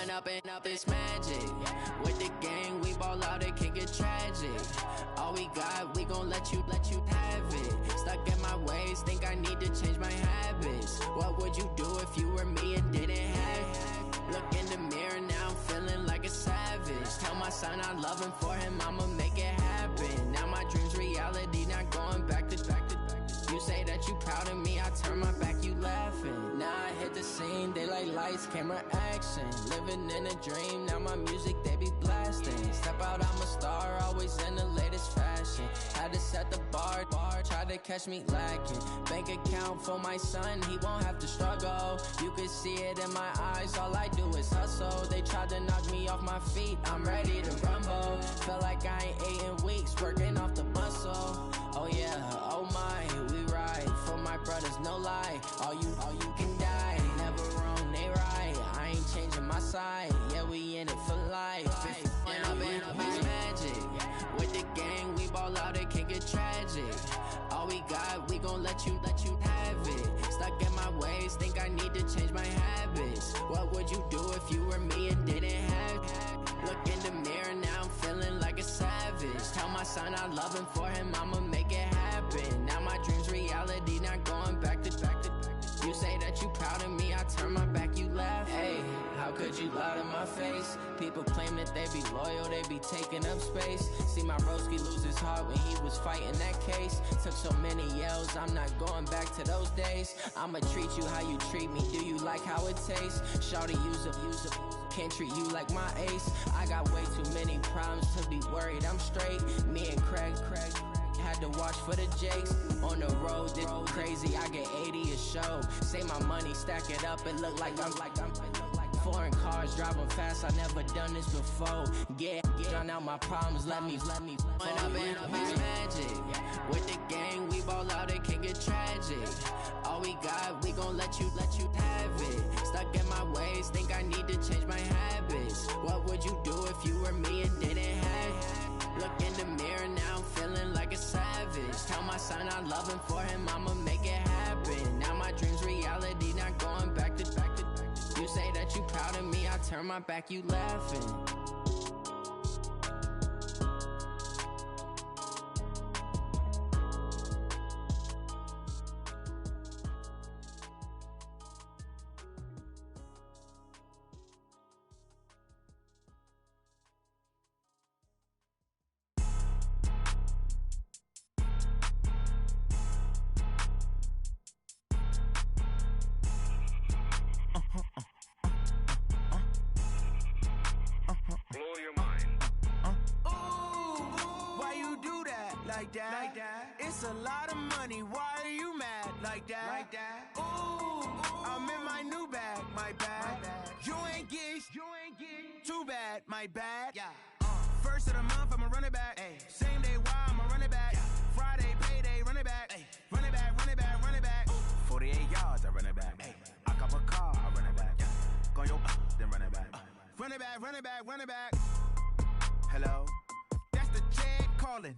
One up and up is magic. With the gang, we ball out, it can get tragic. All we got, we gon' let you have it. Stuck in my ways, think I need to change my habits. What would you do if you were me and didn't have it? Look in the mirror, now I'm feeling like a savage. Tell my son I love him, for him I'ma make it happen. Now my dream's reality, not going back to. You say that you proud of me, I turn my back, you laughing. Now I hit the scene, they like lights, camera, action. Living in a dream, now my music, they be blasting. Step out, I'm a star, always in the latest fashion. Had to set the bar, try to catch me lacking. Bank account for my son, he won't have to struggle. You can see it in my eyes, all I do is hustle. They tried to knock me off my feet, I'm ready to rumble. Feel like I ain't ate in weeks, working off the muscle. Oh yeah, oh my, we ride for my brothers, no lie. All you can die, never wrong, they right. I ain't changing my side, yeah, we in it for life. And up is magic. With the gang, we ball out, it can get tragic. All we got, we gon' let you have it. Stuck in my ways, think I need to change my habits. What would you do if you were me and didn't have it? Look in the mirror, now I'm feeling like a savage. Tell my son I love him, for him I'ma make it happen. Now my dream's reality, not going back to. You say that you proud of me, I turn my back, you laugh. Hey, how could you lie to my face? People claim that they be loyal, they be taking up space. See my broski lose his heart when he was fighting that case. Took so many yells, I'm not going back to those days. I'ma treat you how you treat me, do you like how it tastes? Shawty, use a can't treat you like my ace. I got way too many problems to be worried, I'm straight. Me and Craig had to watch for the Jakes. On the road, this crazy, I get 80 a show. Say my money, stack it up, it look like I'm foreign cars, driving fast, I never done this before. Get drown out my problems, let me One up and up is magic. With the gang, we ball out, it can get tragic. All we got, we gon' let you have it. Stuck in my ways, think I need to change my habits. What would you do if you were me and didn't have it? Look in the mirror, now I'm feeling like a savage. Tell my son I love him, for him I'ma make it happen. Now my dream's reality, not going back to. You say that you proud of me, I turn my back, you laughing. Like that. It's a lot of money, why are you mad? Like that. Ooh, I'm in my new bag, my bad. You ain't get too bad, my bad. Yeah. First of the month, I'ma run it back. Ay. Same day, why I'ma run it back. Friday, payday, run it back. Ay. Run it back, run it back, run it back. 48 yards, I run it back. Ay. I cop a car, I run it back. Go yo, then run it back. Run it back, run it back, run it back. Hello? That's the jag calling.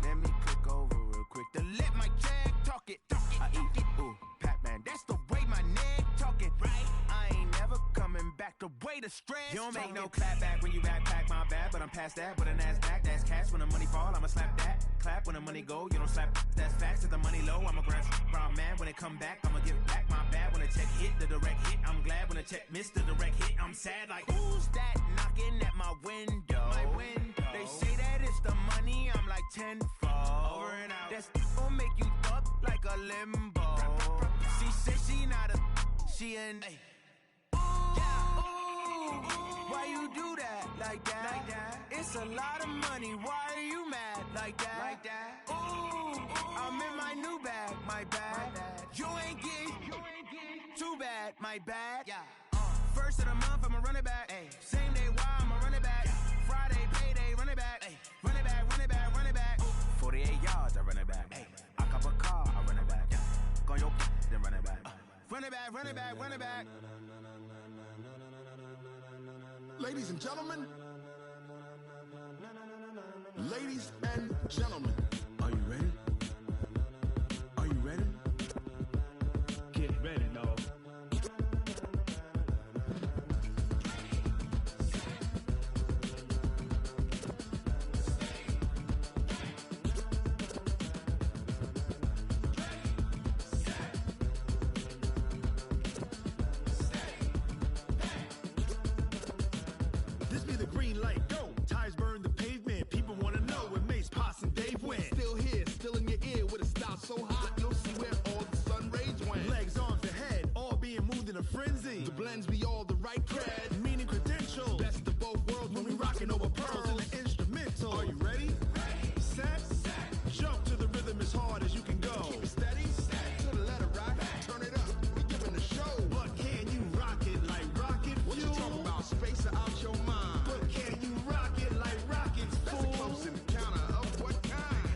Let me click over real quick to let my jag talk it. I eat it, ooh, Pac-Man. That's the way my neck talking. Right? I ain't never coming back. The way the stress. You don't make no clap back when you backpack, my bad. But I'm past that with a NASDAQ. That's cash. When the money fall, I'ma slap that. Clap when the money go. You don't slap. That's facts. If the money low, I'ma grab. Brown man, when it come back, I'ma give back. My bad when the check hit the direct hit. I'm glad when the check missed the direct hit. I'm sad like who's that knocking at my window? My window. They say that it's the money. I'm like tenfold. Over and out. That's gon' make you up like a limbo. She said she not a. She an. Why you do that? Like that? It's a lot of money. Why are you mad? Like that? Ooh, I'm in my new bag. My bad. You ain't get too bad. My bad. Yeah. First of the month, I'ma run it back. Ay. Same day, why I'ma run it back. Friday, payday, run it back. Ay. Run it back, run it back, run it back. 48 yards, I run it back. Ay. I cop a car, I run it back. Go yo, then run it back. Run it back, run it back, run it back. Ladies and gentlemen, ladies and gentlemen, are you ready? Are you ready? Get ready, dog. Must be the green light, go. Tires burn the pavement, people wanna know when Mace, Potts, and Dave went. Still here, still in your ear with a style so hot, you'll see where all the sun rays went. Legs, arms, the head, all being moved in a frenzy. The blends be all the right cred, meaning credentials. best of both worlds When we rockin' over pearls in the instrumental. Are you ready? Set, jump to the rhythm as hard as you can go. Keep it steady, to the letter right, turn it up, we giving the show. But can you rock it like rocket fuel? What you talking about, space out your mind? But can you rock it like rockets, That's fool? a close encounter of what kind?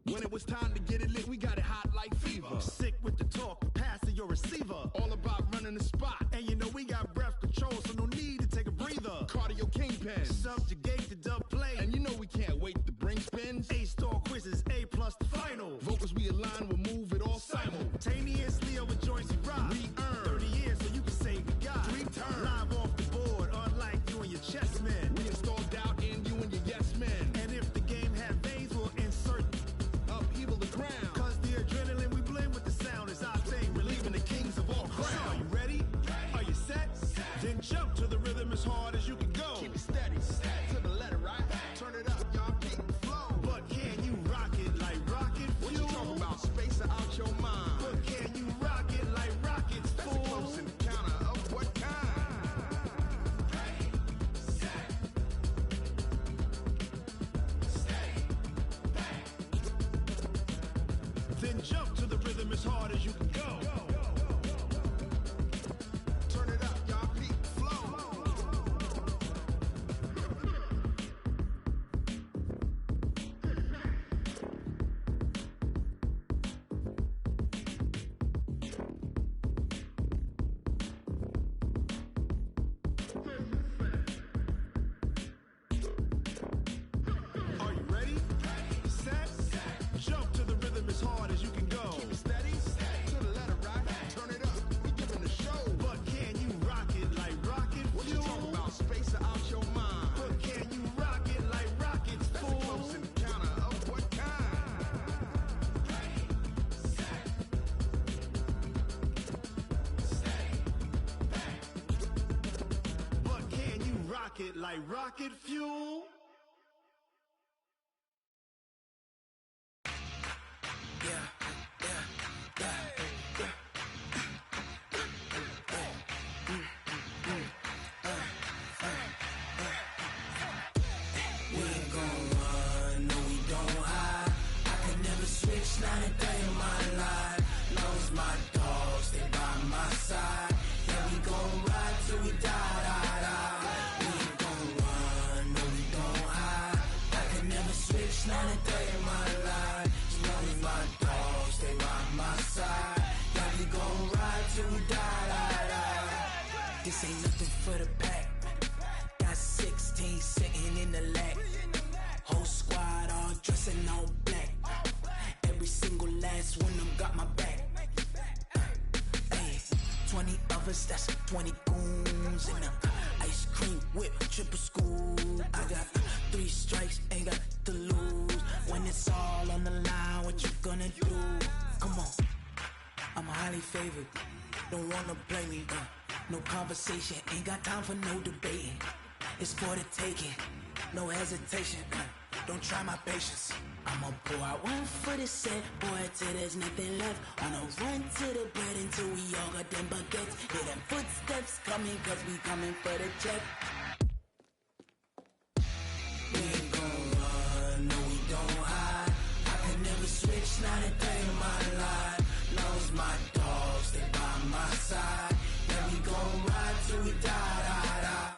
When it was time to get it lit, we got it hot like fever. Sick with the talk, pass to your receiver. All about running the spot. And you know we got breath control, so no need to take a breather. Cardio kingpin. Subjugate the dub play. And you know we can't wait to bring spins. A-star quizzes, A plus the final. Vocals we align, we'll move it all Simultaneously over joints we rock. We earn 30 years so you can say we got 3 turns. live off the board, unlike you and your chess men. We install doubt in you and your yes men. And if the game had veins, we'll insert upheaval the crown. Cause the adrenaline we blend with the sound is our thing, relieving the kings of all crowns. Are you ready? Are you set? Then jump to the rhythm as hard as you can go. Keep it steady, to the letter right. Turn it up, y'all keep the flow. But can you rock it like rocket fuel? What you talking about, space out your mind? But can you rock it like rockets, That's fool? a close encounter of what kind? Then jump to the rhythm as hard as you can go. Turn it up, y'all keep the flow. Are you ready? Set, jump to the rhythm as hard as you can go. Keep it steady, to the letter right. Turn it up, we giving the show. But can you rock it like rocket What you fuel? talking about, space out your mind? But can you rock it like rockets, That's a fool? close encounter of what kind? But can you rock it like rocket fuel? We ain't gon' run, no we don't hide. I could never switch, not a day in my life. Long as my dogs, they by my side. Yeah, we gon' ride till we die, die, die. We ain't gon' run, no we don't hide. I could never switch, not a day in my life. As long as my dogs, they by my side. Yeah, we gon' ride till we die, die, die. This ain't nothing for the pack. Got 16 sitting in the lap. Whole squad all dressing all black. Every single last one of them got my back. Hey, 20 of us, that's 20 goons. And ice cream whip, triple scoop. I got 3 strikes, ain't got to lose. When it's all on the line, what you gonna do? Come on, I'm highly favored. Don't wanna play me, no conversation, ain't got time for no debating. It's for the taking, no hesitation. Don't try my patience. I'ma pour out one for the set, boy, till there's nothing left. On a run to the bread until we all got them baguettes. Hear them footsteps coming, cause we coming for the check. We ain't gon' run, no we don't hide. I could never switch, not a day in my life. Long as my dogs, they by my side. Yeah, we gon' ride till we die, die, die.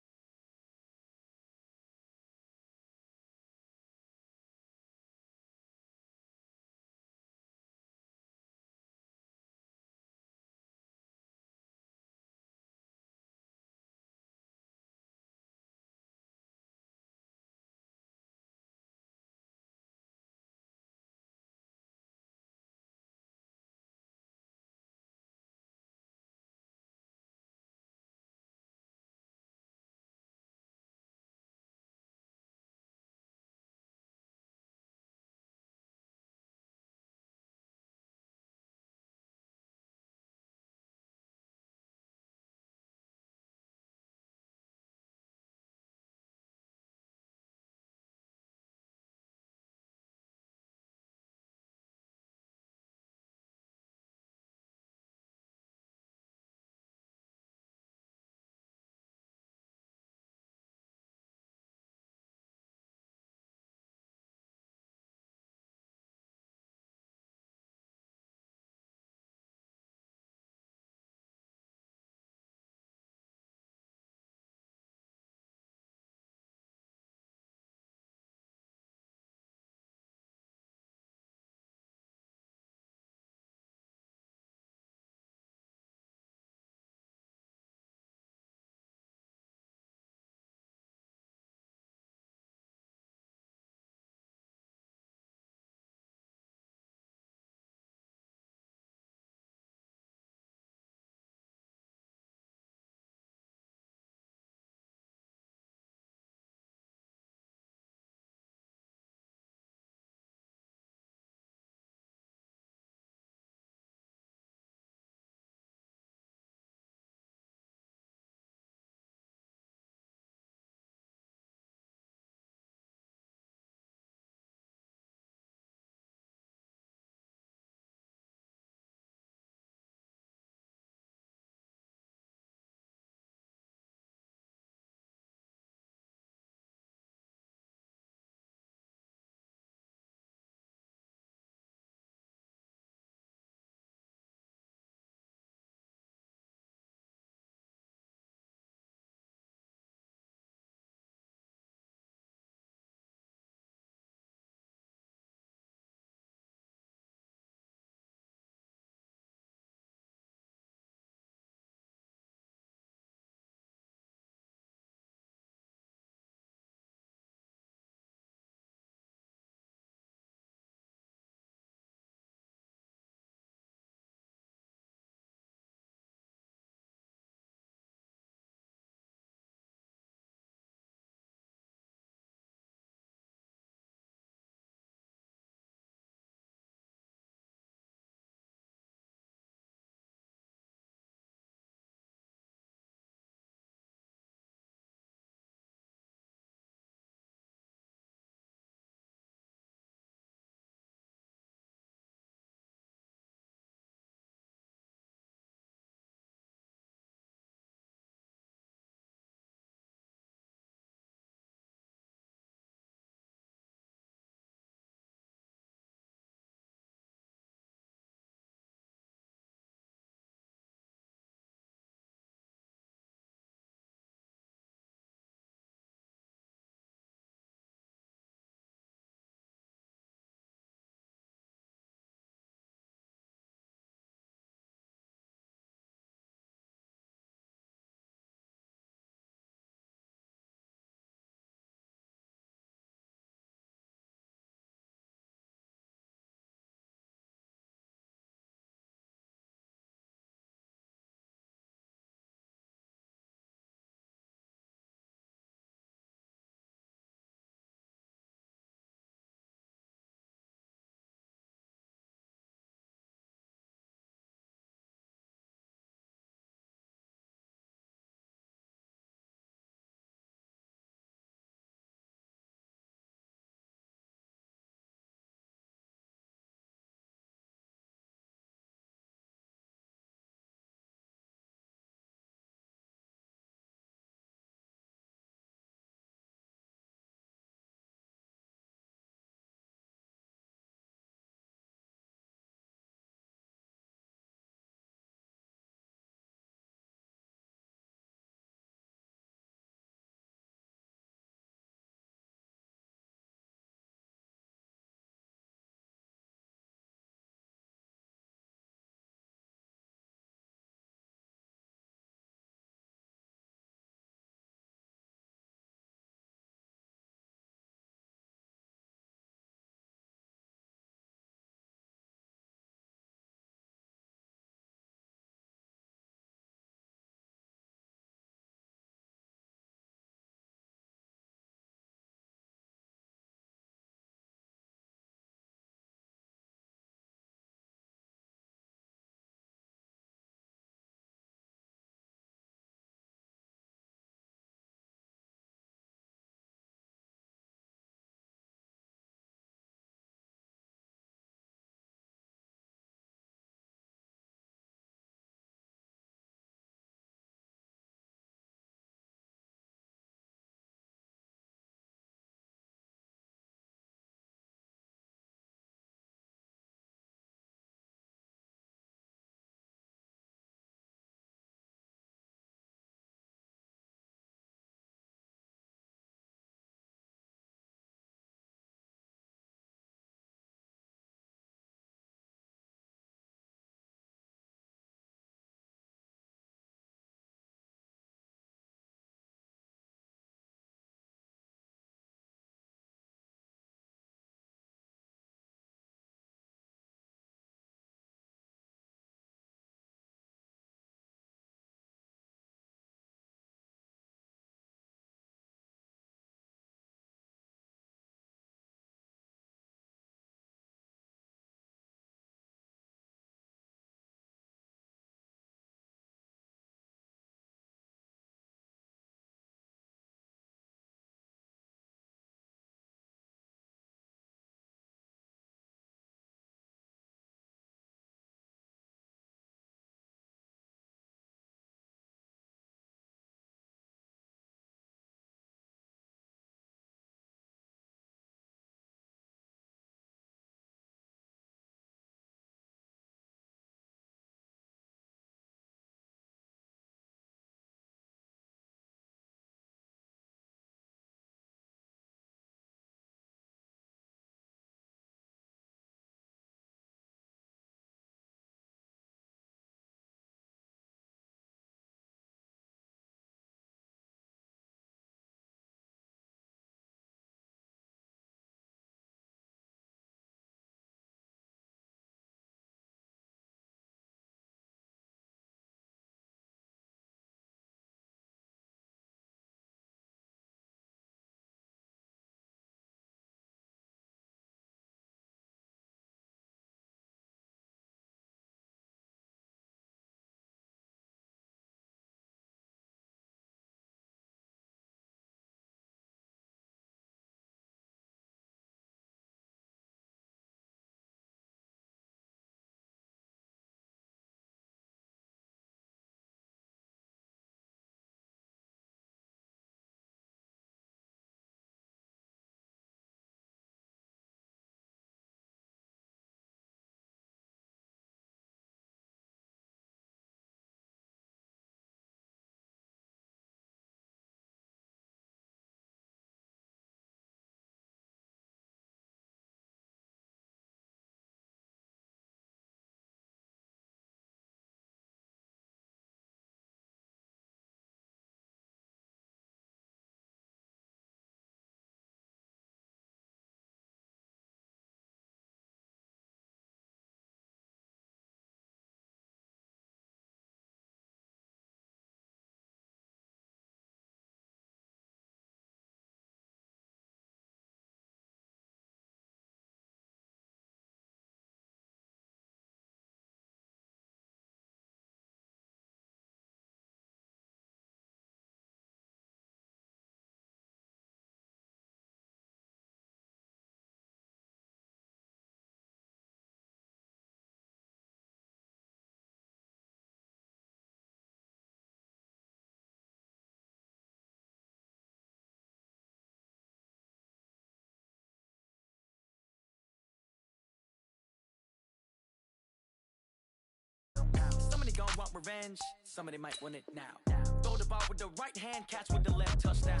want revenge, somebody might want it now. Throw the ball with the right hand, catch with the left, touchdown.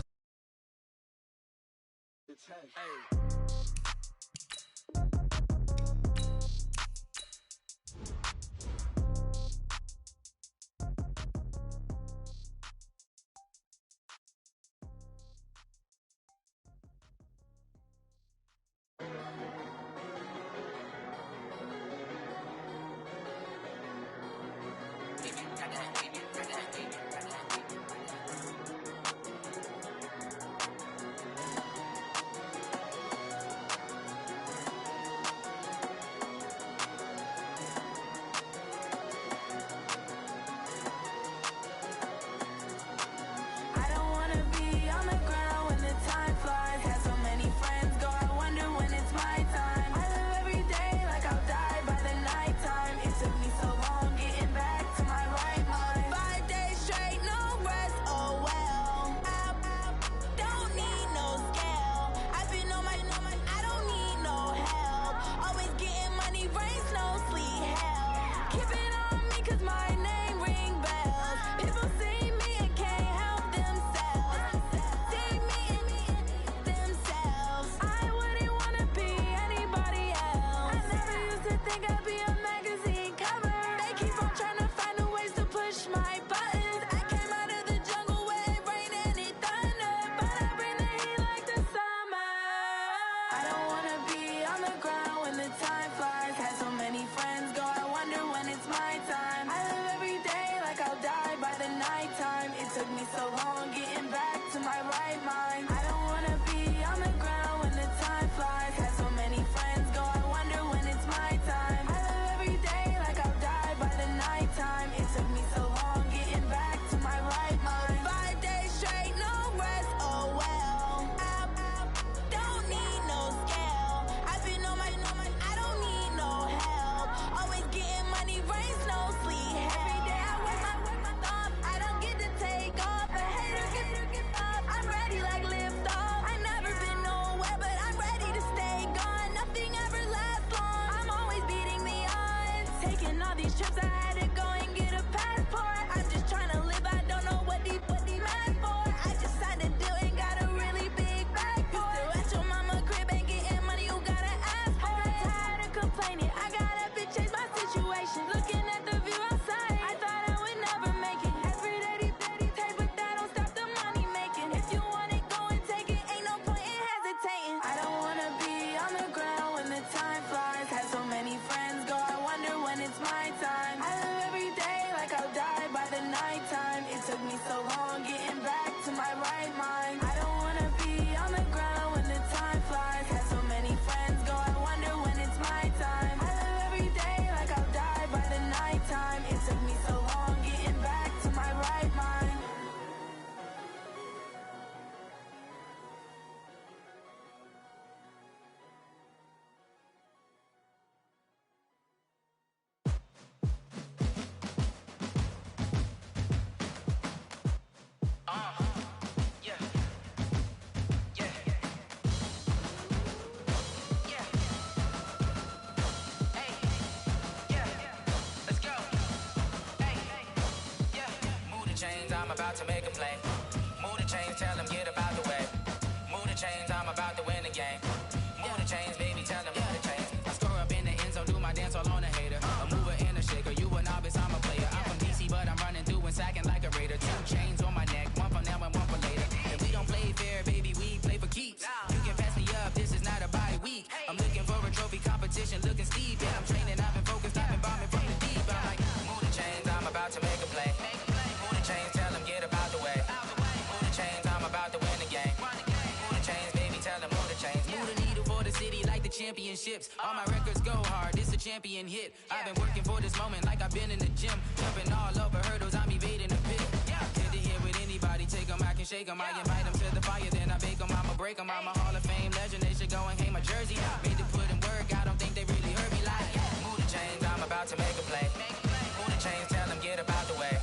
It's hey. I'm about to make a play. Move the chains, tell them get about the way. Move the chains, I'm about to win the game. Move the chains, baby, tell them move the chains. I score up in the end zone, do my dance all on a hater. A mover and a shaker, you a novice, I'm a player. I'm from DC, but I'm running through and sacking like a raider. 2 chains on my neck, one for now and one for later. If we don't play fair, baby, we play for keeps. You can pass me up, this is not a bye week. I'm looking for a trophy competition, looking steep. Yeah, I'm training, I've been focused, I've been bombing from the deep. I'm like, move the chains, I'm about to make a play. Move the chains, tell them get about the way. Move the chains, I'm about to win the game. Move the chains, baby, tell them move the chains. Move the needle for the city like the championships. All my records go hard, it's a champion hit. I've been working for this moment like I've been in the gym. Jumping all over hurdles, I'm evading the pit. Get to here with anybody, take them, I can shake them. I invite them to the fire, then I bake them, I'ma break them. I'm a Hall of Fame legend, they should go and hang my jersey. Made to put in work, I don't think they really heard me like. Move the chains, I'm about to make a play. Move the chains, tell them get about the way.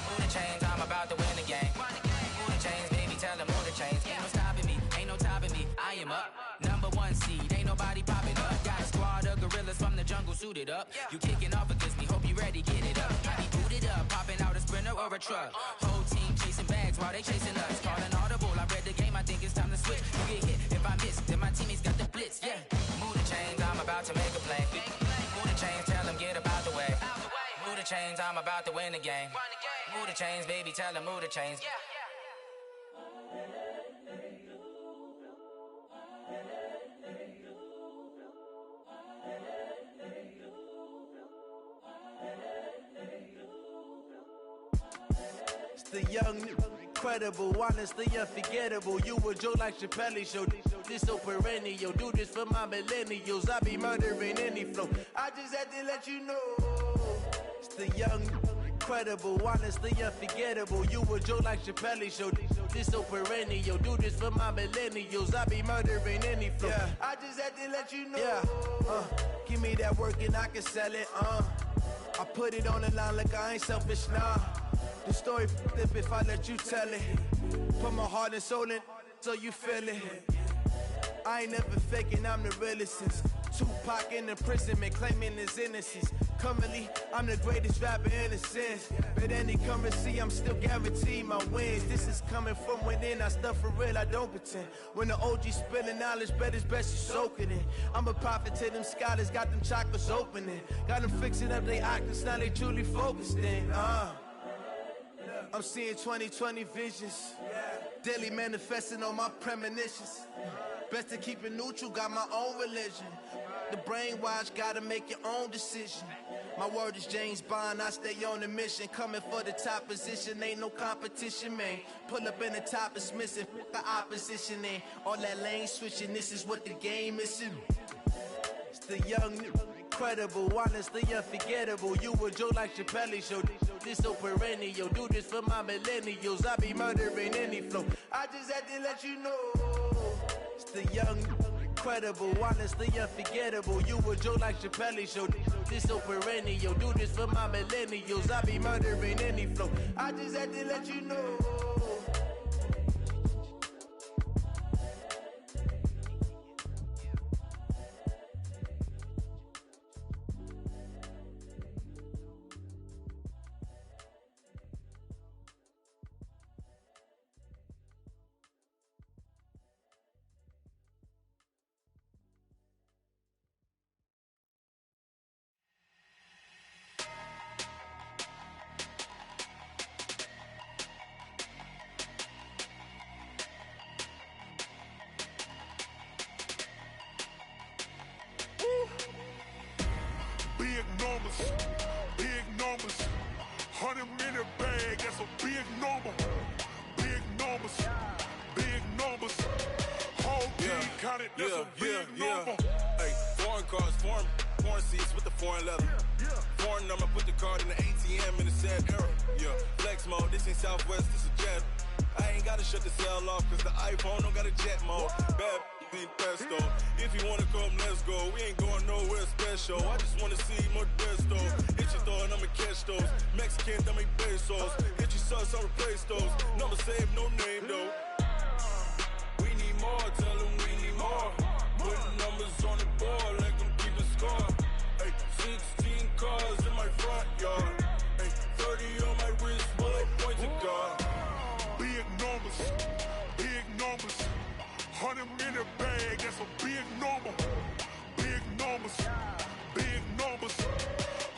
Move the chains, I'm about to win the game. Move the chains, baby, tell them move the chains. Ain't no stopping me, ain't no topping me. I am up, number 1 seed, ain't nobody popping up. Got a squad of gorillas from the jungle suited up. You kicking off against me, hope you ready, get it up. I be booted up. or a truck. Whole team chasing bags while they chasing us. Calling audible, I read the game, I think it's time to switch. You get hit if I miss, then my teammates got the blitz, yeah. Move the chains, I'm about to make a play. Move the chains, tell them get about the way. Move the chains, I'm about to win the game. Move the chains, baby, tell them move the chains. It's the young, incredible, honestly unforgettable. You a joke like Chappelle show. This so perennial. Do this for my millennials. I be murdering any flow. I just had to let you know. It's the young, incredible, honestly unforgettable. You a joke like Chappelle show. This so perennial. Do this for my millennials. I be murdering any flow. Yeah. I just had to let you know. Yeah. Give me that work and I can sell it. I put it on the line like I ain't selfish, nah. The story flip if I let you tell it. Put my heart and soul in so you feel it. I ain't never faking, I'm the realest since Tupac in imprisonment, claiming his innocence. Currently, I'm the greatest rapper in a sense. But any currency, I'm still guaranteed my wins. This is coming from within, I stuff for real, I don't pretend. When the OG spilling knowledge, bet it's best you soak it in. I'm a prophet to them scholars, got them chakras opening. Got them fixing up they octaves, now they truly focused in. I'm seeing 2020 visions. Daily manifesting on my premonitions. Best to keep it neutral, got my own religion. The brainwash, gotta make your own decision. My word is James Bond, I stay on the mission. Coming for the top position, ain't no competition, man. Pull up in the top, it's missing, the opposition in. All that lane switching, this is what the game is. It's the young, incredible, honestly unforgettable. You a joke like Chappelle show. This so perennial. Do this for my millennials. I be murdering any flow. I just had to let you know. It's the young, incredible, honestly unforgettable. You a joke like Chappelle show. This so perennial. Do this for my millennials. I be murdering any flow. I just had to let you know. Big numbers, 100-minute bag, that's a big number. Big numbers, whole team counted, that's a big number. Hey, foreign cars, foreign seats with the foreign leather. Foreign number, put the card in the ATM in the sad era. Yeah, flex mode, this ain't Southwest, this is jet. I ain't gotta shut the cell off, cause the iPhone don't got a jet mode. Bad need pesto. If you wanna come, let's go. We ain't going nowhere special. I just wanna see Modesto. Hit your thought, I'ma catch those. Mexican, I make pesos. Hit your sauce, I'll replace those. Number saved, no name though. We need more, tell them we need more. Putting numbers on the board, like them keep a score. Hey, 16 cars in my front yard. Hey, 30 on my wrist, while I point to God. Big numbers, 100-minute bag, that's a big number. Big numbers,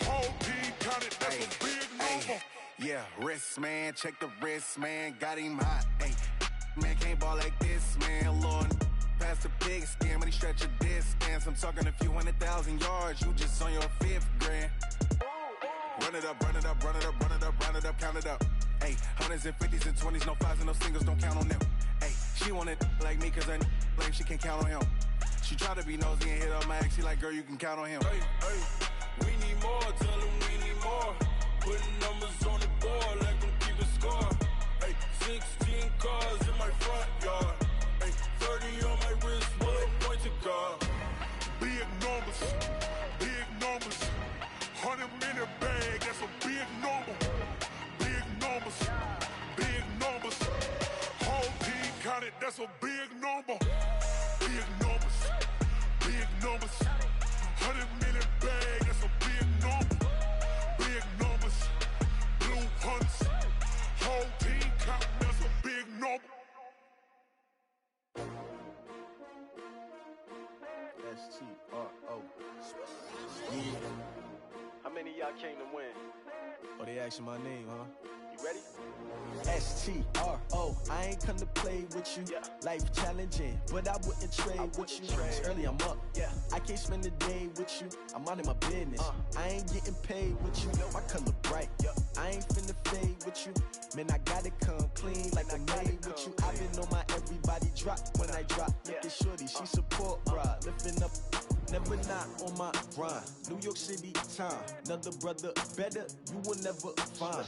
whole team counted, that's a big number. Yeah, wrist, man, check the wrist, man, got him hot, ayy. Man, can't ball like this, man, Lord. Past the pig skin, when he stretch a distance. I'm talking a few 100,000 yards, you just on your 5th grand. Run it up, count it up. Ayy, 100s and 50s and 20s, no 5s and no singles, don't count on them. Ayy, she want it like me, cause her lame, she can't count on him. She try to be nosy and hit up my ex, she like, girl, you can count on him. Hey, we need more, tell them we need more. Putting numbers on the board, like them keep a score. Hey, 16 cars in my front yard. Hey, 30 on my wrist, while I point to God. Big numbers, 100-minute bag, that's a big number. Big numbers, whole team counted, that's a big number. Big numbers, 100-minute bag, that's a big number. Big numbers, blue hunts, S-T-R-O. Yeah. How many of y'all came to win? Oh, they asking my name, huh? You ready? S-T-R-O. I ain't come to play with you. Yeah. Life challenging, but I wouldn't trade with you. It's early, I'm up. Yeah. I can't spend the day with you. I'm minding my business. I ain't getting paid with you. My color bright. Yeah. I ain't finna fade with you. Man, I gotta come clean like I'm made with you. I've been on my everybody drop when I drop. Look at shorty, she support, bruh. Lifting up. Never not on my grind. New York City time. Another brother better, you will never find.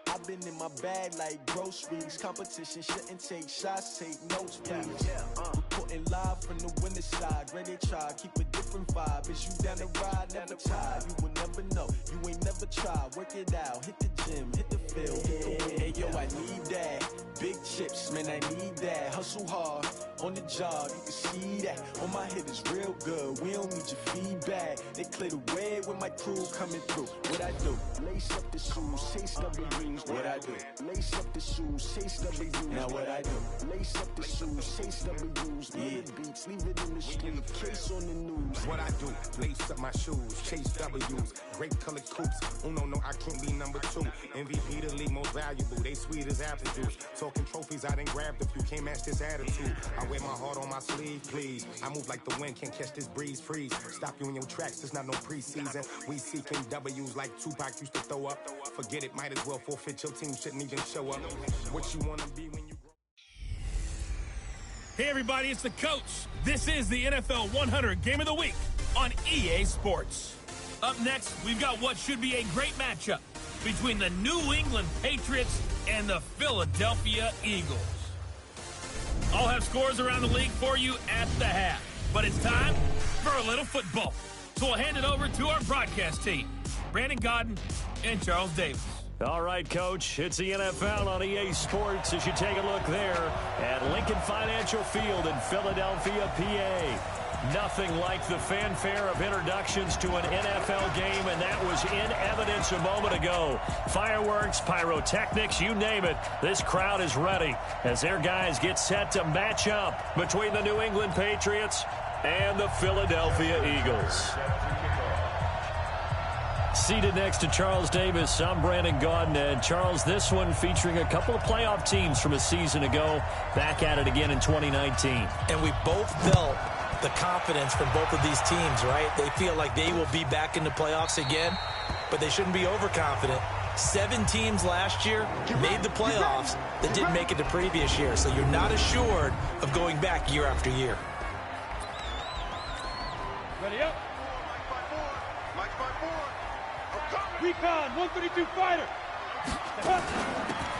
I've been in my bag like groceries. Competition shouldn't take shots, take notes, please. Reporting live from the winning side. Ready to try, keep a different vibe. Is you down the ride, never tired. You will never know, you ain't never tried. Work it out, hit the gym, hit the field, hit the win. Hey yo, I need that. Big chips, man, I need that. Hustle hard, on the job, you can see that. On my head is real good, we don't need your feedback. They clear the way with my crew coming through. What I do? Lace up the shoes, chase W's. What I do? Lace up the shoes, chase W's. Now what I do? Lace up the shoes, chase W's. Yeah. Beats, leave it in the street, case on the news. What I do? Lace up my shoes, chase W's. Great colored coops. Oh no, I can't be number 2. MVP the league most valuable. They sweet as apple juice. Talking trophies, I done grabbed a few. Can't match this attitude. I wear my heart on my sleeve, please. I move like the wind, can't catch this breeze. Freeze. Stop you in your tracks. It's not no preseason. We seeking W's like Tupac used to throw up. Forget it, might as well forfeit. Your team shouldn't even show up. What you wanna be when you grow. Hey everybody, it's the coach. This is the NFL 100 Game of the Week on EA Sports. Up next, we've got what should be a great matchup between the New England Patriots and the Philadelphia Eagles. I'll have scores around the league for you at the half, but it's time for a little football. So we'll hand it over to our broadcast team, Brandon Godden and Charles Davis. All right, Coach, it's the NFL on EA Sports as you take a look there at Lincoln Financial Field in Philadelphia, PA. Nothing like the fanfare of introductions to an NFL game, and that was in evidence a moment ago. Fireworks, pyrotechnics, you name it. This crowd is ready as their guys get set to match up between the New England Patriots and the Philadelphia Eagles. Seated next to Charles Davis, I'm Brandon Godden. And Charles, this one featuring a couple of playoff teams from a season ago, back at it again in 2019. And we both felt the confidence from both of these teams, right? They feel like they will be back in the playoffs again, but they shouldn't be overconfident. 7 teams last year made the playoffs that didn't make it the previous year, so you're not assured of going back year after year. Ready up. Recon, 132 fighter.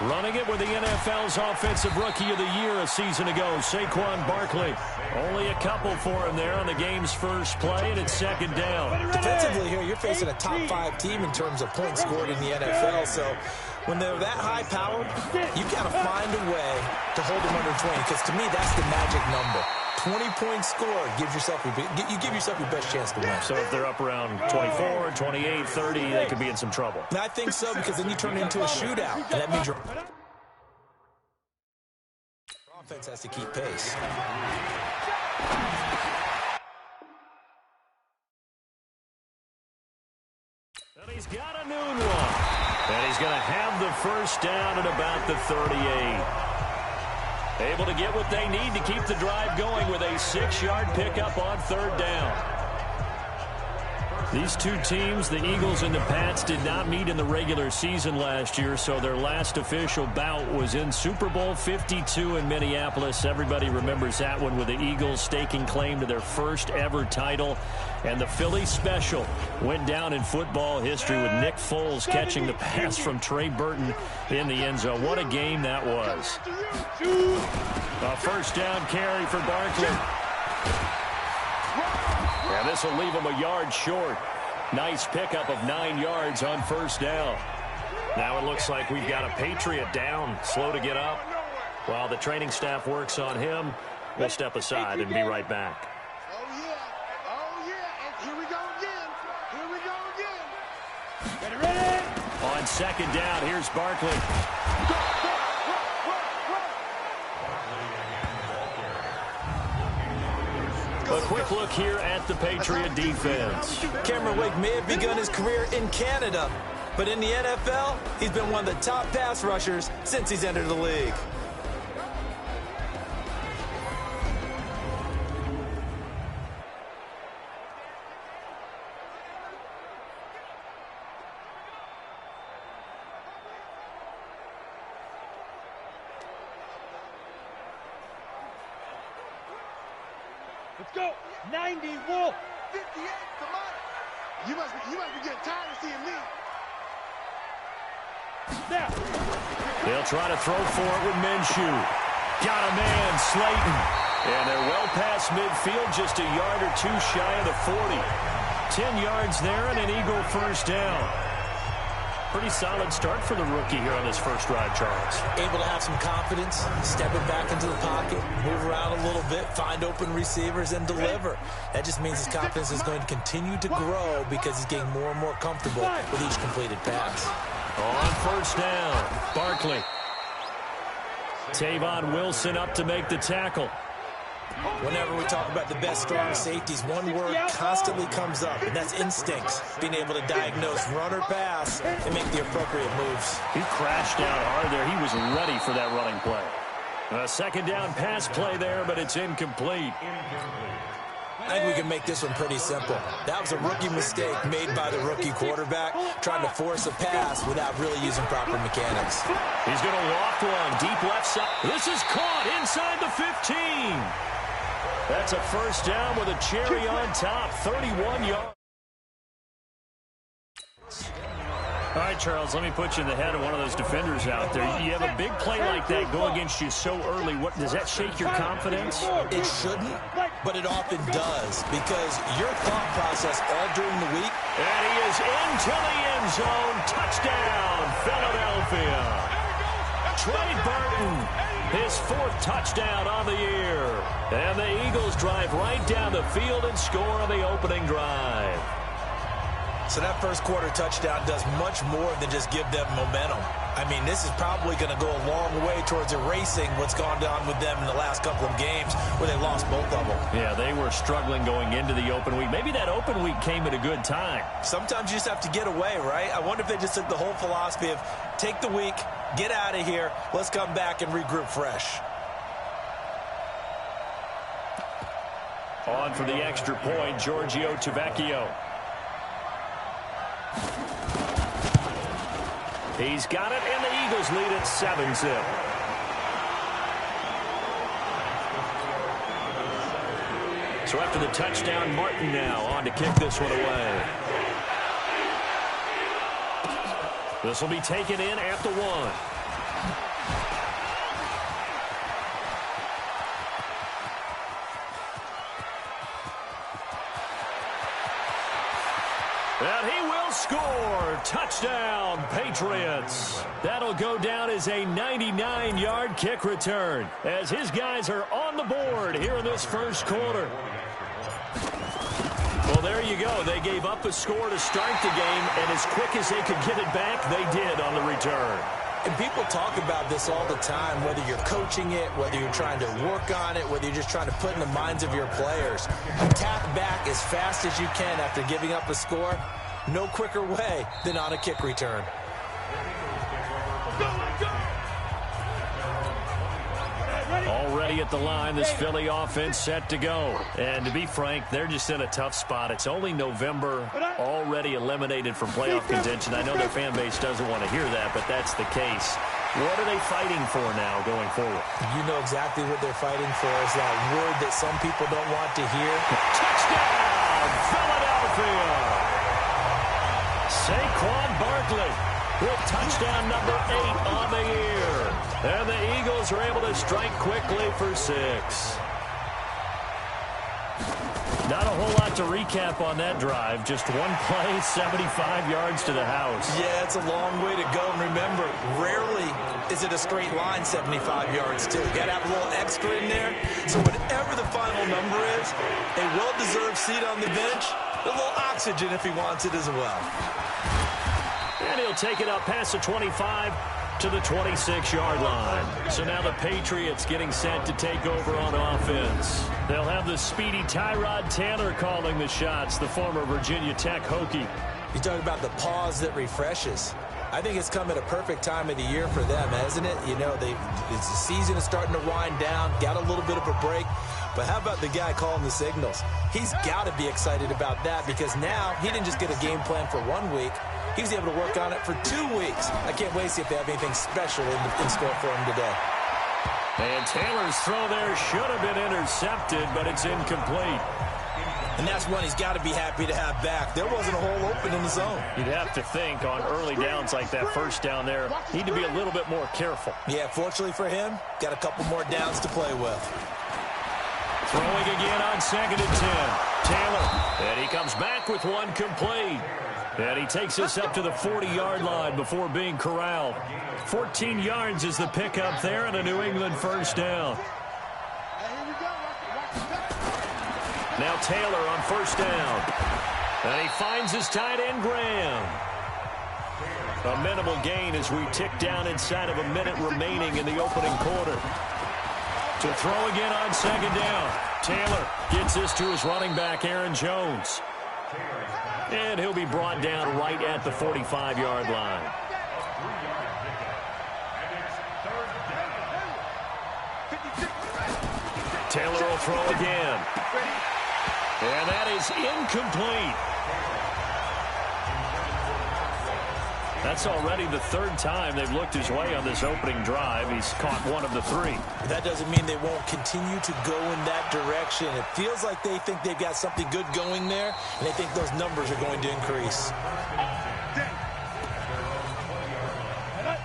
Running it with the NFL's Offensive Rookie of the Year a season ago, Saquon Barkley. Only a couple for him there on the game's first play, and it's second down. Defensively here, you're facing a top 5 team in terms of points scored in the NFL, so when they're that high-powered, you got to find a way to hold them under 20, because to me, that's the magic number. 20-point score gives yourself you give yourself your best chance to win. So if they're up around 24, 28, 30, they could be in some trouble. And I think so, because then you turn it into a shootout, and that means your offense has to keep pace. And he's got a noon one. And he's going to have the first down at about the 38. Able to get what they need to keep the drive going with a 6-yard pickup on third down. These two teams, the Eagles and the Pats, did not meet in the regular season last year, so their last official bout was in Super Bowl 52 in Minneapolis. Everybody remembers that one with the Eagles staking claim to their first ever title. And the Philly special went down in football history with Nick Foles catching the pass from Trey Burton in the end zone. What a game that was. A first down carry for Barkley. And this will leave him a yard short. Nice pickup of 9 yards on first down. Now it looks like we've got a Patriot down, slow to get up. While the training staff works on him, we'll step aside and be right back. On second down, here's Barkley. A quick look here at the Patriot defense. Cameron Wake may have begun his career in Canada, but in the NFL, he's been one of the top pass rushers since he's entered the league. Let's go. 90, Wolf. 58, Kamada. You must be getting tired of seeing me. Now. They'll try to throw for it with Minshew. Got a man, Slayton. And they're well past midfield, just a yard or two shy of the 40. 10 yards there and an Eagle first down. Pretty solid start for the rookie here on this first drive, Charles. Able to have some confidence, step it back into the pocket, move around a little bit, find open receivers, and deliver. That just means his confidence is going to continue to grow because he's getting more and more comfortable with each completed pass. On first down, Barkley. Tavon Wilson up to make the tackle. Whenever we talk about the best strong safeties, one word constantly comes up, and that's instincts. Being able to diagnose run or pass and make the appropriate moves. He crashed out hard there. He was ready for that running play. A second down pass play there, but it's incomplete. I think we can make this one pretty simple. That was a rookie mistake made by the rookie quarterback, trying to force a pass without really using proper mechanics. He's going to loft one deep left side. This is caught inside the 15. That's a first down with a cherry on top, 31 yards. All right, Charles, let me put you in the head of one of those defenders out there. You have a big play like that go against you so early. What does that shake your confidence? It shouldn't, but it often does because your thought process all during the week. And he is into the end zone. Touchdown, Philadelphia. Trey Burton, his fourth touchdown on the year. And the Eagles drive right down the field and score on the opening drive. So that first quarter touchdown does much more than just give them momentum. I mean, this is probably going to go a long way towards erasing what's gone on with them in the last couple of games where they lost both of them. Yeah, they were struggling going into the open week. Maybe that open week came at a good time. Sometimes you just have to get away, right? I wonder if they just took the whole philosophy of take the week, get out of here, let's come back and regroup fresh. On for the extra point, Giorgio Tavecchio. He's got it, and the Eagles lead at 7-zip. So after the touchdown, Martin now on to kick this one away. This will be taken in at the 1. And he will score. Touchdown, Patriots. That'll go down as a 99-yard kick return as his guys are on the board here in this first quarter. Well, there you go. They gave up a score to start the game, and as quick as they could get it back, they did on the return. And people talk about this all the time, whether you're coaching it, whether you're trying to work on it, whether you're just trying to put in the minds of your players. Attack back as fast as you can after giving up a score. No quicker way than on a kick return. Already at the line, this Philly offense set to go. And to be frank, they're just in a tough spot. It's only November, already eliminated from playoff contention. I know their fan base doesn't want to hear that, but that's the case. What are they fighting for now going forward? You know exactly what they're fighting for. Is that word that some people don't want to hear. Touchdown, Philadelphia! Saquon Barkley with touchdown number 8 on the year. And the Eagles are able to strike quickly for 6. Not a whole lot to recap on that drive. Just one play, 75 yards to the house. Yeah, it's a long way to go. And remember, rarely is it a straight line 75 yards, too. You got to have a little extra in there. So whatever the final number is, a well-deserved seat on the bench, a little oxygen if he wants it as well. And he'll take it up past the 25 to the 26-yard line. So now the Patriots getting set to take over on offense. They'll have the speedy Tyrod Taylor calling the shots, the former Virginia Tech Hokie. You talk about the pause that refreshes. I think it's come at a perfect time of the year for them, hasn't it? You know, the season is starting to wind down, got a little bit of a break. But how about the guy calling the signals? He's got to be excited about that because now he didn't just get a game plan for 1 week. He was able to work on it for 2 weeks. I can't wait to see if they have anything special in store for him today. And Taylor's throw there should have been intercepted, but it's incomplete. And that's one he's got to be happy to have back. There wasn't a hole open in the zone. You'd have to think on early downs like that first down there, need to be a little bit more careful. Yeah, fortunately for him, got a couple more downs to play with. Throwing again on 2nd and 10. Taylor, and he comes back with one complete. And he takes us up to the 40-yard line before being corralled. 14 yards is the pickup there and a New England first down. Now Taylor on first down. And he finds his tight end, Graham. A minimal gain as we tick down inside of a minute remaining in the opening quarter. To throw again on 2nd down. Taylor gets this to his running back, Aaron Jones. And he'll be brought down right at the 45-yard line. Taylor will throw again. And that is incomplete. That's already the 3rd time they've looked his way on this opening drive. He's caught one of the 3. That doesn't mean they won't continue to go in that direction. It feels like they think they've got something good going there, and they think those numbers are going to increase.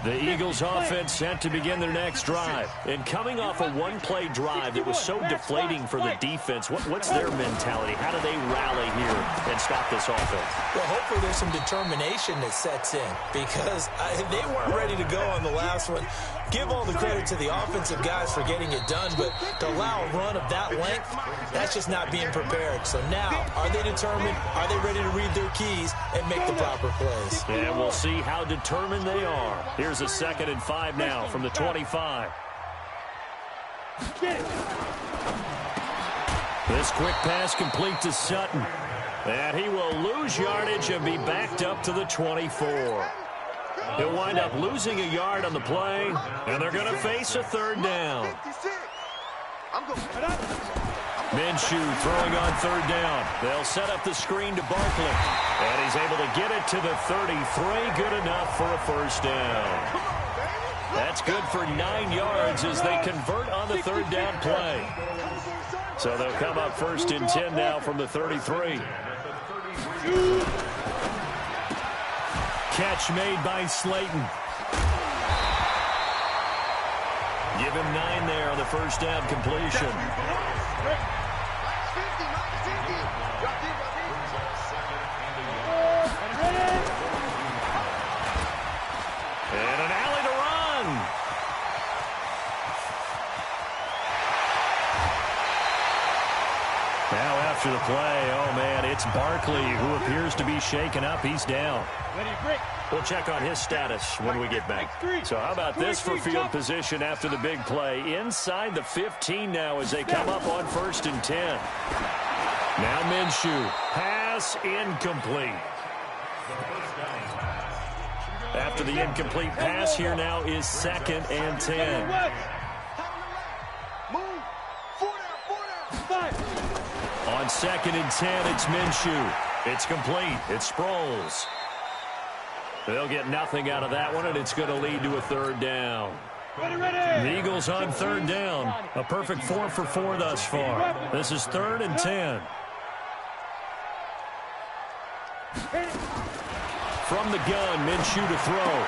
The Eagles offense set to begin their next drive. And coming off a one-play drive that was so deflating for the defense, what's their mentality? How do they rally here and stop this offense? Well, hopefully there's some determination that sets in because they weren't ready to go on the last one. Give all the credit to the offensive guys for getting it done, but to allow a run of that length, that's just not being prepared. So now, are they determined? Are they ready to read their keys and make the proper plays? And we'll see how determined they are. Here's a 2nd and 5 now from the 25. This quick pass complete to Sutton. And he will lose yardage and be backed up to the 24. He'll wind up losing a yard on the play, and they're going to face a 3rd down. Minshew throwing on 3rd down. They'll set up the screen to Barkley. And he's able to get it to the 33. Good enough for a first down. That's good for 9 yards as they convert on the 3rd down play. So they'll come up 1st and 10 now from the 33. Catch made by Slayton. Give him 9 there on the first down completion. And an alley to run. Now after the play, oh man, it's Barkley who appears to be shaken up. He's down. We'll check on his status when we get back. So how about this for field position after the big play? Inside the 15 now as they come up on 1st and 10. Now Minshew. Pass incomplete. After the incomplete pass, here now is 2nd and 10. On 2nd and 10, it's Minshew. It's complete. It's Sproles. They'll get nothing out of that one, and it's going to lead to a 3rd down. The Eagles on 3rd down. A perfect 4 for 4 thus far. This is 3rd and 10. From the gun, Minshew to throw.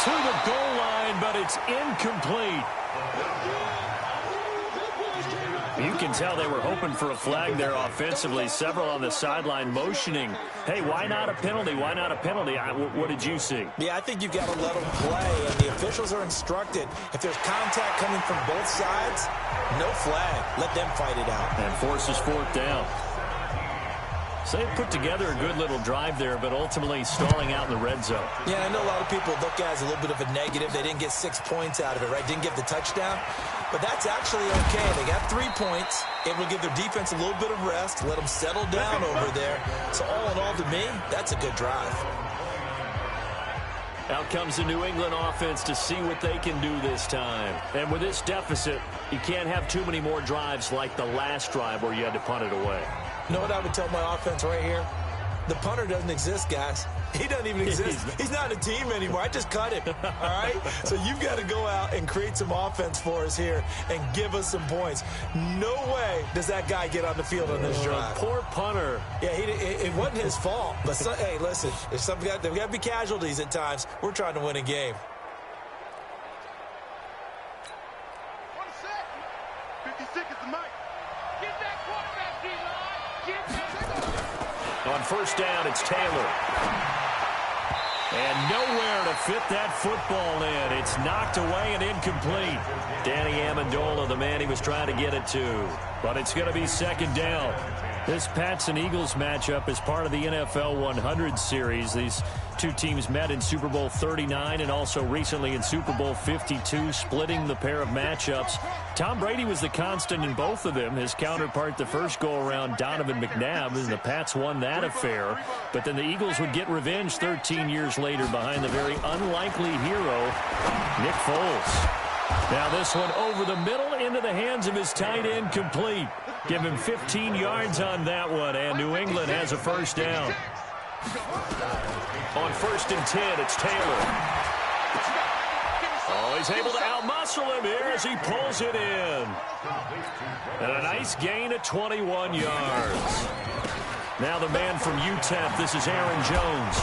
To the goal line, but it's incomplete. You can tell they were hoping for a flag there offensively. Several on the sideline motioning. Hey, why not a penalty? Why not a penalty? What did you see? Yeah, I think you've got to let them play, and the officials are instructed. If there's contact coming from both sides, no flag. Let them fight it out. And forces 4th down. So they put together a good little drive there, but ultimately stalling out in the red zone. Yeah, I know a lot of people look at it as a little bit of a negative. They didn't get 6 points out of it, right? Didn't get the touchdown. But that's actually okay. They got 3 points. It will give their defense a little bit of rest, let them settle down over there. So all in all, to me, that's a good drive. Out comes the New England offense to see what they can do this time. And with this deficit, you can't have too many more drives like the last drive where you had to punt it away. You know what I would tell my offense right here? The punter doesn't exist, guys. He doesn't even exist. He's not a team anymore. I just cut him, all right? So you've got to go out and create some offense for us here and give us some points. No way does that guy get on the field on this drive. Poor punter. Yeah, it wasn't his fault. But, hey, listen, there's got to be casualties at times. We're trying to win a game. On first down, it's Taylor. And nowhere to fit that football in. It's knocked away and incomplete. Danny Amendola, the man he was trying to get it to. But it's going to be second down. This Pats and Eagles matchup is part of the NFL 100 series. These two teams met in Super Bowl 39 and also recently in Super Bowl 52, splitting the pair of matchups. Tom Brady was the constant in both of them. His counterpart the first go-around, Donovan McNabb, and the Pats won that affair. But then the Eagles would get revenge 13 years later behind the very unlikely hero, Nick Foles. Now this one over the middle into the hands of his tight end, complete. Give him 15 yards on that one, and New England has a first down. On first and 10, it's Taylor. Oh, he's able to outmuscle him here as he pulls it in. And a nice gain of 21 yards. Now the man from UTEP, this is Aaron Jones.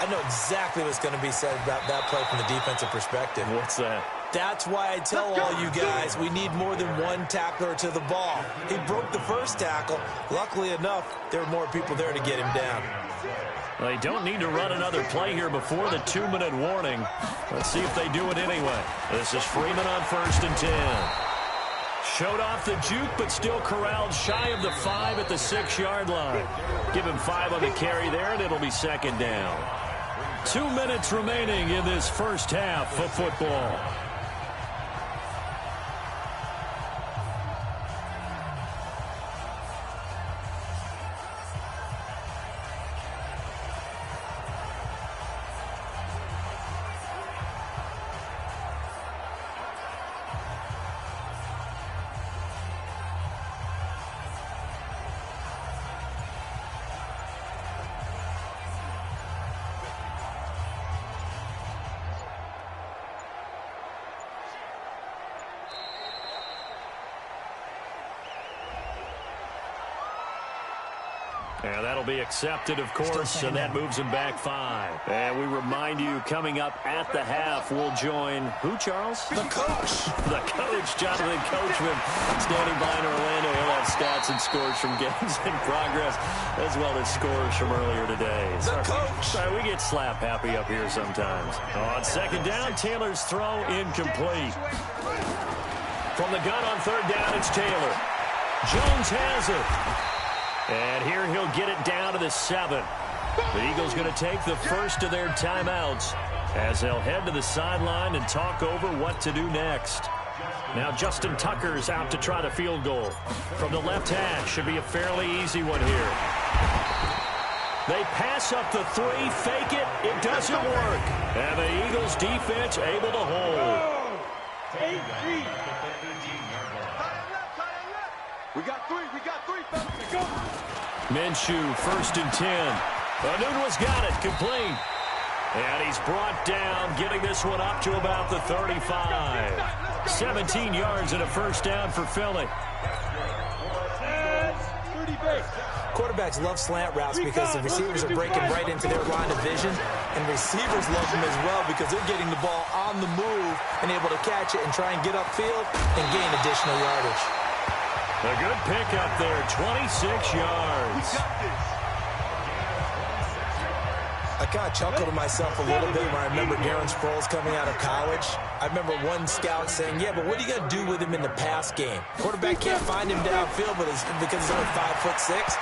I know exactly what's going to be said about that play from the defensive perspective. What's that? That's why I tell all you guys we need more than one tackler to the ball. He broke the first tackle. Luckily enough, there were more people there to get him down. They don't need to run another play here before the 2-minute warning. Let's see if they do it anyway. This is Freeman on first and 10. Showed off the juke, but still corralled shy of the 5 at the 6-yard line. Give him 5 on the carry there, and it'll be second down. 2 minutes remaining in this first half of football. And that'll be accepted, of course, and that moves him back 5. And we remind you, coming up at the half, we'll join who, Charles? The coach. The coach, Jonathan Coachman, standing by in Orlando. He'll have stats and scores from games in progress, as well as scores from earlier today. The coach. Sorry, we get slap happy up here sometimes. On second down, Taylor's throw incomplete. From the gun on third down, it's Taylor. Jones has it. And here he'll get it down to the 7. The Eagles going to take the first of their timeouts as they'll head to the sideline and talk over what to do next. Now Justin Tucker's out to try the field goal. From the left hash, should be a fairly easy one here. They pass up the 3, fake it, it doesn't work. And the Eagles defense able to hold. We got three, fellas. Go. Minshew, first and 10. Anunwa's got it, complete. And he's brought down, getting this one up to about the 35. 17 yards and a first down for Philly. Quarterbacks love slant routes because the receivers are breaking right into their line of vision, and receivers love them as well because they're getting the ball on the move and able to catch it and try and get upfield and gain additional yardage. A good pickup there, 26 yards. I kind of chuckled to myself a little bit when I remember Darren Sproles coming out of college. I remember one scout saying, yeah, but what are you going to do with him in the pass game? Quarterback can't find him downfield because he's only 5'6".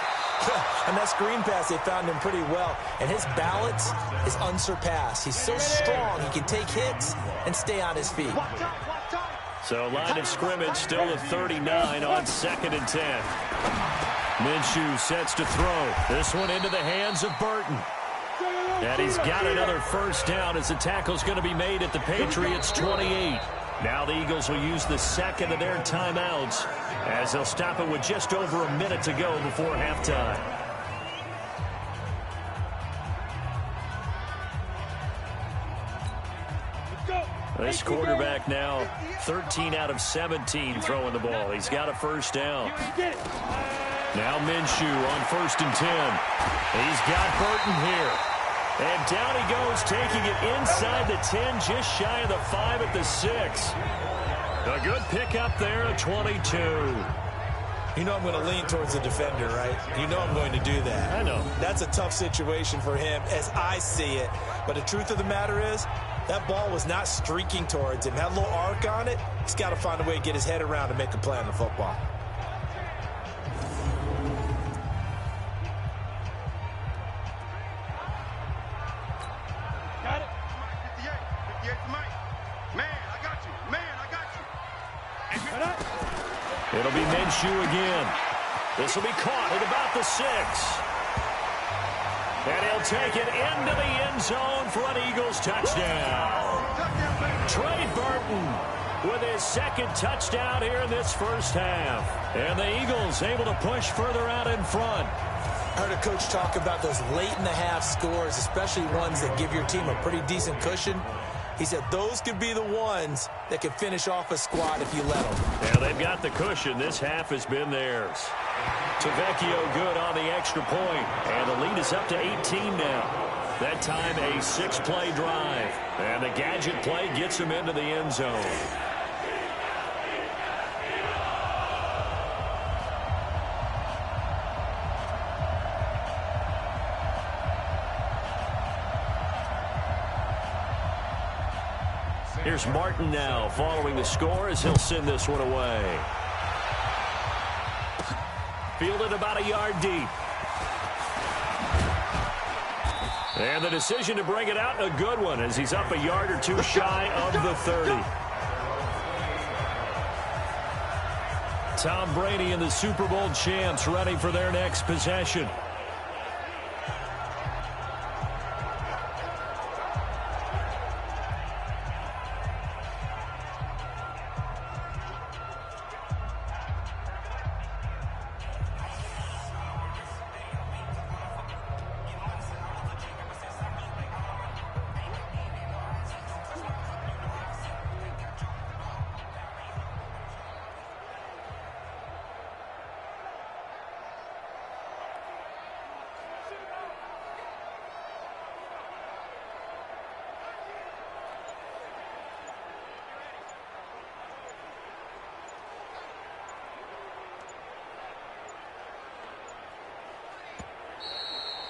On that screen pass, they found him pretty well. And his balance is unsurpassed. He's so strong, he can take hits and stay on his feet. So line of scrimmage still at 39 on 2nd and 10. Minshew sets to throw. This one into the hands of Burton. And he's got another first down as the tackle's going to be made at the Patriots' 28. Now the Eagles will use the second of their timeouts as they'll stop it with just over a minute to go before halftime. This quarterback now 13 out of 17 throwing the ball. He's got a first down. Now Minshew on 1st and 10. He's got Burton here. And down he goes, taking it inside the 10, just shy of the 5 at the 6. A good pickup there at 22. You know I'm going to lean towards the defender, right? You know I'm going to do that. I know. That's a tough situation for him as I see it. But the truth of the matter is, that ball was not streaking towards him. Had a little arc on it. He's got to find a way to get his head around and make a play on the football. It'll be Minshew again. This will be caught at about the 6. And he'll take it into the end zone for an Eagles touchdown. Trey Burton with his second touchdown here in this first half. And the Eagles able to push further out in front. I heard a coach talk about those late-in-the-half scores, especially ones that give your team a pretty decent cushion. He said those could be the ones that can finish off a squad if you let them. Yeah, they've got the cushion. This half has been theirs. Tavecchio good on the extra point, and the lead is up to 18 now. That time a 6-play drive, and the gadget play gets him into the end zone. Here's Martin now following the score as he'll send this one away. Fielded about a yard deep. And the decision to bring it out, a good one, as he's up a yard or two shy of the 30. Tom Brady and the Super Bowl champs ready for their next possession.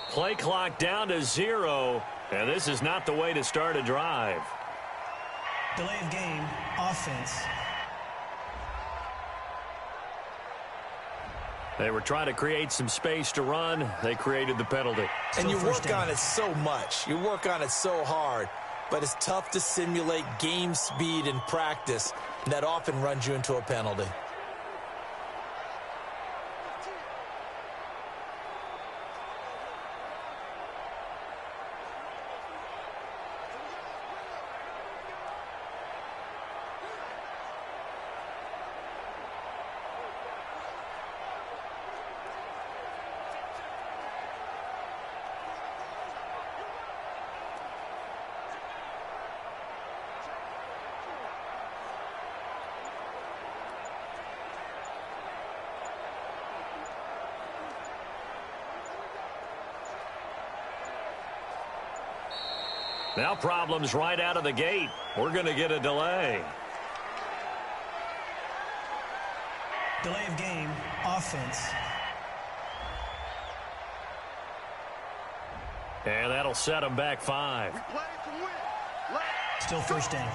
Play clock down to 0, and this is not the way to start a drive. Delay of game, offense. They were trying to create some space to run. They created the penalty. And you work on it so much. You work on it so hard. But it's tough to simulate game speed in practice. And that often runs you into a penalty. Now problems right out of the gate. We're going to get a delay. Delay of game, offense. And that'll set them back 5. Still first down.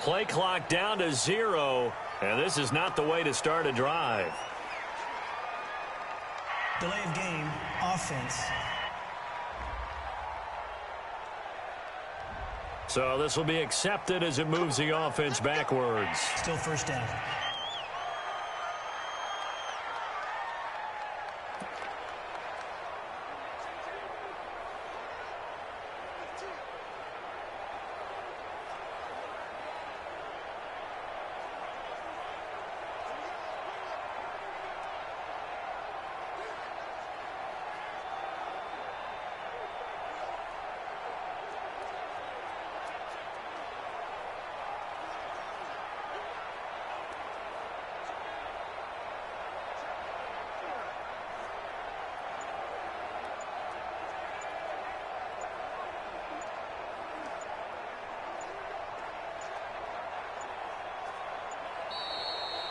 Play clock down to 0, and this is not the way to start a drive. Delay of game, offense. So this will be accepted as it moves the offense backwards. Still first down.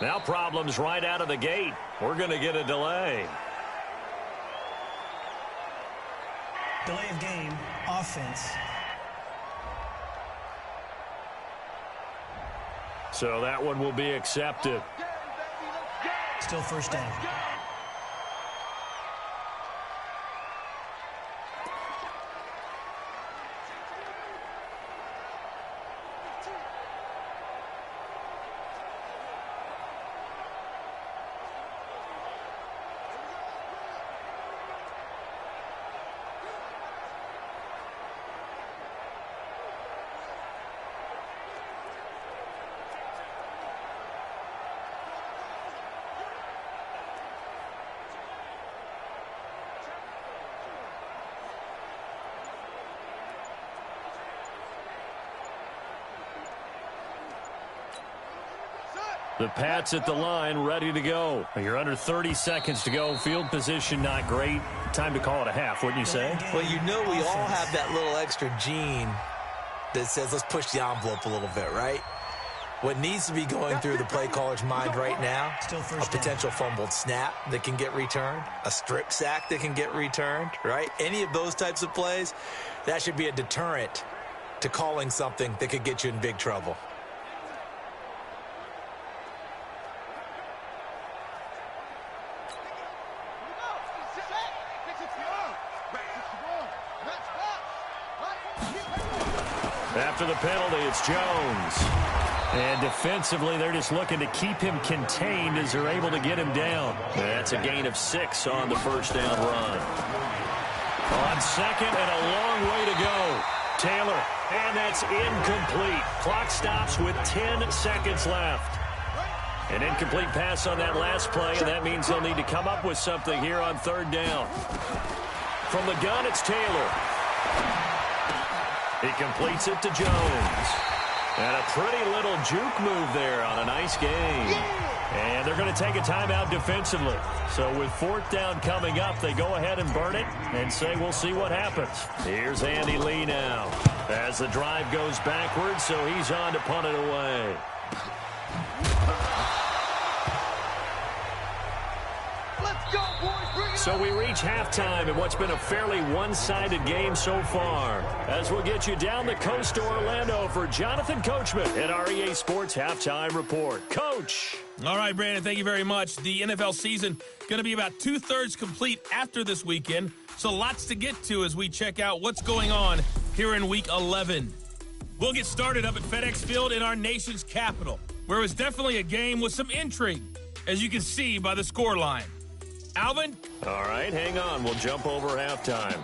Now problems right out of the gate. We're going to get a delay. Delay of game, offense. So that one will be accepted. Still first down. The Pats at the line, ready to go. You're under 30 seconds to go. Field position not great. Time to call it a half, wouldn't you say? Well, you know we all have that little extra gene that says let's push the envelope a little bit, right? What needs to be going through the play caller's mind right now, a potential fumbled snap that can get returned, a strip sack that can get returned, right? Any of those types of plays, that should be a deterrent to calling something that could get you in big trouble. After the penalty, it's Jones. And defensively, they're just looking to keep him contained as they're able to get him down. That's a gain of 6 on the first down run. On second and a long way to go. Taylor, and that's incomplete. Clock stops with 10 seconds left. An incomplete pass on that last play, and that means they'll need to come up with something here on third down. From the gun, it's Taylor. He completes it to Jones. And a pretty little juke move there on a nice game. And they're going to take a timeout defensively. So with fourth down coming up, they go ahead and burn it and say we'll see what happens. Here's Andy Lee now as the drive goes backwards, so he's on to punt it away. So we reach halftime in what's been a fairly one-sided game so far. As we'll get you down the coast to Orlando for Jonathan Coachman at our EA Sports Halftime Report. Coach. All right, Brandon, thank you very much. The NFL season going to be about two-thirds complete after this weekend, so lots to get to as we check out what's going on here in Week 11. We'll get started up at FedEx Field in our nation's capital, where it was definitely a game with some intrigue, as you can see by the scoreline. Alvin? All right, hang on. We'll jump over halftime.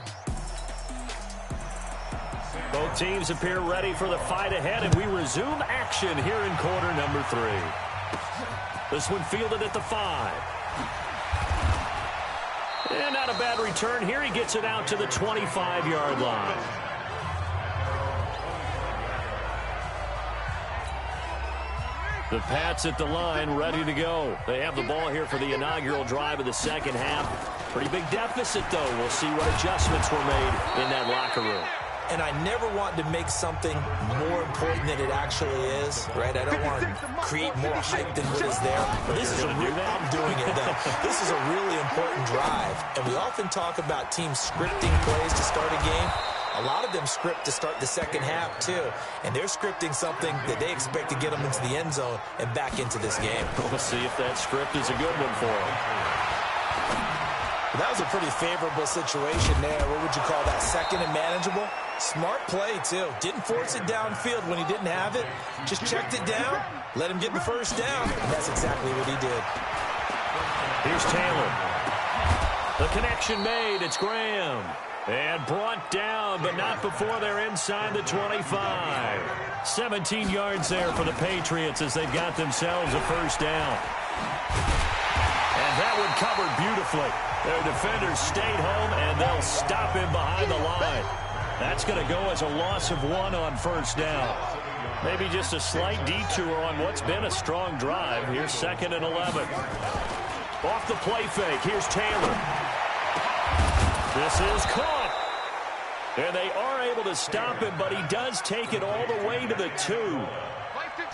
Both teams appear ready for the fight ahead, and we resume action here in quarter number 3. This one fielded at the 5. And not a bad return here. He gets it out to the 25-yard line. The Pats at the line, ready to go. They have the ball here for the inaugural drive of the second half. Pretty big deficit, though. We'll see what adjustments were made in that locker room. And I never want to make something more important than it actually is, right? I don't want to create more hype than what is there. But this is I'm doing it, though. This is a really important drive. And we often talk about teams scripting plays to start a game. A lot of them script to start the second half, too. And they're scripting something that they expect to get them into the end zone and back into this game. We'll see if that script is a good one for them. That was a pretty favorable situation there. What would you call that? Second and manageable? Smart play, too. Didn't force it downfield when he didn't have it. Just checked it down, let him get the first down. And that's exactly what he did. Here's Taylor. The connection made. It's Graham. And brought down, but not before they're inside the 25. 17 yards there for the Patriots as they've got themselves a first down. And that one covered beautifully. Their defenders stayed home, and they'll stop him behind the line. That's going to go as a loss of 1 on first down. Maybe just a slight detour on what's been a strong drive. Here's 2nd and 11. Off the play fake, here's Taylor. This is caught. And they are able to stop him, but he does take it all the way to the 2.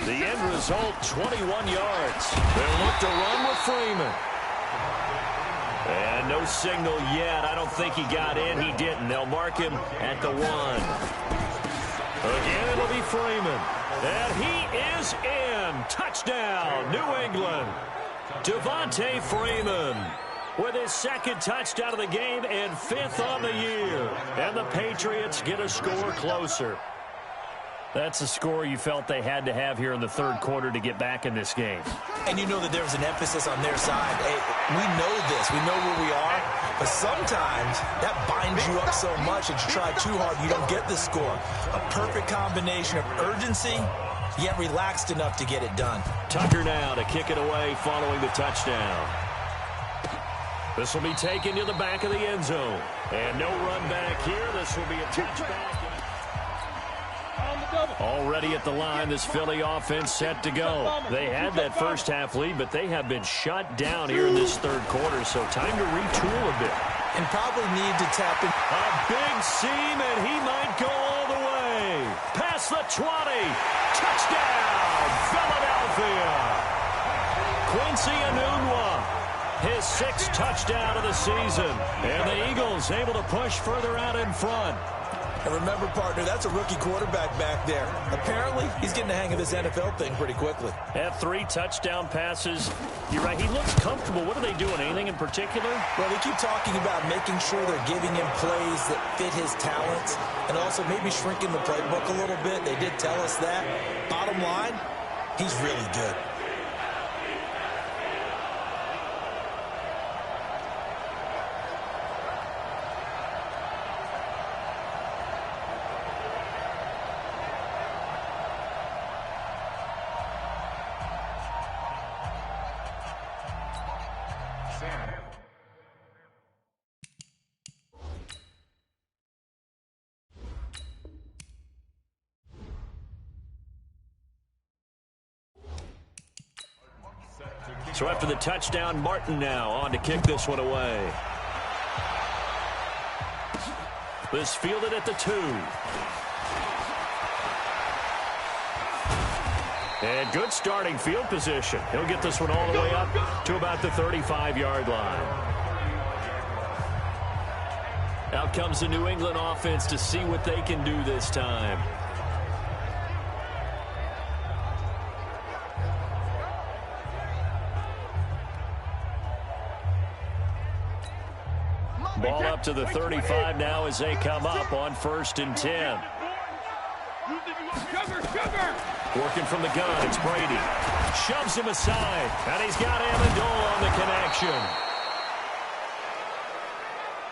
The end result, 21 yards. They'll look to run with Freeman. And no signal yet. I don't think he got in. He didn't. They'll mark him at the 1. Again, it'll be Freeman. And he is in. Touchdown, New England. Devontae Freeman with his 2nd touchdown of the game and 5th on the year. And the Patriots get a score closer. That's a score you felt they had to have here in the 3rd quarter to get back in this game. And you know that there was an emphasis on their side. Hey, we know this. We know where we are. But sometimes that binds you up so much that you try too hard, you don't get the score. A perfect combination of urgency, yet relaxed enough to get it done. Tucker now to kick it away following the touchdown. This will be taken to the back of the end zone. And no run back here. This will be a touchback. Already at the line, this Philly offense set to go. They had that first half lead, but they have been shut down here in this 3rd quarter, so time to retool a bit. And probably need to tap in. A big seam, and he might go all the way. Past the 20. Touchdown, Philadelphia. Quincy Enunwa, his 6th touchdown of the season. And the Eagles able to push further out in front. And remember, partner, that's a rookie quarterback back there. Apparently, he's getting the hang of this NFL thing pretty quickly. Had 3 touchdown passes. You're right, he looks comfortable. What are they doing? Anything in particular? Well, they keep talking about making sure they're giving him plays that fit his talents and also maybe shrinking the playbook a little bit. They did tell us that. Bottom line, he's really good. So after the touchdown, Martin now on to kick this one away. This fielded at the 2. And good starting field position. He'll get this one all the way up to about the 35-yard line. Out comes the New England offense to see what they can do this time. Ball up to the 35 now as they come up on 1st and 10. Working from the gun, it's Brady. Shoves him aside, and he's got Amendola on the connection.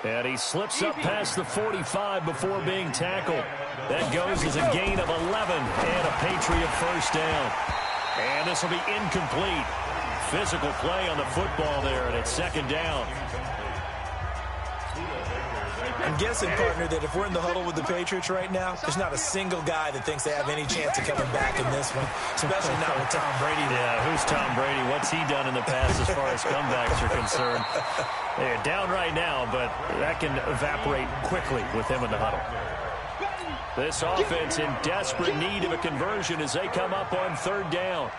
And he slips up past the 45 before being tackled. That goes as a gain of 11 and a Patriot first down. And this will be incomplete. Physical play on the football there, and it's 2nd down. I'm guessing, partner, that if we're in the huddle with the Patriots right now, there's not a single guy that thinks they have any chance of coming back in this one, especially not with Tom Brady. Yeah, who's Tom Brady? What's he done in the past as far as comebacks are concerned? They're down right now, but that can evaporate quickly with him in the huddle. This offense in desperate need of a conversion as they come up on 3rd down.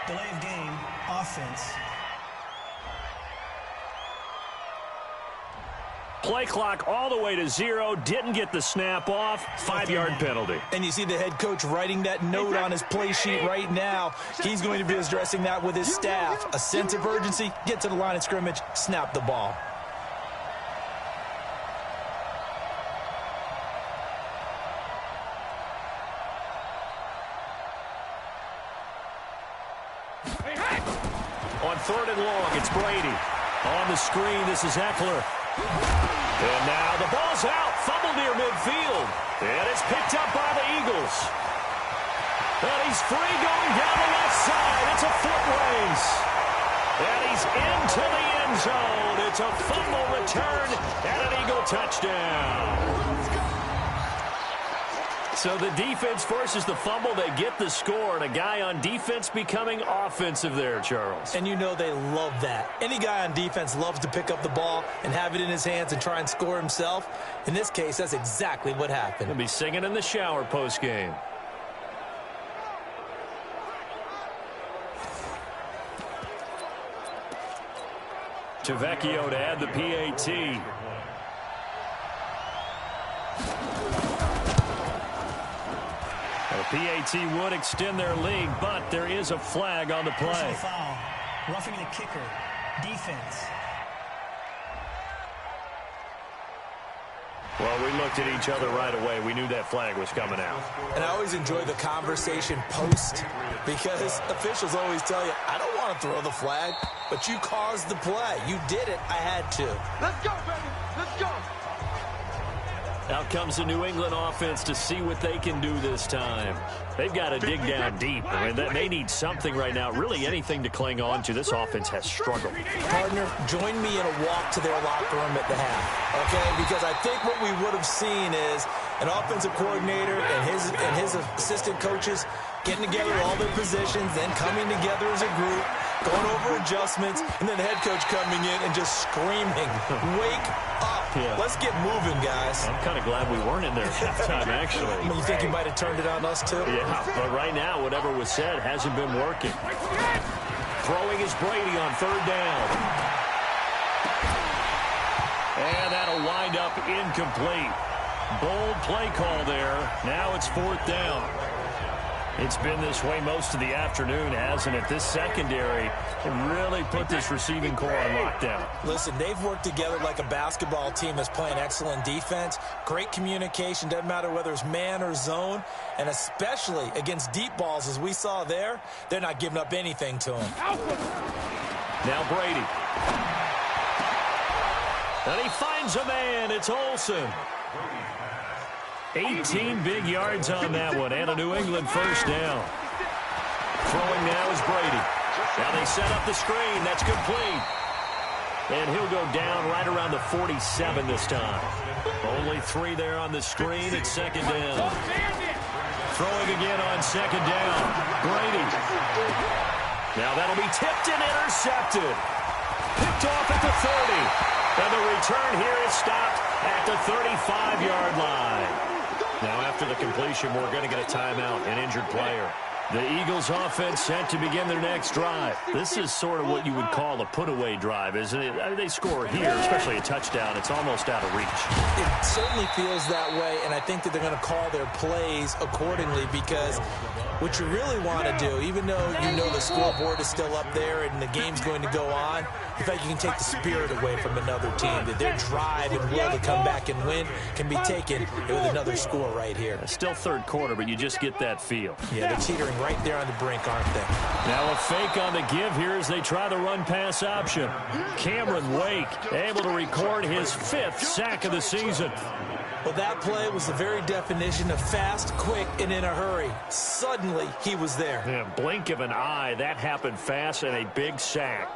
Delay of game, offense. Play clock all the way to 0. Didn't get the snap off. 5-yard penalty. And you see the head coach writing that note on his play sheet right now. He's going to be addressing that with his staff. A sense of urgency, get to the line of scrimmage, snap the ball. On 3rd and long, it's Brady. On the screen, this is Eckler. And now the ball's out. Fumble near midfield. And it's picked up by the Eagles. And he's free going down the left side. It's a foot race. And he's into the end zone. It's a fumble return and an Eagle touchdown. So the defense forces the fumble. They get the score, and a guy on defense becoming offensive there, Charles. And you know they love that. Any guy on defense loves to pick up the ball and have it in his hands and try and score himself. In this case, that's exactly what happened. He'll be singing in the shower post-game. Tavecchio to add the PAT. The PAT would extend their lead, but there is a flag on the play. Personal foul. Roughing the kicker. Defense. Well, we looked at each other right away. We knew that flag was coming out. And I always enjoy the conversation post because officials always tell you, I don't want to throw the flag, but you caused the play. You did it. I had to. Let's go, baby. Let's go. Out comes the New England offense to see what they can do this time. They've got to dig down deep. I mean, they need something right now, really anything to cling on to. This offense has struggled. Partner, join me in a walk to their locker room at the half, okay? Because I think what we would have seen is an offensive coordinator and his assistant coaches getting together all their positions, then coming together as a group, going over adjustments, and then the head coach coming in and just screaming, wake up. Yeah. Let's get moving, guys. I'm kind of glad we weren't in there at halftime, actually. You think you might have turned it on us, too? Yeah, but right now, whatever was said hasn't been working. Throwing is Brady on 3rd down. And that'll wind up incomplete. Bold play call there. Now it's 4th down. It's been this way most of the afternoon, hasn't it? This secondary really put this receiving core on lockdown. Listen, they've worked together like a basketball team that's playing excellent defense. Great communication, doesn't matter whether it's man or zone. And especially against deep balls, as we saw there, they're not giving up anything to them. Now Brady. And he finds a man. It's Olsen. 18 big yards on that one, and a New England 1st down. Throwing now is Brady. Now they set up the screen. That's complete. And he'll go down right around the 47 this time. Only 3 there on the screen. It's 2nd down. Throwing again on 2nd down. Brady. Now that'll be tipped and intercepted. Picked off at the 30. And the return here is stopped at the 35-yard line. Now, after the completion, we're going to get a timeout, an injured player. The Eagles offense set to begin their next drive. This is sort of what you would call a put-away drive, isn't it? I mean, they score here, especially a touchdown. It's almost out of reach. It certainly feels that way, and I think that they're going to call their plays accordingly because what you really want to do, even though you know the scoreboard is still up there and the game's going to go on, in fact, you can take the spirit away from another team, that their drive and will to come back and win can be taken with another score right here. Still 3rd quarter, but you just get that feel. Yeah, they're teetering right there on the brink, aren't they? Now a fake on the give here as they try the run-pass option. Cameron Wake able to record his 5th sack of the season. Well, that play was the very definition of fast, quick, and in a hurry. Suddenly, he was there. Yeah, blink of an eye. That happened fast and a big sack.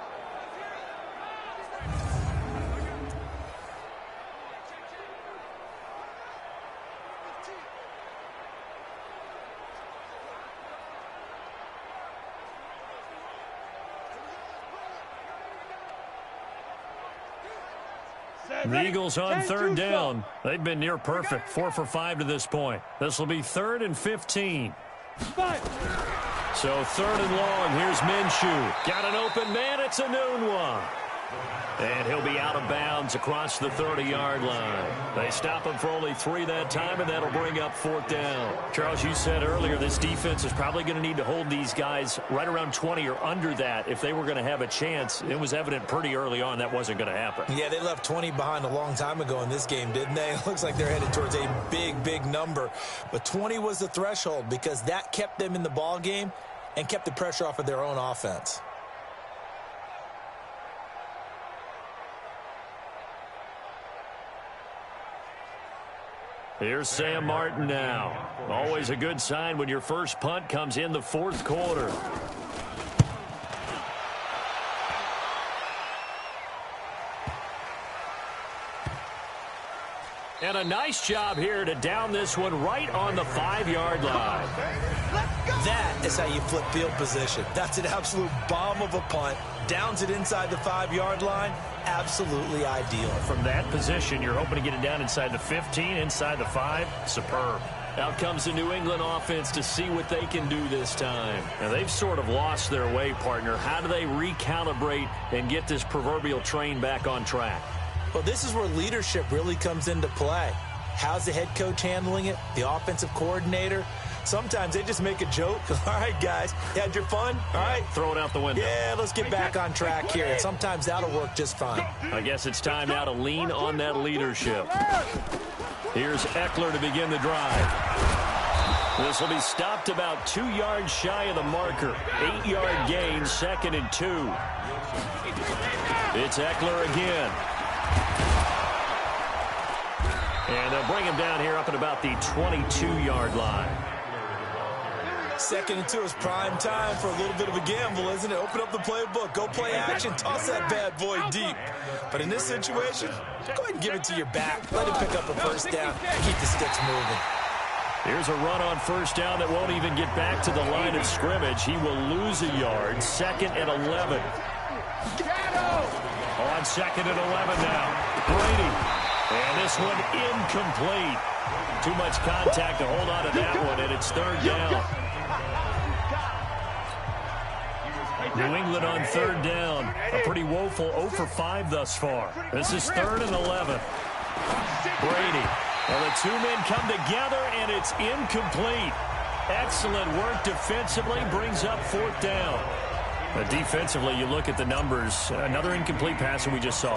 The Eagles on 3rd down. They've been near perfect, 4 for 5 to this point. This will be 3rd and 15. So 3rd and long. Here's Minshew. Got an open man. It's a noon one. And he'll be out of bounds across the 30-yard line. They stop him for only 3 that time, and that'll bring up 4th down. Charles, you said earlier this defense is probably going to need to hold these guys right around 20 or under that if they were going to have a chance. It was evident pretty early on that wasn't going to happen. Yeah, they left 20 behind a long time ago in this game, didn't they? It looks like they're headed towards a big, big number. But 20 was the threshold because that kept them in the ball game and kept the pressure off of their own offense. Here's Sam Martin now. Always a good sign when your first punt comes in the 4th quarter. And a nice job here to down this one right on the 5-yard line. That is how you flip field position. That's an absolute bomb of a punt. Downs it inside the 5-yard line. Absolutely ideal. From that position, you're hoping to get it down inside the 15, inside the 5. Superb. Out comes the New England offense to see what they can do this time. Now, they've sort of lost their way, partner. How do they recalibrate and get this proverbial train back on track? Well, this is where leadership really comes into play. How's the head coach handling it? The offensive coordinator? Sometimes they just make a joke. All right, guys, you had your fun? All right. Throw it out the window. Yeah, let's get back on track here. And sometimes that'll work just fine. I guess it's time now to lean on that leadership. Here's Eckler to begin the drive. This will be stopped about 2 yards shy of the marker. 8-yard gain, 2nd and 2. It's Eckler again. And they'll bring him down here up at about the 22-yard line. 2nd and 2 is prime time for a little bit of a gamble, isn't it? Open up the playbook. Go play action. Toss that bad boy deep. But in this situation, go ahead and give it to your back. Let him pick up a first down. Keep the sticks moving. Here's a run on first down that won't even get back to the line of scrimmage. He will lose a yard. 2nd and 11. On 2nd and 11 now. Brady. And this one incomplete. Too much contact to hold on to that one, and it's 3rd down. New England on 3rd down. A pretty woeful 0 for 5 thus far. This is 3rd and 11. Brady. Well, the 2 men come together, and it's incomplete. Excellent work defensively. Brings up 4th down. Defensively, you look at the numbers. Another incomplete pass that we just saw.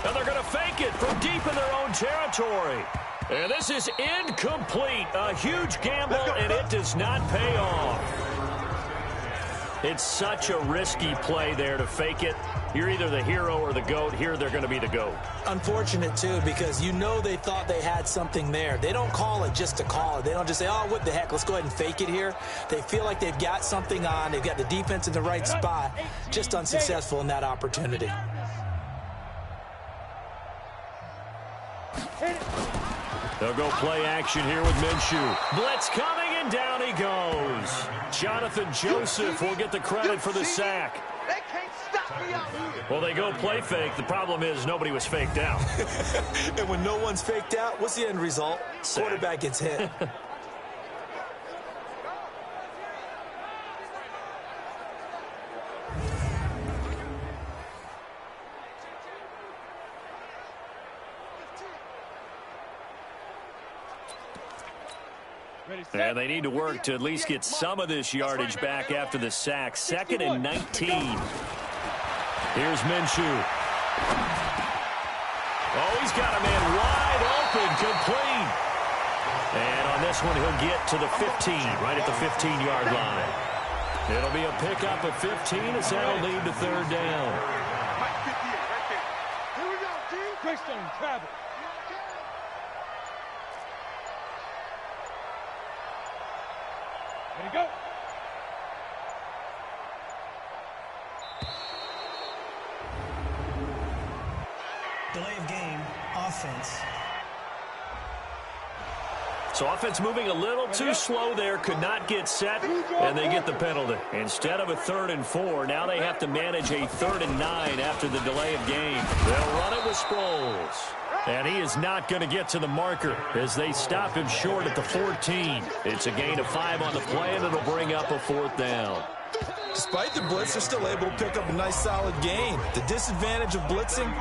And they're going to fake it from deep in their own territory. And this is incomplete. A huge gamble, and it does not pay off. It's such a risky play there to fake it. You're either the hero or the GOAT. Here, they're going to be the GOAT. Unfortunate, too, because you know they thought they had something there. They don't call it just to call it. They don't just say, oh, what the heck, let's go ahead and fake it here. They feel like they've got something on. They've got the defense in the right spot. Just unsuccessful in that opportunity. They'll go play action here with Minshew. Blitz coming, and down he goes. Jonathan Joseph will get the credit for the sack. They can't stop me out here. Well, they go play fake. The problem is nobody was faked out. And when no one's faked out, what's the end result? Sack. Quarterback gets hit. And they need to work to at least get some of this yardage back after the sack. 2nd and 19. Here's Minshew. Oh, he's got a man wide open, complete. And on this one, he'll get to the 15, right at the 15-yard line. It'll be a pickup of 15 as that'll lead to 3rd down. Here we go, team. Christian travel. Ready to go. Delay of game, offense. So offense moving a little too slow there, could not get set, and they get the penalty. Instead of a 3rd and 4, now they have to manage a 3rd and 9 after the delay of game. They'll run it with Sproles. And he is not going to get to the marker as they stop him short at the 14. It's a gain of 5 on the play, and it'll bring up a 4th down. Despite the blitz, they're still able to pick up a nice solid gain. The disadvantage of blitzing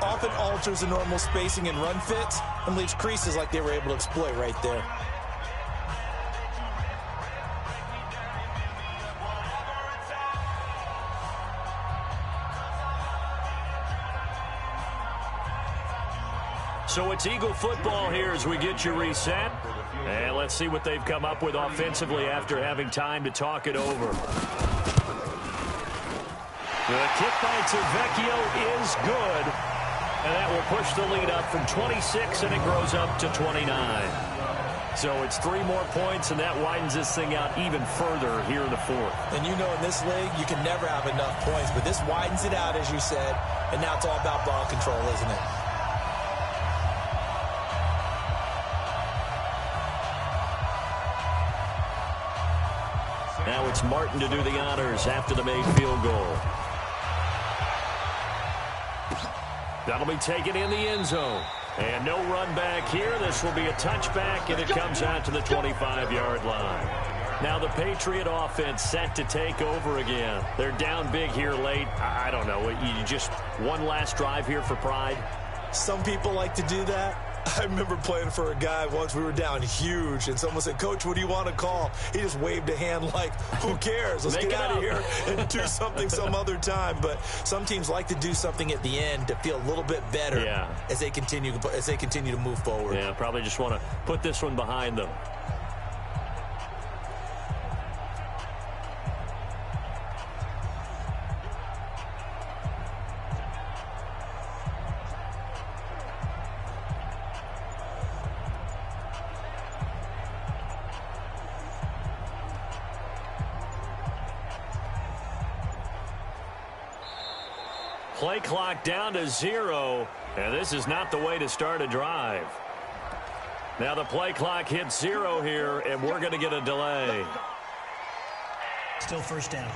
often alters the normal spacing and run fits and leaves creases like they were able to exploit right there. So it's Eagle football here as we get you reset. And let's see what they've come up with offensively after having time to talk it over. The kick by Tavecchio is good. And that will push the lead up from 26, and it grows up to 29. So it's 3 more points, and that widens this thing out even further here in the 4th. And you know in this league, you can never have enough points. But this widens it out, as you said. And now it's all about ball control, isn't it? Now it's Martin to do the honors after the made field goal. That'll be taken in the end zone. And no run back here. This will be a touchback, and it comes out to the 25-yard line. Now the Patriot offense set to take over again. They're down big here late. I don't know. You just one last drive here for pride? Some people like to do that. I remember playing for a guy once. We were down huge, and someone said, "Coach, what do you want to call?" He just waved a hand like, who cares? Let's get out of here and do something some other time. But some teams like to do something at the end to feel a little bit better as they continue to move forward. Yeah, probably just want to put this one behind them. Play clock down to 0, and this is not the way to start a drive. Now the play clock hits 0 here, and we're going to get a delay. Still first down.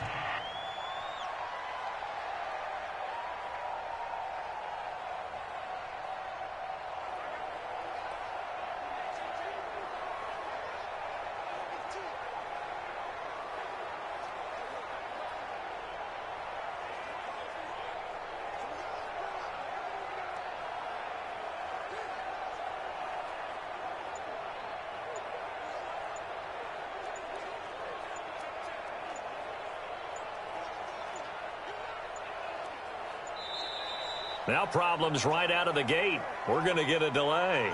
Now problems right out of the gate. We're going to get a delay.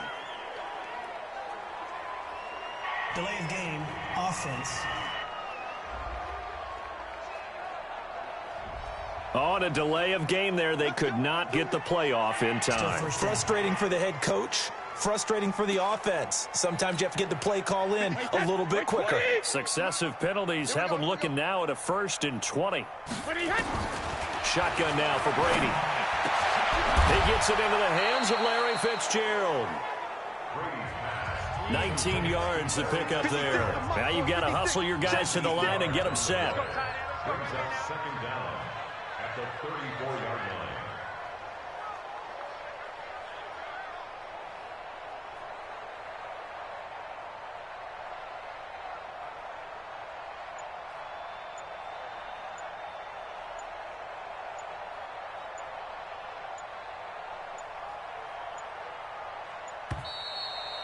Delay of game, offense. On a delay of game there, they could not get the playoff in time. Frustrating for the head coach. Frustrating for the offense. Sometimes you have to get the play call in a little bit quicker. Successive penalties have them looking now at a 1st and 20. Shotgun now for Brady. He gets it into the hands of Larry Fitzgerald. 19 yards to pick up there. Now you've got to hustle your guys to the line and get them set. Brings up 2nd down at the 34-yard line.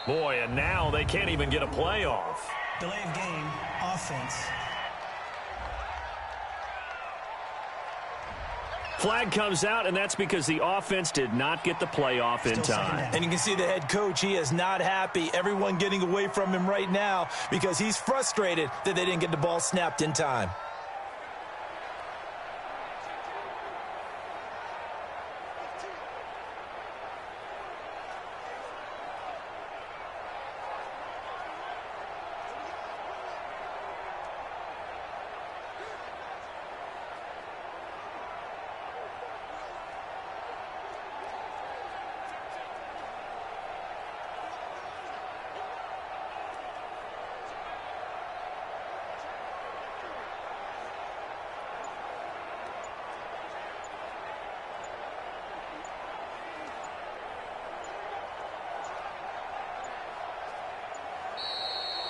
Boy, and now they can't even get a playoff. Delay of game, offense. Flag comes out, and that's because the offense did not get the playoff in time. And you can see the head coach, he is not happy. Everyone getting away from him right now because he's frustrated that they didn't get the ball snapped in time.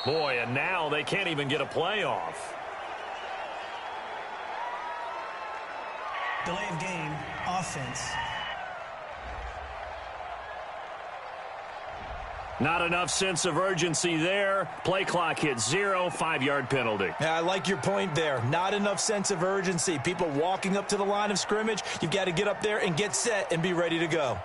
Boy, and now they can't even get a playoff. Delay of game, offense. Not enough sense of urgency there. Play clock hits 0, 5-yard penalty. Yeah, I like your point there. Not enough sense of urgency. People walking up to the line of scrimmage, you've got to get up there and get set and be ready to go.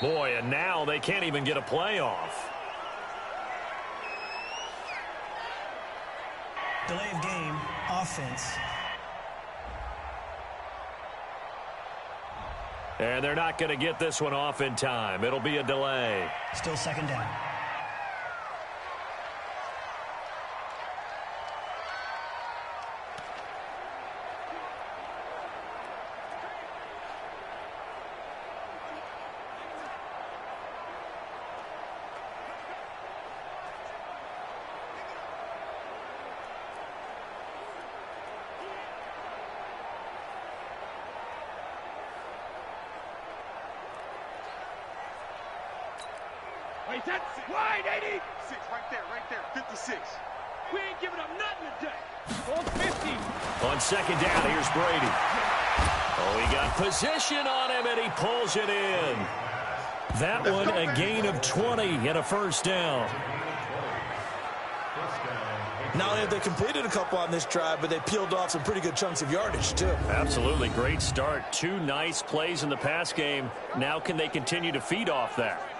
Boy, and now they can't even get a playoff. Delay of game, offense. And they're not going to get this one off in time. It'll be a delay. Still second down. Wait, that's wide, 80. 6, right there, 56. We ain't giving up nothing today. On 50. On second down, here's Brady. Oh, he got position on him, and he pulls it in. That one, a gain of 20 and a first down. Not only have they completed a couple on this drive, but they peeled off some pretty good chunks of yardage, too. Absolutely. Great start. 2 nice plays in the pass game. Now can they continue to feed off that?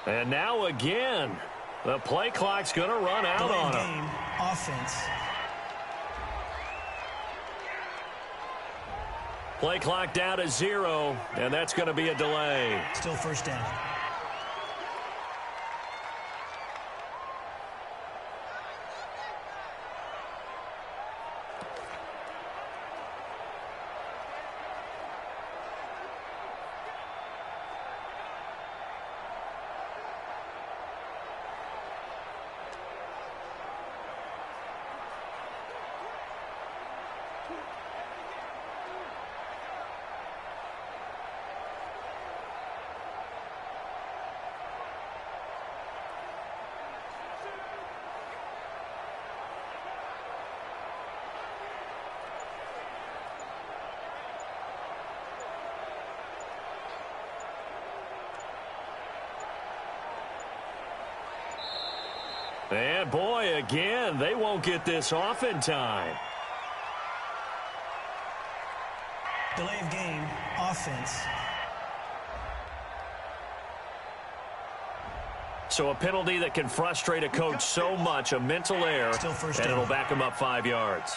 And now again, the play clock's going to run out on him. Offense. Play clock down to 0, and that's going to be a delay. Still first down. And boy, again, they won't get this off in time. Delay of game, offense. So a penalty that can frustrate a coach so much, a mental error, and it'll back him up 5 yards.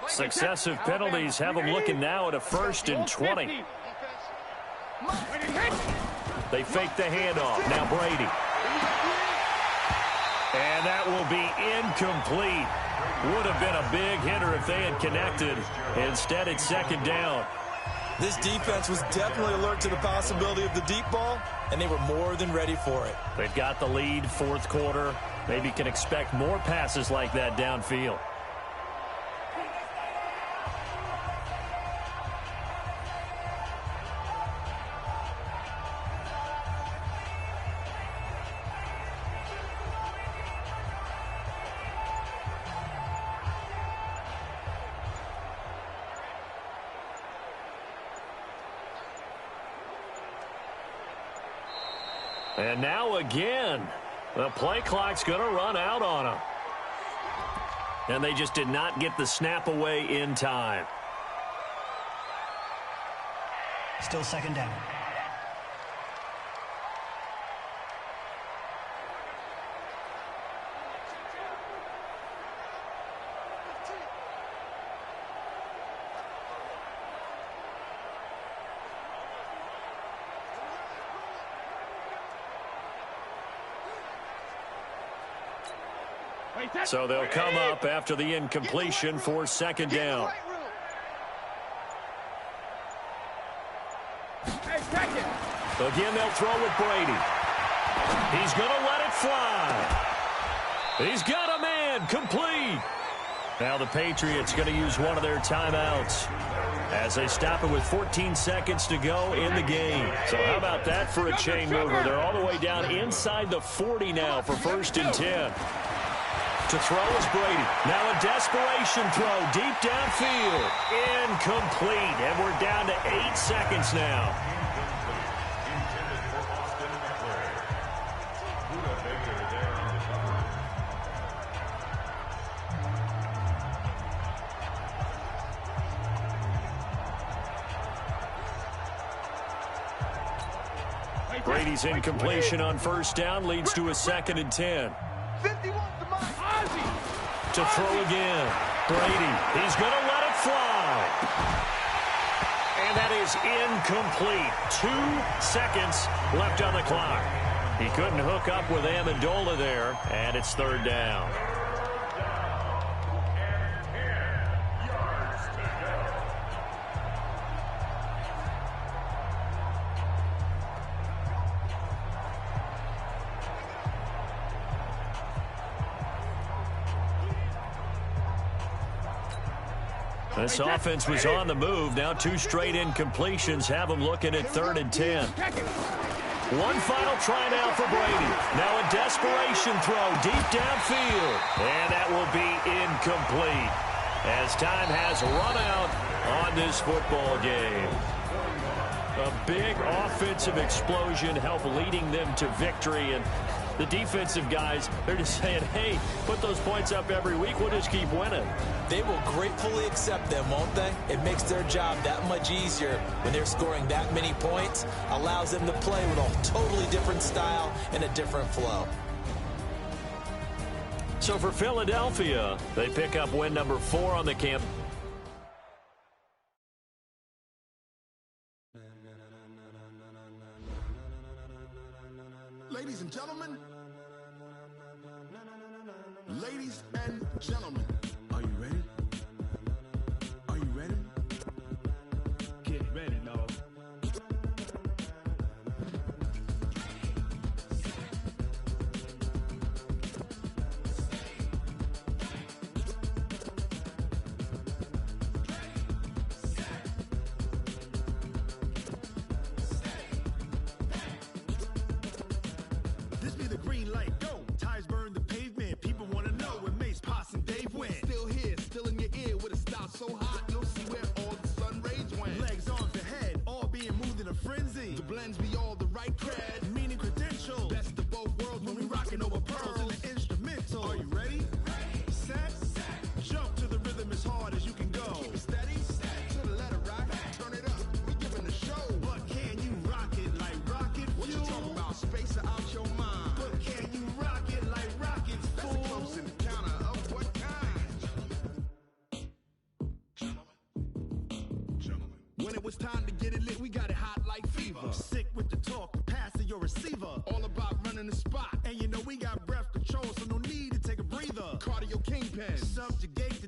Successive penalties have them looking now at a 1st and 20. They fake the handoff. Now Brady. And that that will be incomplete. Would have been a big hitter if they had connected. Instead, it's second down. This defense was definitely alert to the possibility of the deep ball, and they were more than ready for it. They've got the lead, fourth quarter. Maybe can expect more passes like that downfield. And now again, the play clock's going to run out on them. And they just did not get the snap away in time. Still second down. So they'll come up after the incompletion for second down. Again, they'll throw with Brady. He's going to let it fly. He's got a man, complete. Now the Patriots going to use one of their timeouts as they stop it with 14 seconds to go in the game. So how about that for a chain mover? They're all the way down inside the 40 now for 1st and 10. To throw is Brady. Now a desperation throw deep downfield. Incomplete. And we're down to 8 seconds now. Brady's incompletion on 1st down leads to a 2nd and 10. To throw again. Brady. He's going to let it fly. And that is incomplete. 2 seconds left on the clock. He couldn't hook up with Amendola there, and it's 3rd down. This offense was on the move. Now 2 straight incompletions have them looking at 3rd and 10. One final try now for Brady. Now a desperation throw deep downfield. And that will be incomplete as time has run out on this football game. A big offensive explosion helped leading them to victory. And the defensive guys, they're just saying, hey, put those points up every week. We'll just keep winning. They will gratefully accept them, won't they? It makes their job that much easier when they're scoring that many points. Allows them to play with a totally different style and a different flow. So for Philadelphia, they pick up win number 4 on the camp. Ladies and gentlemen, are you ready? Are you ready? Get ready, dog. This be the green light, go. Tires burn the pavement. People want to know when Mace, Posse, and Dave went. Still here, still in your ear with a style so hot, you'll see where all the sun rays went. Legs, arms, and head, all being moved in a frenzy. The blends be all the right cred, meaning credentials. Best of both worlds when we rockin' over pearls in the instrumental. Are you ready? Set. Jump to the rhythm as hard as you can go. Keep it steady, to the letter right. Turn it up, we giving the show. But can you rock it like rocket fuel? What you talking about? Space out your mind. But can you rock it like rockets, fool? That's a close encounter of what kind? Gentlemen. When it was time to get it lit, we got it hot like fever. Sick with the talk, the pass to your receiver. All about running the spot. And you know we got breath control, so no need to take a cardio kingpin. Subjugate the